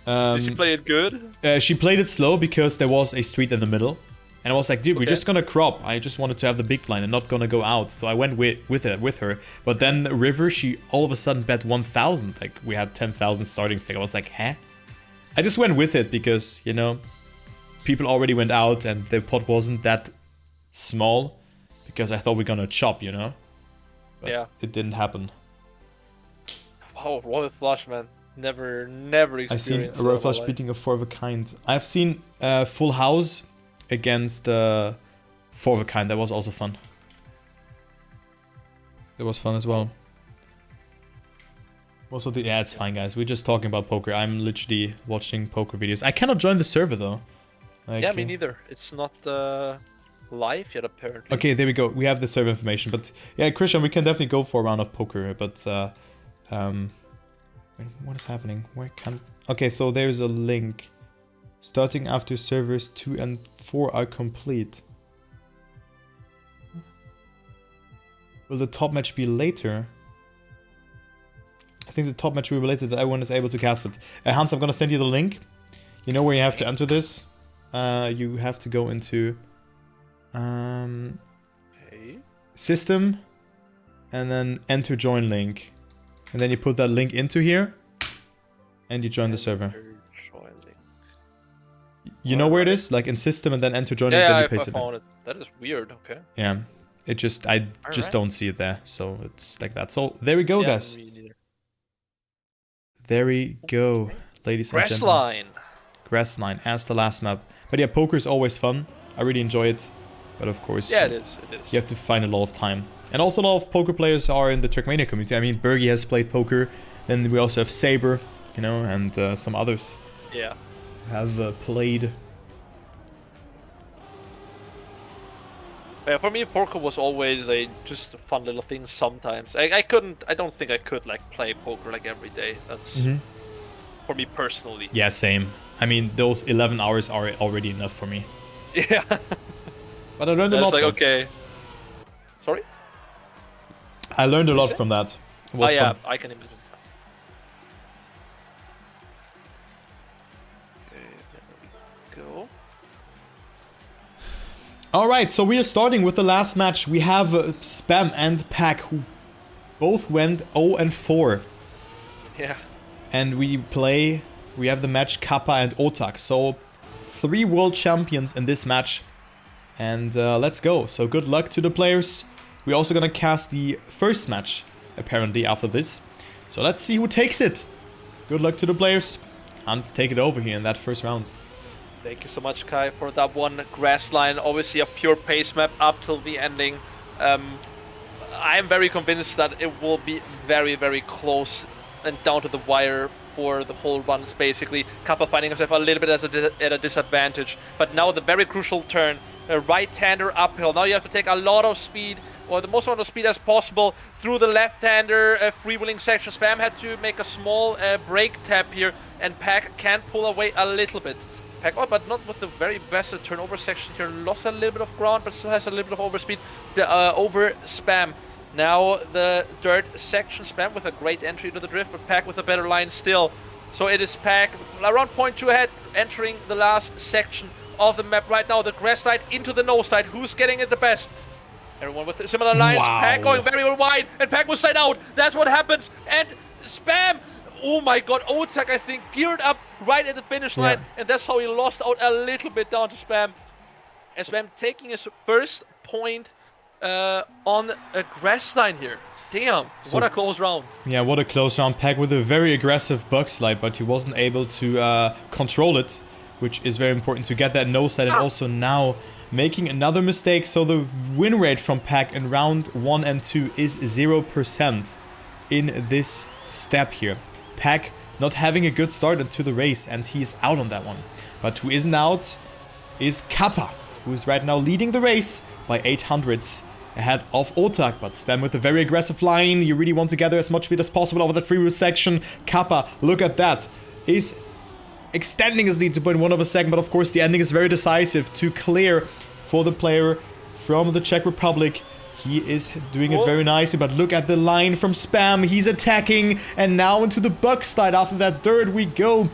Did she play it good? She played it slow because there was a street in the middle. And I was like, dude, we're just gonna crop. I just wanted to have the big blind and not gonna go out. So I went with her. But then river, she all of a sudden bet 1,000. Like we had 10,000 starting stake. I was like, huh? I just went with it because, you know, people already went out and the pot wasn't that small because I thought we're gonna chop, you know? But it didn't happen. Wow, royal flush, man. Never experienced. I've seen a royal flush beating a 4 of a kind. I've seen full house against 4 of a kind. That was also fun. It was fun as well. Also, it's fine, guys. We're just talking about poker. I'm literally watching poker videos. I cannot join the server though. Like, yeah, me neither. It's not live yet, apparently. Okay, there we go. We have the server information. But yeah, Christian, we can definitely go for a round of poker. But what is happening? Where can? Okay, so there's a link. Starting after servers 2 and 4 are complete. Will the top match be later? I think the top match will be later that everyone is able to cast it. Hans, I'm gonna send you the link. You know where you have to enter this? You have to go into system and then enter join link. And then you put that link into here and you join the server. You know where it is? Like in system and then enter join link, then you paste it. Yeah, I found it. That is weird, okay. Yeah. It just, I just don't see it there. So it's like that. So there we go, guys. There we go, ladies and gentlemen. Grassline as the last map. But yeah, poker is always fun. I really enjoy it. But of course, yeah, it is. You have to find a lot of time. And also a lot of poker players are in the Trackmania community. I mean, Bergie has played poker. Then we also have Saber, you know, and some others. Yeah. Have played. Yeah, for me, poker was always just a fun little thing. Sometimes I don't think I could like play poker like every day. That's for me personally. Yeah, same. I mean, those 11 hours are already enough for me. Yeah. But I learned a lot. Like, okay. Sorry. I learned a lot from that. It was fun. I can imagine. Alright, so we are starting with the last match. We have Spam and Pack, who both went 0 and 4. Yeah. And we have the match Kappa and Otak. So 3 world champions in this match. And let's go. So good luck to the players. We're also gonna cast the first match, apparently, after this. So let's see who takes it. Good luck to the players. Hans, take it over here in that first round. Thank you so much, Kai, for that one. Grassline, obviously a pure pace map up till the ending. I am very convinced that it will be very, very close and down to the wire for the whole runs, basically. Kappa finding himself a little bit at a disadvantage. But now the very crucial turn, a right-hander uphill. Now you have to take a lot of speed or the most amount of speed as possible through the left-hander freewheeling section. Spam had to make a small brake tap here, and Pack can pull away a little bit. Pack, oh, but not with the very best turnover section here. Lost a little bit of ground, but still has a little bit of overspeed. Over Spam. Now the dirt section, Spam with a great entry into the drift, but Pack with a better line still. So it is Pack around 0.2 ahead, entering the last section of the map right now. The grass slide into the nose slide. Who's getting it the best? Everyone with similar lines. Wow. Pack going very wide, and Pack will slide out. That's what happens. And Spam, oh my god, Otak, I think, geared up right at the finish line, and that's how he lost out a little bit down to Spam. And Spam taking his first point on a grass line here. Damn, so, what a close round. Yeah, what a close round. Pack with a very aggressive bug slide, but he wasn't able to control it, which is very important to get that nose slide, and also now making another mistake. So the win rate from Pack in round 1 and 2 is 0% in this step here. Pack not having a good start into the race, and he's out on that one. But who isn't out is Kappa, who is right now leading the race by 800ths ahead of Otak. But Spam with a very aggressive line. You really want to gather as much speed as possible over that freewheel section. Kappa, look at that, is extending his lead to 0.1 of a second, but of course the ending is very decisive to clear for the player from the Czech Republic. He is doing it very nicely, but look at the line from Spam. He's attacking, and now into the bug slide. After that dirt we go,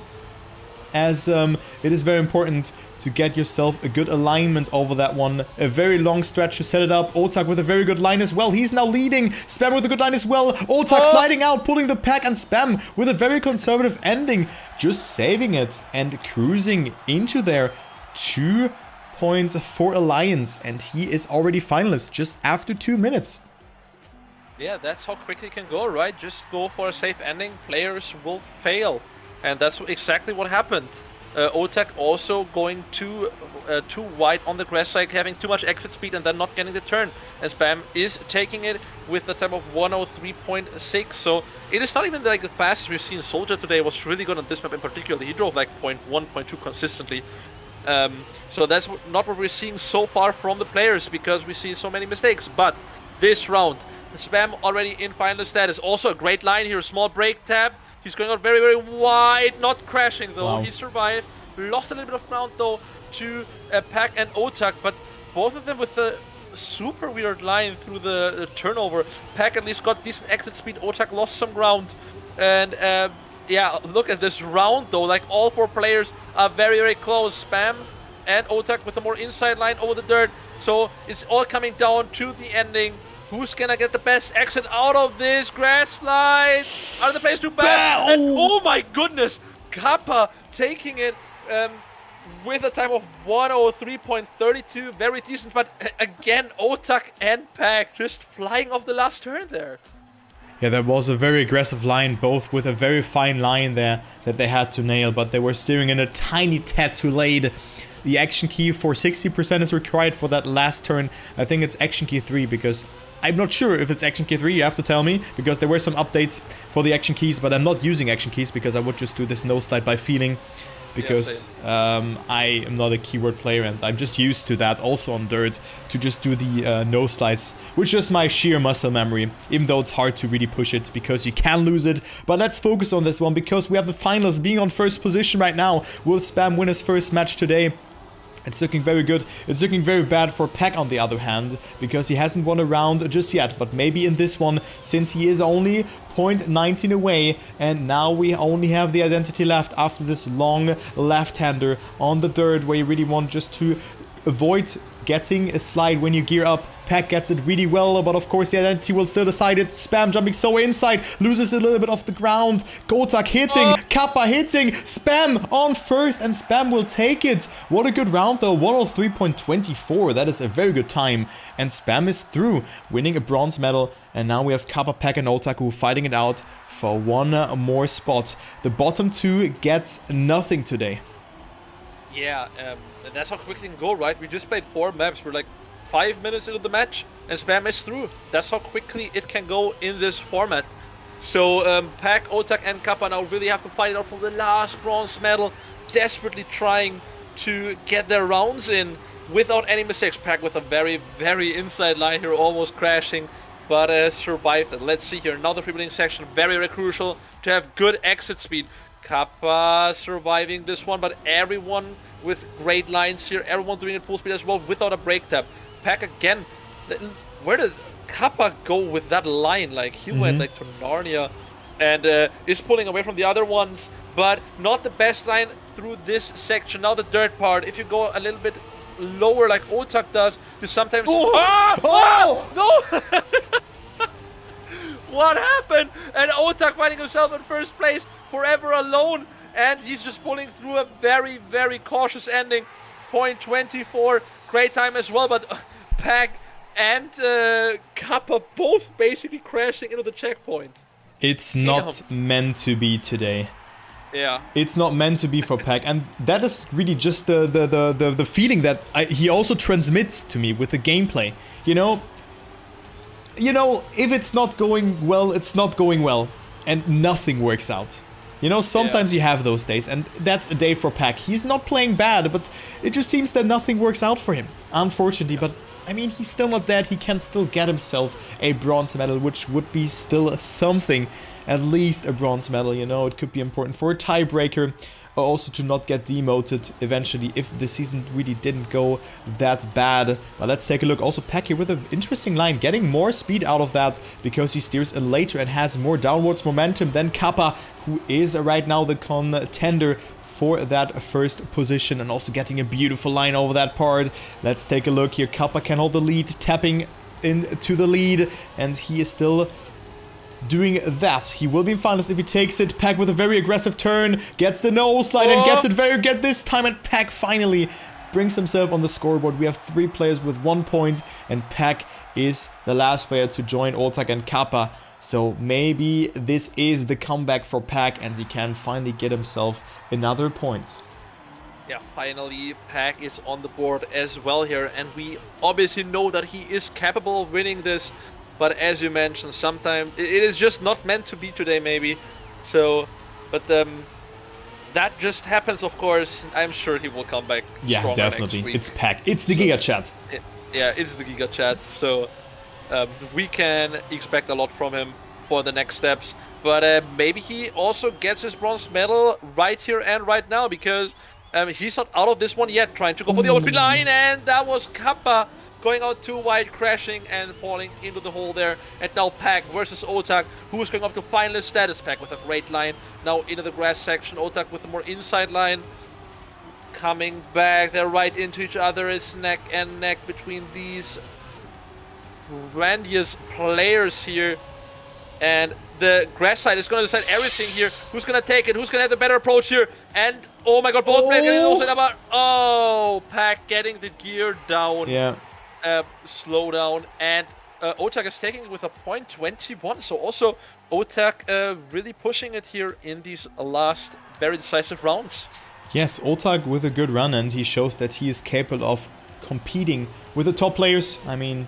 as it is very important to get yourself a good alignment over that one. A very long stretch to set it up. Otak with a very good line as well. He's now leading. Spam with a good line as well. Otak sliding out, pulling the Pack, and Spam with a very conservative ending, just saving it and cruising into there. 2 points for Alliance, and he is already finalist just after 2 minutes. Yeah, that's how quickly it can go, right? Just go for a safe ending. Players will fail, and that's exactly what happened. Otak also going too wide on the grass side, having too much exit speed and then not getting the turn. And Spam is taking it with the time of 103.6. So it is not even like the fastest we've seen. Soldier today was really good on this map in particular. He drove like 0.1, 0.2 consistently. So that's not what we're seeing so far from the players, because we see so many mistakes. But this round, Spam already in final status. Also a great line here, a small brake tab. He's going out very wide, not crashing though. Wow. He survived, lost a little bit of ground though to Pack and Otak, but both of them with a super weird line through the turnover. Pack at least got decent exit speed, Otak lost some ground. And yeah, look at this round though, like all 4 players are very close. Spam and Otak with a more inside line over the dirt. So it's all coming down to the ending. Who's gonna get the best exit out of this grass slide? Are the players too fast? And, oh my goodness! Kappa taking it with a time of 103.32. Very decent, but again, Otak and Pack just flying off the last turn there. Yeah, that was a very aggressive line, both with a very fine line there that they had to nail, but they were steering in a tiny tad too late. The action key for 60% is required for that last turn. I think it's action key 3, because I'm not sure if it's action key 3, you have to tell me, because there were some updates for the action keys, but I'm not using action keys because I would just do this nose slide by feeling, because I am not a keyword player and I'm just used to that also on dirt, to just do the nose slides, which is my sheer muscle memory, even though it's hard to really push it because you can lose it. But let's focus on this one, because we have the finalists being on first position right now. Will Spam win his first match today? It's looking very good. It's looking very bad for Pack on the other hand, because he hasn't won a round just yet. But maybe in this one, since he is only 0.19 away, and now we only have the identity left after this long left-hander on the dirt, where you really want just to avoid getting a slide when you gear up. Pack gets it really well, but of course the identity will still decide it. Spam jumping so inside, loses a little bit off the ground. Gotak hitting, Kappa hitting, Spam on first, and Spam will take it. What a good round though, 103.24, that is a very good time. And Spam is through, winning a bronze medal, and now we have Kappa, Pack and Otaku fighting it out for one more spot. The bottom 2 gets nothing today. Yeah, and that's how quickly it can go, right? We just played 4 maps. We're like 5 minutes into the match, and Spam is through. That's how quickly it can go in this format. So Pack, Otak, and Kappa now really have to fight it out for the last bronze medal, desperately trying to get their rounds in. without any mistakes. Pack with a very, very inside line here, almost crashing, but survived it. Let's see here, now the pre-building section, very, very crucial to have good exit speed. Kappa surviving this one, but everyone with great lines here, everyone doing it full speed as well without a brake tap. Pack again, where did Kappa go with that line? Like, he went like to Narnia and is pulling away from the other ones, but not the best line through this section. Now the dirt part, if you go a little bit lower like Otak does, you sometimes... No! What happened? And Otak finding himself in first place, forever alone, and he's just pulling through a very, very cautious ending. 0.24, great time as well, but Pack and Kappa both basically crashing into the checkpoint. It's not meant to be today. Yeah. It's not meant to be for Pack, and that is really just the feeling that he also transmits to me with the gameplay. You know, if it's not going well, it's not going well, and nothing works out. You know, sometimes you have those days, and that's a day for Pack. He's not playing bad, but it just seems that nothing works out for him, unfortunately. But I mean, he's still not dead. He can still get himself a bronze medal, which would be still something. At least a bronze medal, you know. It could be important for a tiebreaker, or also to not get demoted eventually if the season really didn't go that bad. But let's take a look. Also, Pack here with an interesting line, getting more speed out of that because he steers in later and has more downwards momentum than Kappa, who is right now the contender for that first position, and also getting a beautiful line over that part. Let's take a look here. Kappa can hold the lead, tapping into the lead, and he is still doing that. He will be in finals if he takes it. Pack with a very aggressive turn, gets the nose slide and gets it very good this time, and Pack finally brings himself on the scoreboard. We have 3 players with 1 point, and Pack is the last player to join Otak and Kappa. So maybe this is the comeback for Pack, and he can finally get himself another point. Yeah, finally Pack is on the board as well here, and we obviously know that he is capable of winning this. But as you mentioned, sometimes it is just not meant to be today, maybe. So, but that just happens, of course. I'm sure he will come back. Yeah, definitely. It's Pack. It's the Giga Chat. Yeah, it's the Giga Chat. So we can expect a lot from him for the next steps. But maybe he also gets his bronze medal right here and right now, because he's not out of this one yet, trying to go for the overspeed line, and that was Kappa going out too wide, crashing and falling into the hole there. And now Pack versus Otak, who is going up to finalist status. Pack with a great line, now into the grass section. Otak with a more inside line. Coming back, they're right into each other. It's neck and neck between these grandiose players here. And the grass side is going to decide everything here. Who's going to take it? Who's going to have the better approach here? And, oh my god, both players getting also about... Oh, Pack getting the gear down. Yeah. Slow down, and Otak is taking it with a 0.21. So also Otak really pushing it here in these last very decisive rounds. Yes, Otak with a good run, and he shows that he is capable of competing with the top players. I mean,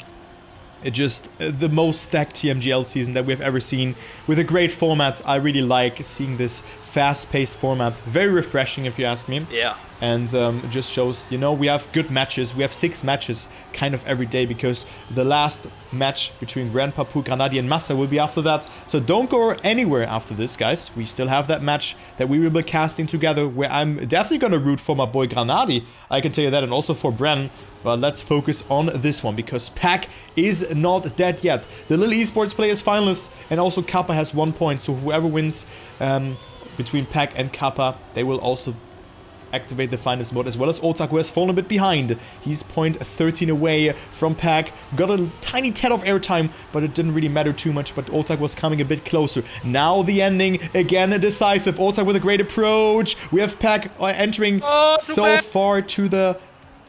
it just the most stacked TMGL season that we've ever seen, with a great format. I really like seeing this fast-paced format. Very refreshing, if you ask me. Yeah. And it just shows, you know, we have good matches. We have 6 matches kind of every day, because the last match between Grand Papu, Granadi and Massa will be after that. So don't go anywhere after this, guys. We still have that match that we will be casting together, where I'm definitely going to root for my boy Granadi. I can tell you that, and also for Bren. But let's focus on this one, because Pack is not dead yet. The Little Esports player is finalist, and also Kappa has 1 point. So whoever wins between Pack and Kappa, they will also activate the finalist mode, as well as Otak, who has fallen a bit behind. He's 0.13 away from Pack. Got a tiny tad of airtime, but it didn't really matter too much. But Otak was coming a bit closer. Now the ending, again decisive. Otak with a great approach. We have Pack entering so far to the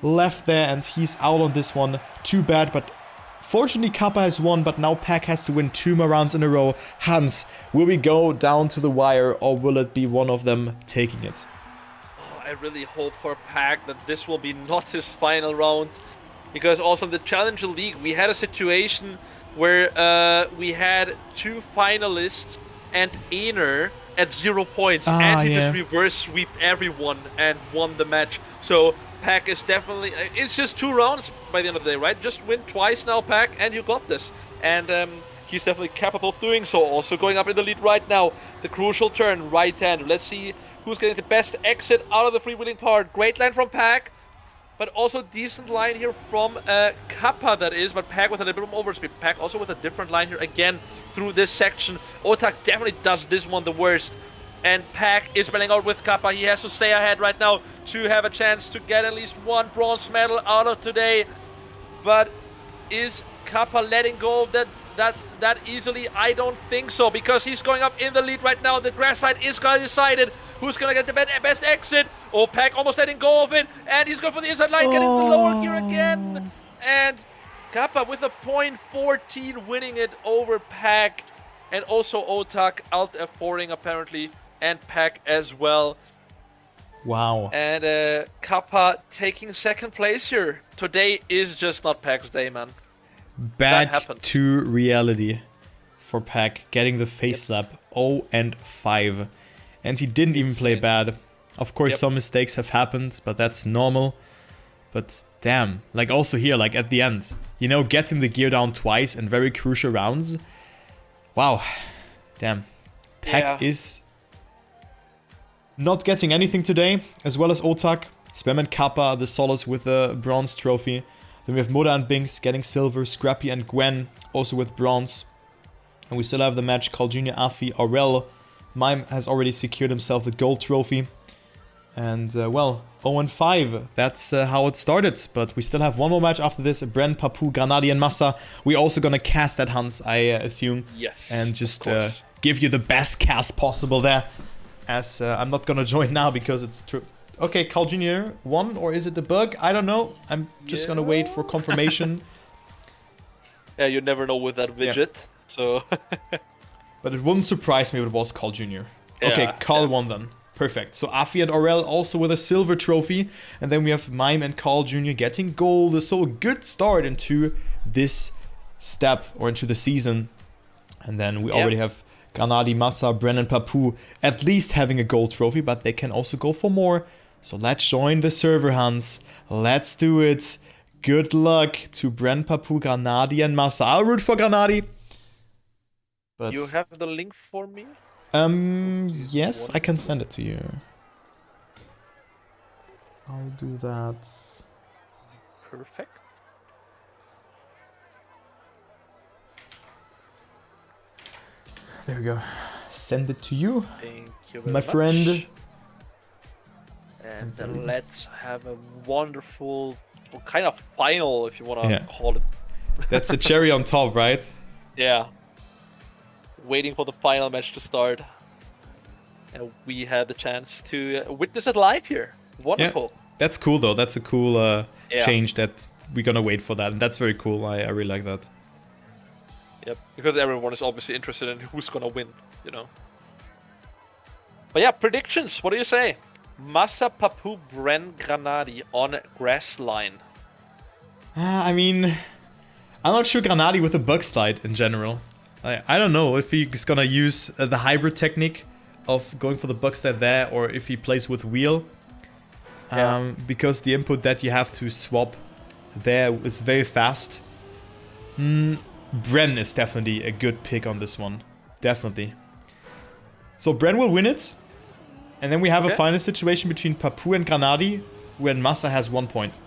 left there, and he's out on this one. Too bad, but fortunately Kappa has won, but now Pack has to win 2 more rounds in a row. Hans, will we go down to the wire, or will it be one of them taking it? I really hope for Pack that this will be not his final round, because also in the Challenger League we had a situation where we had 2 finalists and Einer at 0 points, and he just reverse sweeped everyone and won the match. So Pack is definitely... It's just 2 rounds by the end of the day, right? Just win twice now, Pack, and you got this. And he's definitely capable of doing so. Also going up in the lead right now. The crucial turn, right-hand. Let's see who's getting the best exit out of the freewheeling part. Great line from Pack, but also decent line here from Kappa, that is. But Pack with a little bit of overspeed. Pack also with a different line here again through this section. Otak definitely does this one the worst. And Pack is spelling out with Kappa. He has to stay ahead right now to have a chance to get at least 1 bronze medal out of today. But is Kappa letting go of that easily? I don't think so, because he's going up in the lead right now. The grass side is gonna decided who's gonna get the best exit. Oh, Pack almost letting go of it, and he's going for the inside line, getting the lower gear again. And Kappa with a .14 winning it over Pack, and also Otak alt F4ing apparently, and Pack as well. Wow. And Kappa taking 2nd place here. Today is just not Pack's day, man. Back to reality for Pack, getting the face slap 0-5. And he didn't even play bad. Of course, some mistakes have happened, but that's normal. But damn, like also here, like at the end, you know, getting the gear down twice in very crucial rounds. Wow. Damn. Pack is not getting anything today, as well as Otak. Spam and Kappa, the solos with a bronze trophy. Then we have Moda and Binks getting silver, Scrappy and Gwen also with bronze. And we still have the match called Junior Afi Aurel. Mime has already secured himself the gold trophy. And well, 0-5, that's how it started. But we still have one more match after this, Bren, Papu, Granadi and Massa. We're also gonna cast that, Hans, I assume. Yes, and just give you the best cast possible there. As I'm not gonna join now because it's true. Okay, Carl Jr. won, or is it the bug? I don't know. I'm just gonna wait for confirmation. Yeah, you never know with that widget, so... But it wouldn't surprise me if it was Carl Jr. Okay, Carl won then. Perfect. So Afi and Aurel also with a silver trophy. And then we have Mime and Carl Jr. getting gold. So a good start into this step, or into the season. And then we already have Granadi, Massa, Brennan, Papu at least having a gold trophy, but they can also go for more. So let's join the server, Hans. Let's do it. Good luck to Bren, Papu, Granadi, and Massa. I'll root for Granadi. But you have the link for me? Yes, I can send it to you. I'll do that. Perfect. There we go. Send it to you. Thank you very my much. Friend. And then let's have a wonderful kind of final, if you want to call it. That's the cherry on top, right? Yeah. Waiting for the final match to start. And we had the chance to witness it live here. Wonderful. Yeah. That's cool, though. That's a cool change that we're going to wait for that. And that's very cool. I really like that. Yep, because everyone is obviously interested in who's going to win, you know. But yeah, predictions. What do you say? Massa, Papu, Bren, Granadi on grass line. I mean, I'm not sure Granadi with a bug slide in general. I don't know if he's gonna use the hybrid technique of going for the bug slide there, or if he plays with wheel. Because the input that you have to swap there is very fast. Bren is definitely a good pick on this one. Definitely. So Bren will win it. And then we have a final situation between Papu and Granadi, when Massa has 1 point.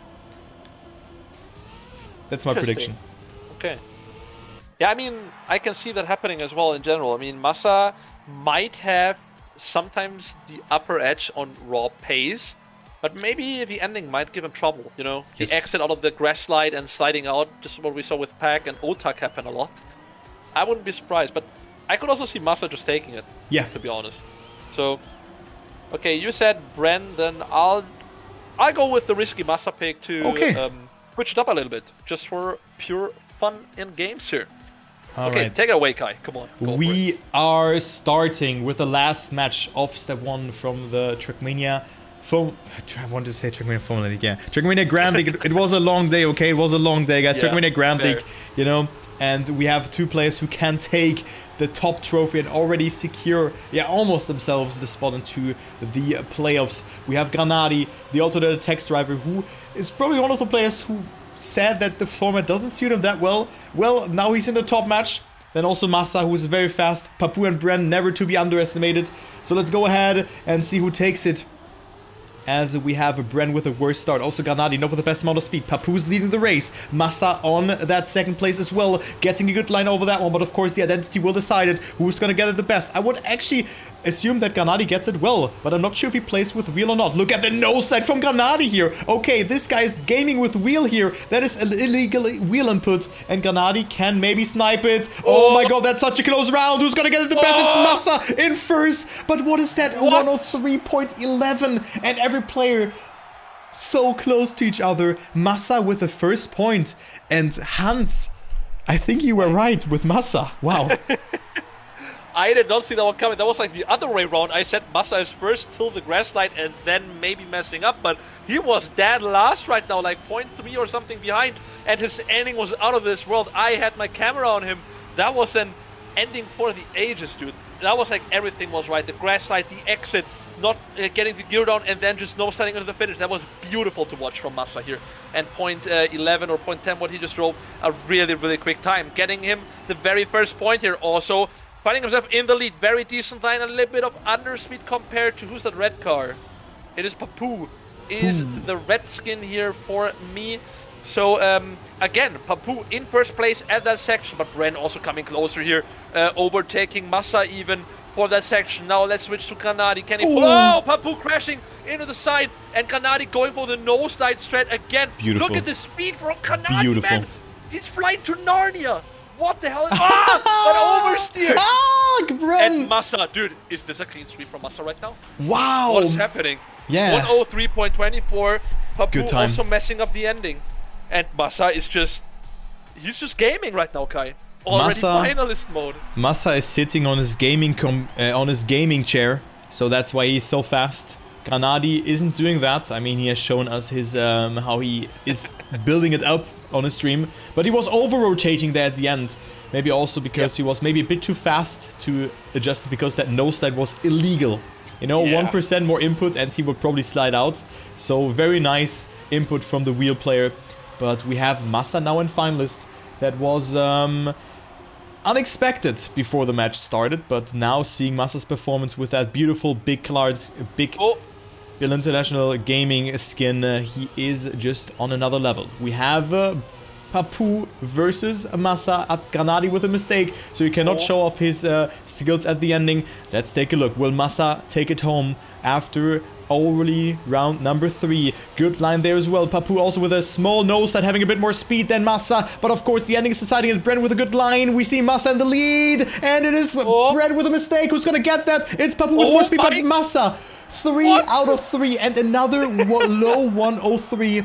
That's my prediction. Okay. Yeah, I mean, I can see that happening as well in general. I mean, Massa might have sometimes the upper edge on raw pace, but maybe the ending might give him trouble, you know? The exit out of the grass slide and sliding out, just what we saw with Pack and Otak happen a lot. I wouldn't be surprised, but I could also see Massa just taking it, to be honest. So, okay, you said Bren, then I'll go with the risky Massa pick to switch it up a little bit, just for pure fun in games here. Okay, take it away, Kai. Come on. We are starting with the last match of Step 1 from the Trackmania I want to say Trackmania Formula League, yeah. Trackmania Grand League, it was a long day, okay? It was a long day, guys. Yeah, Trackmania Grand League, you know? And we have 2 players who can take the top trophy and already secure, almost themselves the spot into the playoffs. We have Granadi, the alternate text driver, who is probably one of the players who said that the format doesn't suit him that well. Well, now he's in the top match. Then also Massa, who is very fast. Papu and Bren, never to be underestimated. So let's go ahead and see who takes it. As we have Bren with a worst start. Also Granadi, not with the best amount of speed. Papu's leading the race. Massa on that second place as well. Getting a good line over that one. But of course the identity will decide it. Who's going to get it the best. I would actually assume that Granadi gets it well. But I'm not sure if he plays with wheel or not. Look at the nose slide from Granadi here. Okay, this guy is gaming with wheel here. That is an illegal wheel input. And Granadi can maybe snipe it. Oh my god, that's such a close round. Who's going to get it the best? It's Massa in first. But what is that? 103.11. And every player so close to each other. Massa with the first point. And Hans, I think you were right with Massa. Wow. I did not see that one coming. That was like the other way around. I said Massa is first till the grass light and then maybe messing up. But he was dead last right now, like 0.3 or something behind. And his ending was out of this world. I had my camera on him. That was an ending for the ages, dude. That was like everything was right. The grass light, the exit, not getting the gear down, and then just no sliding into the finish. That was beautiful to watch from Massa here. And point 11 or point 10, what he just drove, a really, really quick time. Getting him the very first point here also. Finding himself in the lead. Very decent line, a little bit of underspeed compared to, who's that red car? It is Papu. Is the red skin here for me. So, again, Papu in first place at that section, but Bren also coming closer here, overtaking Massa even for that section. Now let's switch to Granadi. Can he pull? Oh, Papu crashing into the side, and Granadi going for the nosedive strat again. Beautiful. Look at the speed from Granadi, man. He's flying to Narnia. What the hell? But oversteered. Bren. And Massa, dude, is this a clean sweep from Massa right now? Wow. What is happening? Yeah. 103.24. Papu Good time. also messing up the ending. And Massa is just, he's just gaming right now, Kai. Already finalist mode. Massa is sitting on his gaming chair, so that's why he's so fast. Granadi isn't doing that. I mean, he has shown us his how he is building it up on his stream, but he was over-rotating there at the end. Maybe also because he was maybe a bit too fast to adjust it, because that nose slide was illegal. You know, 1% more input and he would probably slide out. So very nice input from the wheel player. But we have Massa now in finalist. That was unexpected before the match started, but now seeing Massa's performance with that beautiful big cards, big Bill International gaming skin, he is just on another level. We have Papu versus Massa at Granadi with a mistake, so he cannot show off his skills at the ending. Let's take a look. Will Massa take it home after already round number 3? Good line there as well. Papu also with a small nose slide, having a bit more speed than Massa, but of course the ending is deciding it. Bren with a good line. We see Massa in the lead, and it is Bren with a mistake. Who's gonna get that? It's Papu with more speed, but Massa 3 out of 3, and another low 103.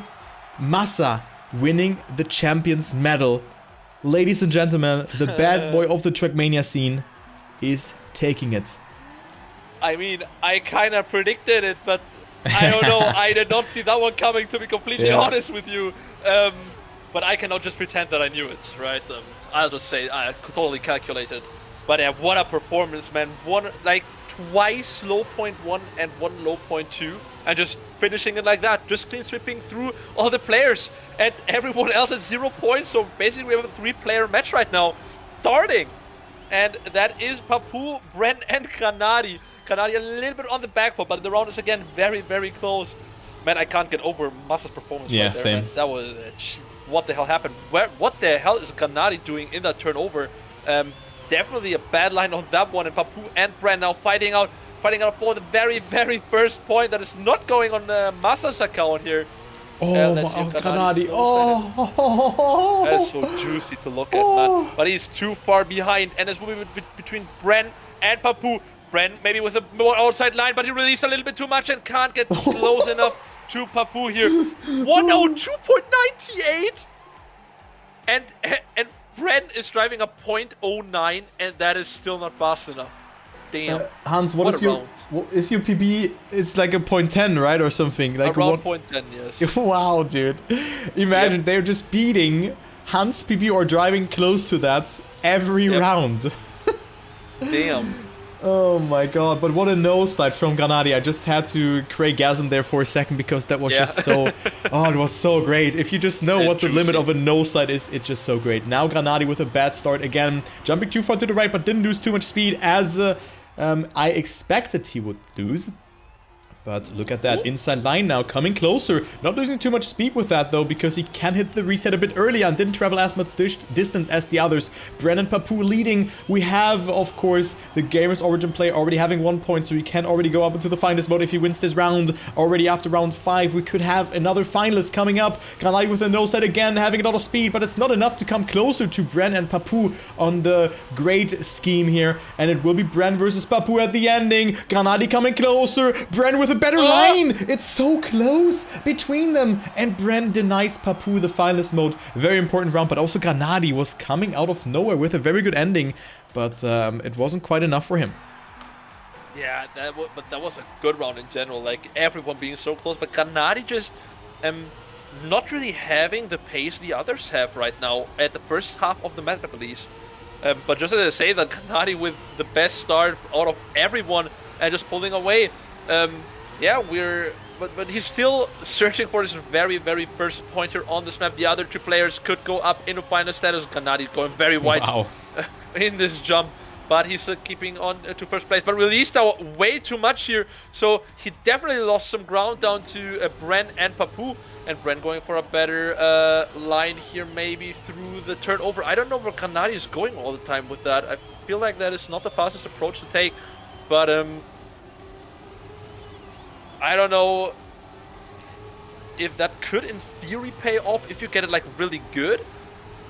Massa winning the Champions Medal. Ladies and gentlemen, the bad boy of the Trackmania scene is taking it. I mean, I kind of predicted it, but I don't know. I did not see that one coming, to be completely honest with you. But I cannot just pretend that I knew it, right? I'll just say I totally calculated. But yeah, what a performance, man. Twice low point 1 and 1 low point 2. And just finishing it like that. Just clean sweeping through all the players. And everyone else at 0 points. So basically we have a 3-player match right now. Starting. And that is Papu, Bren, and Granadi. Granadi a little bit on the back foot, but the round is again very, very close. Man, I can't get over Massa's performance right there. Same. Man. That was... what the hell happened? What the hell is Granadi doing in that turnover? Definitely a bad line on that one. And Papu and Bren now fighting out for the very, very first point that is not going on Massa's account here. Granadi. That is so juicy to look at, man. But he's too far behind, and it's moving between Bren and Papu. Bren maybe with a more outside line, but he released a little bit too much and can't get close enough to Papu here. 102.98, and Bren is driving a 0.09, and that is still not fast enough. Damn. Hans, what is your PB? It's like a 0.10, right, or something? Like around 0.10, yes. Wow, dude. Imagine they're just beating Hans' PB or driving close to that every round. Damn. Oh my god, but what a nosedive from Granadi. I just had to Craig-gasm there for a second because that was just so... Oh, it was so great. If you just know what the limit of a nosedive is, it's just so great. Now Granadi with a bad start again. Jumping too far to the right, but didn't lose too much speed as I expected he would lose. But look at that inside line now, coming closer. Not losing too much speed with that, though, because he can hit the reset a bit earlier and didn't travel as much distance as the others. Brennan Papou leading. We have, of course, the Gamers Origin player already having 1 point, so he can already go up into the finalist mode if he wins this round. Already after round 5, we could have another finalist coming up. Granadi with a no-set again, having a lot of speed, but it's not enough to come closer to Bren and Papou on the great scheme here. And it will be Bren versus Papou at the ending. Granadi coming closer. Bren with a better line. It's so close between them, and Bren denies Papou the finalist mode. Very important round, but also Granadi was coming out of nowhere with a very good ending, but it wasn't quite enough for him. Yeah, but that was a good round in general, like everyone being so close, but Granadi just not really having the pace the others have right now at the first half of the map at least. But just as I say that Granadi with the best start out of everyone and just pulling away. Yeah, but he's still searching for his very, very first point here on this map. The other two players could go up into final status. Granadi going very wide in this jump, but he's keeping on to first place. But released out way too much here, so he definitely lost some ground down to Bren and Papou. And Bren going for a better line here, maybe through the turnover. I don't know where Granadi is going all the time with that. I feel like that is not the fastest approach to take, but I don't know if that could, in theory, pay off if you get it like really good.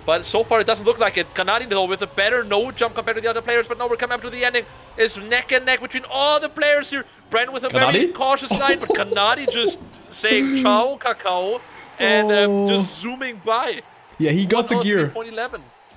But so far, it doesn't look like it. Granadi, though, with a better no jump compared to the other players. But now we're coming up to the ending. It's neck and neck between all the players here. Bren with a very cautious line, but Granadi just saying ciao, cacao, and just zooming by. Yeah, he got the gear.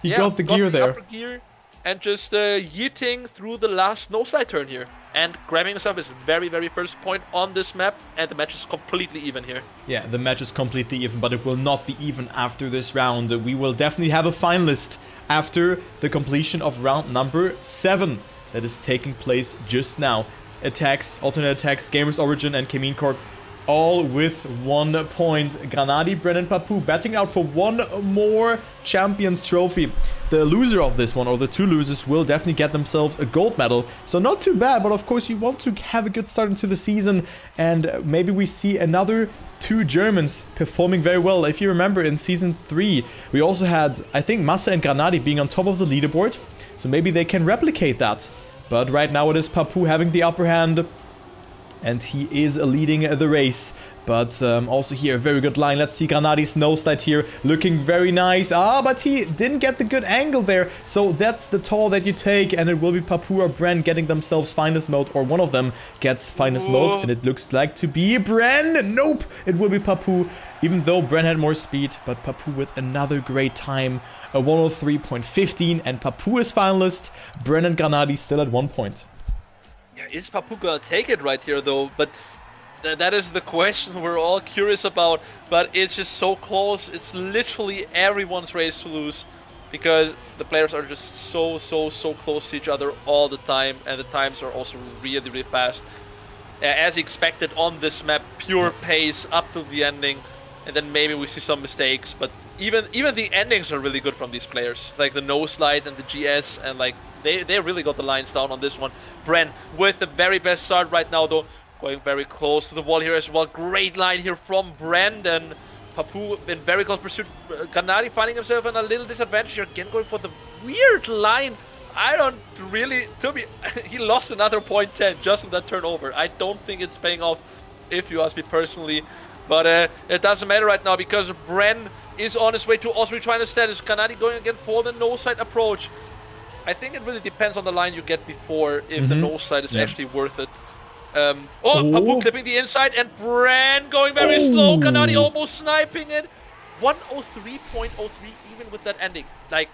He got the gear there. Upper gear and just yeeting through the last no-slide turn here. And grabbing himself his very, very first point on this map. And the match is completely even here. Yeah, the match is completely even, but it will not be even after this round. We will definitely have a finalist after the completion of round number 7 that is taking place just now. Attacks, alternate attacks, Gamers Origin and Kemin Corp all with 1 point. Granadi, Brennan Papou batting out for one more Champions Trophy. The loser of this one, or the two losers, will definitely get themselves a gold medal. So not too bad, but of course you want to have a good start into the season. And maybe we see another 2 Germans performing very well. If you remember, in Season 3, we also had, I think, Massa and Granadi being on top of the leaderboard. So maybe they can replicate that. But right now it is Papou having the upper hand. And he is leading the race. But also here, a very good line. Let's see Granadi's no-slide here. Looking very nice. But he didn't get the good angle there. So that's the toll that you take. And it will be Papou or Bren getting themselves finalist mode. Or one of them gets finalist mode. And it looks like to be Bren. Nope. It will be Papou. Even though Bren had more speed. But Papou with another great time. A 103.15. And Papou is finalist. Bren and Granadi still at 1 point. Yeah, is Papou gonna take it right here, though? But that is the question we're all curious about. But it's just so close. It's literally everyone's race to lose. Because the players are just so close to each other all the time. And the times are also really, really fast. As expected on this map, pure pace up to the ending. And then maybe we see some mistakes. But even the endings are really good from these players. Like the no slide and the GS and like... They really got the lines down on this one. Bren with the very best start right now, though. Going very close to the wall here as well. Great line here from Bren. And Papou in very close pursuit. Granadi finding himself in a little disadvantage here. Again going for the weird line. I don't really... he lost another 0.10 just in that turnover. I don't think it's paying off, if you ask me personally. But it doesn't matter right now because Bren is on his way to also retrying the status. Granadi going again for the no-side approach. I think it really depends on the line you get before if the no side is actually worth it. Papou clipping the inside and Bren going very slow. Granadi almost sniping it. 103.03 even with that ending. Like,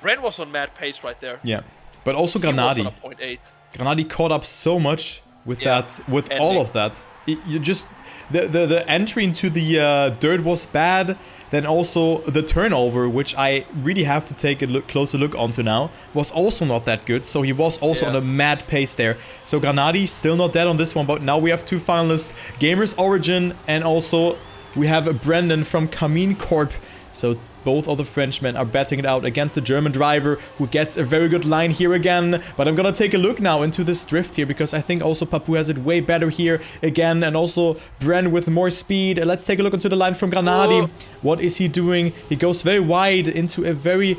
Bren was on mad pace right there. Yeah, but also Granadi. He was on a 0.8. Granadi caught up so much with all of that. You just the entry into the dirt was bad. Then also the turnover, which I really have to take a closer look onto now, was also not that good. So he was also on a mad pace there. So Granadi still not dead on this one, but now we have 2 finalists, Gamers Origin, and also we have Brendan from Camine Corp. So both of the Frenchmen are batting it out against the German driver, who gets a very good line here again. But I'm gonna take a look now into this drift here, because I think also Papu has it way better here again. And also Bren with more speed. Let's take a look into the line from Granadi. What is he doing? He goes very wide into a very...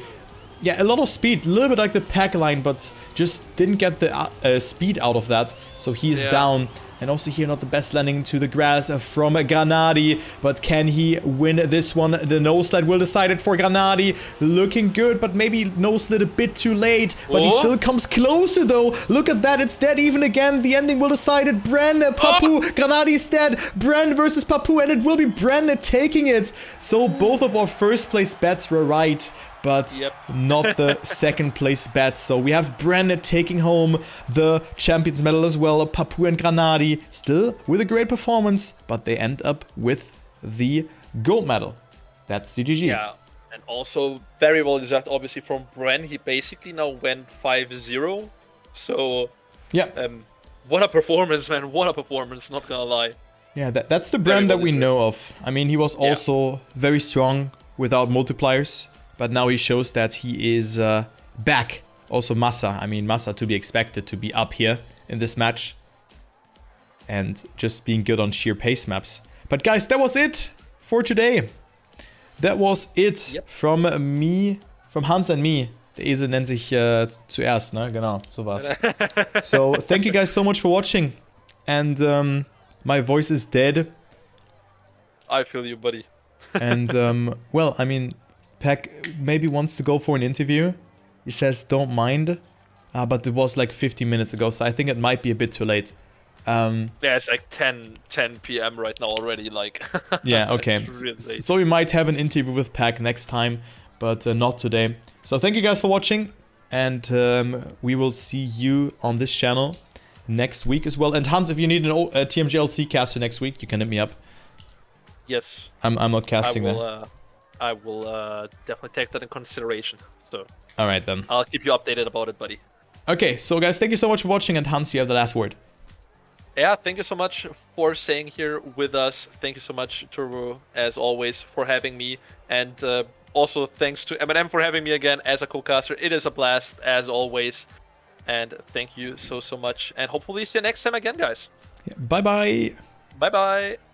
yeah, a lot of speed. A little bit like the pack line, but just didn't get the speed out of that. So he is down. And also here, not the best landing to the grass from Granadi. But can he win this one? The nose slide will decide it for Granadi. Looking good, but maybe nose slid a bit too late. But he still comes closer, though. Look at that. It's dead even again. The ending will decide it. Bren, Papu, Granadi's dead. Bren versus Papu, and it will be Bren taking it. So both of our first place bets were right, but not the second place bets. So we have Bren taking home the Champions Medal as well. Papu and Granadi still with a great performance, but they end up with the gold medal. That's GG. Yeah, and also very well deserved, obviously, from Bren. He basically now went 5-0. So, what a performance, man. What a performance, not gonna lie. Yeah, that's the Bren that we know of. I mean, he was also very strong without multipliers. But now he shows that he is back. Also Massa. I mean, Massa to be expected to be up here in this match. And just being good on sheer pace maps. But guys, that was it for today. That was it from me, from Hans and me. Der Esel nennt sich zuerst, ne? Genau, so war's. So, thank you guys so much for watching. And my voice is dead. I feel you, buddy. And, well, I mean... Peck maybe wants to go for an interview. He says don't mind, but it was like 15 minutes ago, so I think it might be a bit too late. Yeah, it's like 10 p.m. right now already. Like yeah, okay. Really so we might have an interview with Peck next time, but not today. So thank you guys for watching, and we will see you on this channel next week as well. And Hans, if you need a TMGL caster next week, you can hit me up. Yes. I'm not casting that. I will definitely take that in consideration. So, all right then. I'll keep you updated about it, buddy. Okay, so guys, thank you so much for watching, and Hans, you have the last word. Yeah, thank you so much for staying here with us. Thank you so much, Turbo, as always, for having me, and also thanks to MNM for having me again as a co-caster. It is a blast as always, and thank you so much. And hopefully see you next time again, guys. Yeah, bye bye. Bye bye.